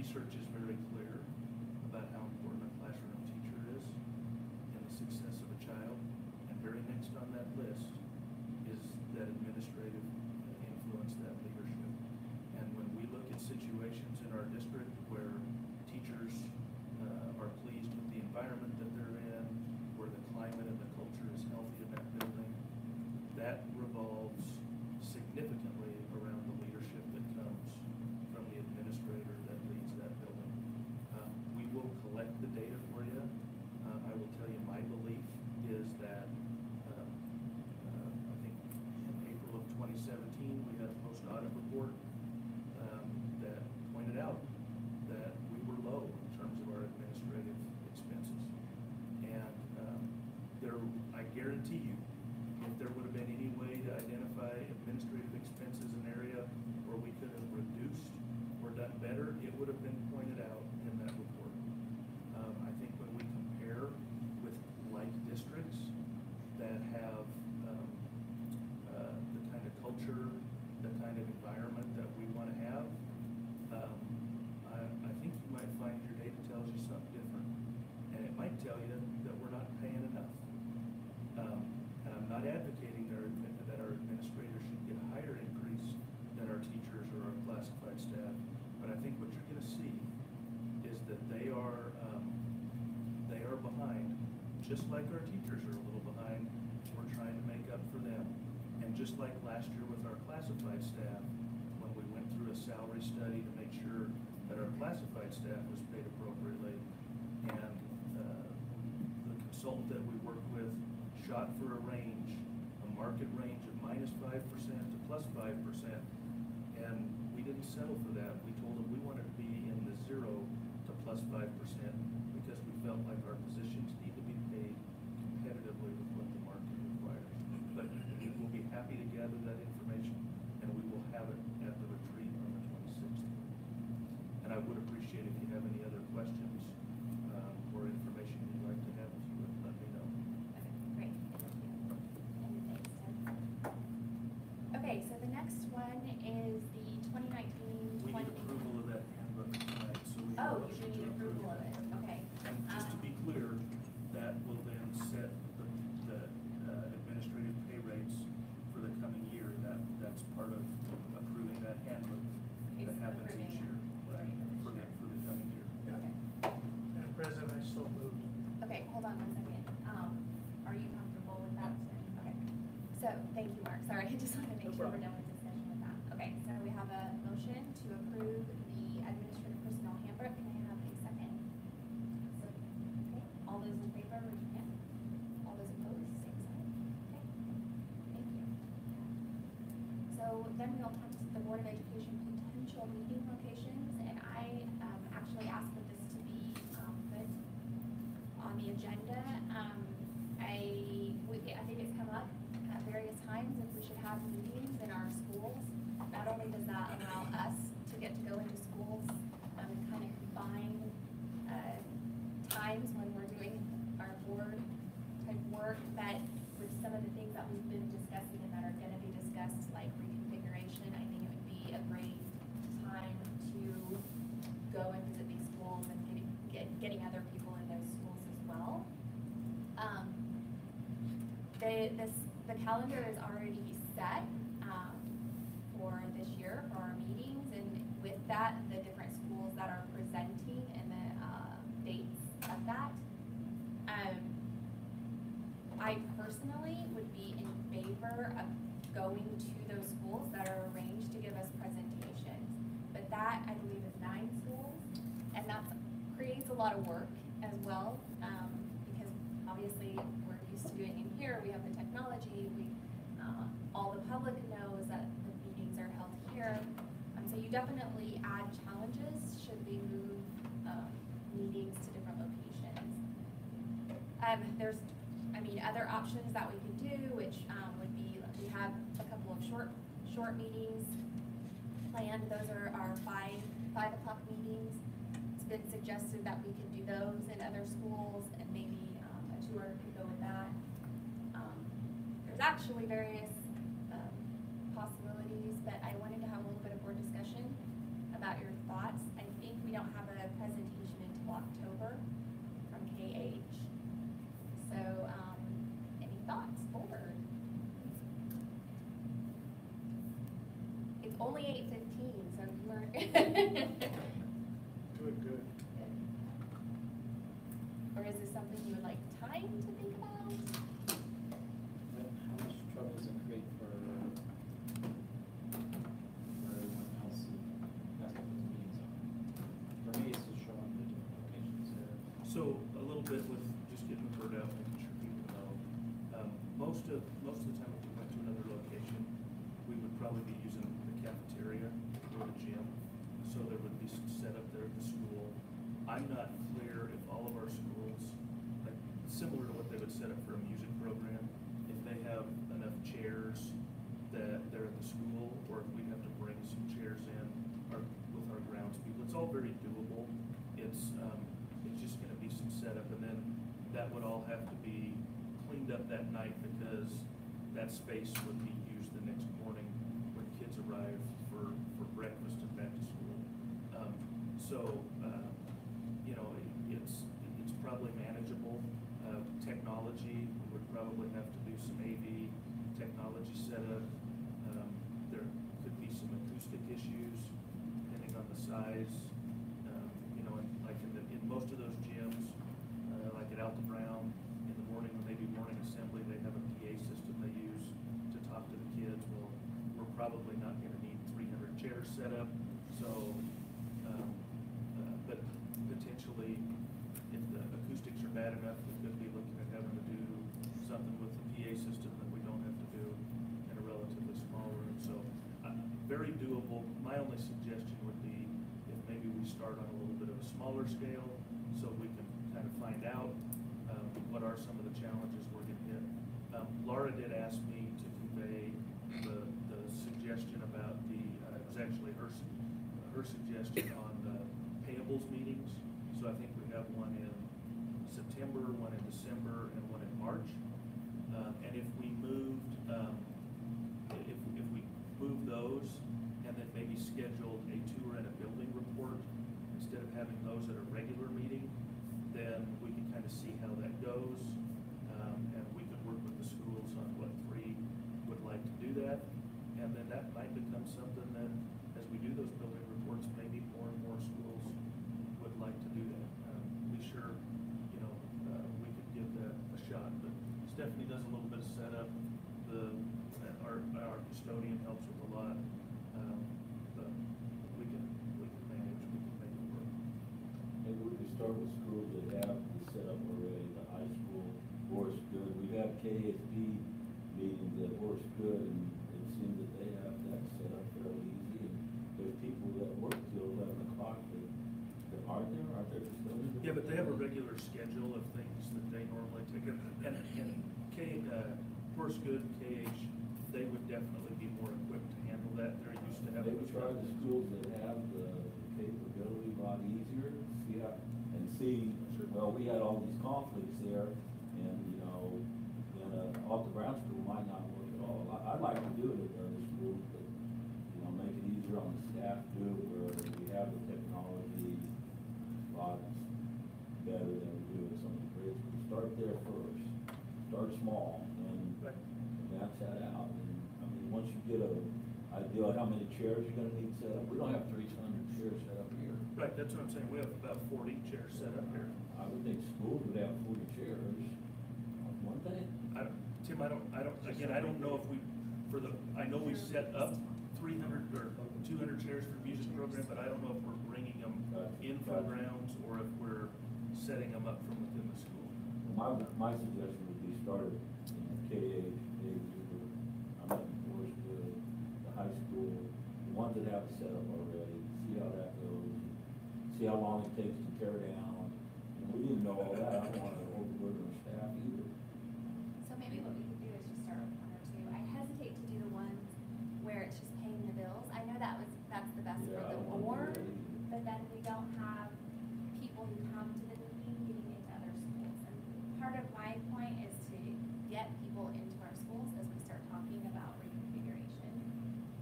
research is very clear about how important a classroom teacher is in the success of a child. And very next on that list is that administrative influence, that leadership. And when we look at situations in our district where teachers are pleased with the environment that they're in, where the climate and the culture is healthy in that building, that revolves significantly around the leadership that comes from the administrator that leads that building. We will collect the data for you. I will tell you my belief is that I think in April of 2017 we had a post-audit report that pointed out that we were low in terms of our administrative expenses. And I guarantee you, if there would have been any way to identify administrative expenses in an area where we could have reduced or done better, it would have been pointed out in that report. I think when we compare with like districts that have the kind of culture, the kind of environment that we want to have, I think you might find your data tells you something different. And it might tell you that we're not paying enough. And I'm not advocating that our administrators should get a higher increase than our teachers or our classified staff, but I think what you're going to see is that they are behind, just like our teachers are a little behind. We're trying to make up for them. And just like last year with our classified staff, when we went through a salary study to make sure that our classified staff was paid appropriately, and the consultant that we work with shot for a range, a market range of -5% to +5%, and we didn't settle for that. We told them we wanted to be in the 0 to +5% because we felt like our positions need to be paid competitively with what the market requires. But we will be happy to gather that information, and we will have it at the retreat on the 26th. And I would appreciate if you have any other questions or information you'd like to have, if you would let me know. Okay, great. And thanks, Tim. Okay, so the next one is the 2019-20. We need approval of that handbook tonight, so we. Oh, you do need approval of it, okay. And just to be clear, that will then set the administrative pay rates for the coming year. That's part of approving that handbook that happens each year, right, for the coming year. Okay. Madam President, I so moved. Okay, hold on one second. Are you comfortable with that? Okay. So, thank you, Mark. Sorry, I just wanted to make sure we're done with discussion with that. Okay, so we have a motion to approve the administrative personnel handbook. Can I have a second? Okay, all those in favor, raise your hand. All those opposed, same sign. Okay, thank you. So then we'll come to the Board of Education potential meeting locations, and I actually asked for this to be put on the agenda. I think it's come up at various times if we should have meetings in our schools. Not only does that allow us to get to go into schools and kind of combine times when we're doing our board type work, but with some of the things that we've been discussing and that are going to be discussed, like reconfiguration, I think it would be a great time to go and visit these schools and getting other people in those schools as well. The calendar is already set for this year for our meetings, and with that, the different schools that are presenting and the dates of that. I personally would be in favor of going to those schools that are arranged to give us presentations, but that, I believe, is 9 schools, and that creates a lot of work as well, because obviously we're used to doing it in here. We have the technology. All the public knows that the meetings are held here. So you definitely add challenges should we move meetings to different locations. There's, other options that we could do, which would be, we have a couple of short meetings planned. Those are our 5 o'clock meetings. It's been suggested that we could do those in other schools, and maybe a tour could go with that. There's actually various possibilities, but I wanted to have a little bit of more discussion about your thoughts. I think we don't have only 8:15, so we're. Doing good. Or is this something you would like time to think about? How much trouble does it create for everyone else who has to put the meetings on? For me, it's just showing the different locations there. So a little bit with just getting the word out, making sure people know. Most of the time if we went to another location, we would probably be using the cafeteria or the gym. So there would be some setup there at the school. I'm not clear if all of our schools, like similar to what they would set up for a music program, if they have enough chairs that they're at the school, or if we have to bring some chairs in or with our grounds people. It's all very doable. It's just gonna be some setup, and then that would all have to be cleaned up that night because that space would be used the next morning when kids arrive for breakfast and back to school. You know, it's probably manageable. Technology, we would probably have to do some AV technology setup. There could be some acoustic issues depending on the size. You know, and like in most of those gyms, like at Alta Brown, in the morning when they do morning assembly, they have a PA system they use to talk to the kids. Well, we're probably not going to need 300 chairs set up, so. But potentially, if the acoustics are bad enough, we could be looking at having to do something with the PA system that we don't have to do in a relatively small room. So, very doable. My only suggestion would be if maybe we start on a little bit of a smaller scale, so we can kind of find out what are some of the challenges we're going to hit. Laura did ask me to convey the suggestion about the. It was actually her suggestion on the payables meetings. So I think we have one in September, one in December, and one in March. And if we moved, if we moved those, and then maybe scheduled a tour and a building report instead of having those at a regular meeting, then we can kind of see how that goes, and we could work with the schools on what 3 would like to do that, and then that might become something that, as we do those building reports, maybe more and more schools would like to do that. Be sure, you know, we could give that a shot. But Stephanie does a little bit of setup. Our custodian helps with a lot. But we can manage. We can make it work. Maybe we could start with schools that have the setup already. The high school, Horace Good. We have KSP meetings at Horace Good, and it seems that they have that set up fairly easy. And there's people that work till 11 o'clock that aren't there custodians? Yeah, but they have a regular schedule of things that they normally take. And Horace Good, KH, they would definitely be more equipped to handle that. They're used to having. Maybe try the schools that have the capability a lot easier, well, we had all these conflicts there, and, you know, off the ground school might not work at all. I'd like to do it at the other schools, but, you know, make it easier on the staff, do it where we have the technology a lot better than we do at some of the grades. We start there first, start small, and match that out. And, I mean, once you get an idea of how many chairs you're gonna need set up, we don't have 300 chairs set up here. Right, that's what I'm saying. We have about 40 chairs set up here. I would think schools would have 40 chairs. One thing? Tim, I don't know if I know we set up 300 or 200 chairs for music program, but I don't know if we're bringing them in for grounds or if we're setting them up from within the school. My suggestion would be start in KH, Horace Good, the high school, the ones that have it set up already, see how that goes, see how long it takes to tear down. And we didn't know all that. I don't want to overburden our staff either. So maybe what we could do is just start with 1 or 2. I hesitate to do the ones where it's just paying the bills. I know that's the best for the board, but then we don't have people who come to the meeting getting into other schools. And part of my point is to get people into our schools as we start talking about reconfiguration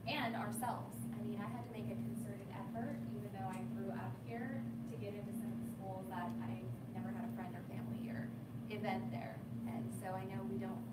and ourselves. I mean, I had to make a concerted effort, even though I grew up here, to get into some schools that I never had a friend or family or event there. And so I know we don't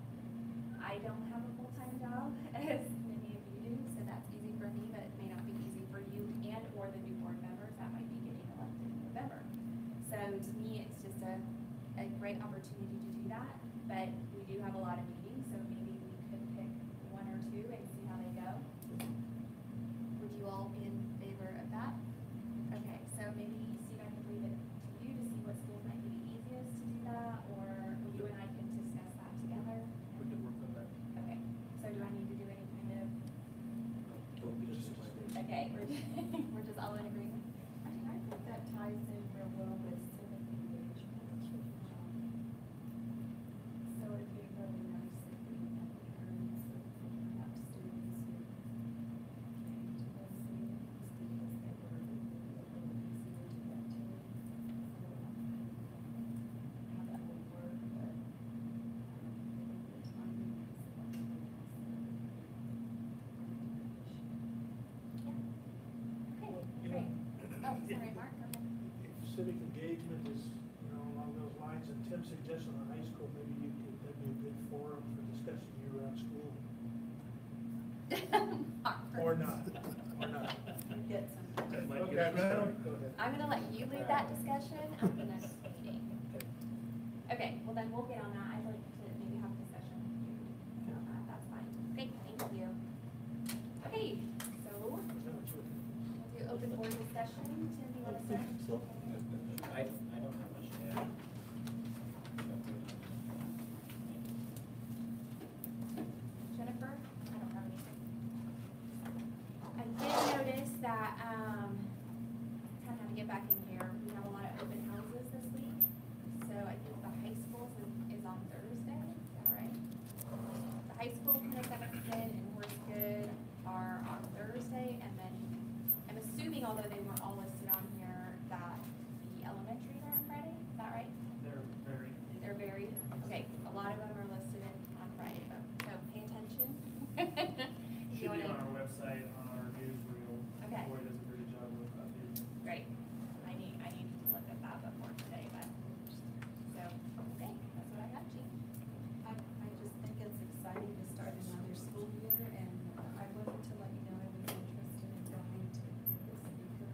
that ties in real well with civic engagement. So it'd be really nice if we had parents or perhaps students who came to those meetings because they were a little easier to get to. So, how that would work, but the timing is what it is. Okay, You great. know, Oh, sorry, Mark, go ahead. if civic engagement is, along those lines, and Tim suggested on high school, maybe that'd be a good forum for discussing year-round school. Or not, or not. Get some. That might Okay, get us no, started. go ahead. I'm gonna let you lead that discussion at the next meeting. Okay, well then we'll get on that. I'd like to maybe have a discussion with you on that. That's fine. Great, thank you. Okay, so we'll do open board discussion. Tim, you wanna start? So, I don't have much to add. Jennifer? I don't have anything. I did notice that, kind of had to get back in here, we have a lot of open houses this week. So I think the high school is on Thursday, is that right? The high school, Kindergarten and Horse Good are on Thursday, and then I'm assuming, although they weren't all listed on here, that the elementary are on Friday, is that right? They're very. They're very, okay, a lot of them are listed on Friday, so pay attention. You Should be wanna- on our website, on our newsreel. Okay. Boy does a pretty job with updating. Great. I need to look at that before today, but, so, okay, that's what I got, Jean. I just think it's exciting to start another school year, and I wanted to let you know I was interested in going to hear the speaker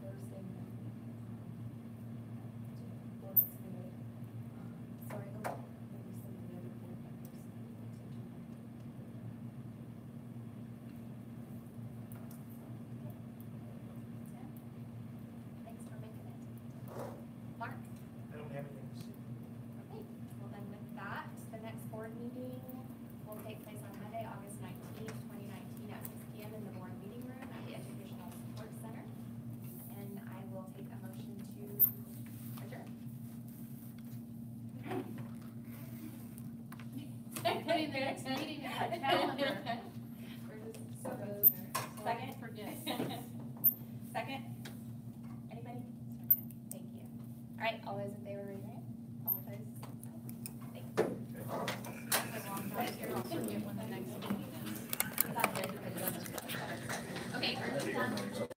Thursday night. Was good. So I hope maybe some of the other board members will get to join. Tim? Thanks for making it. Mark? I don't have anything to say. Okay, well then with that, the next board meeting will take place on Monday, August 19th, 2019 at 6 p.m. in the board meeting room at the Educational Support Center. And I will take a motion to adjourn. Putting the next meeting in our calendar. We're just so second? Forget. Second? Anybody? Second. Thank you. All right, all those in favor, raise your hand. All opposed? Thank you. That's a long time. Here, I'll forget when the next meeting is. Okay, we're done.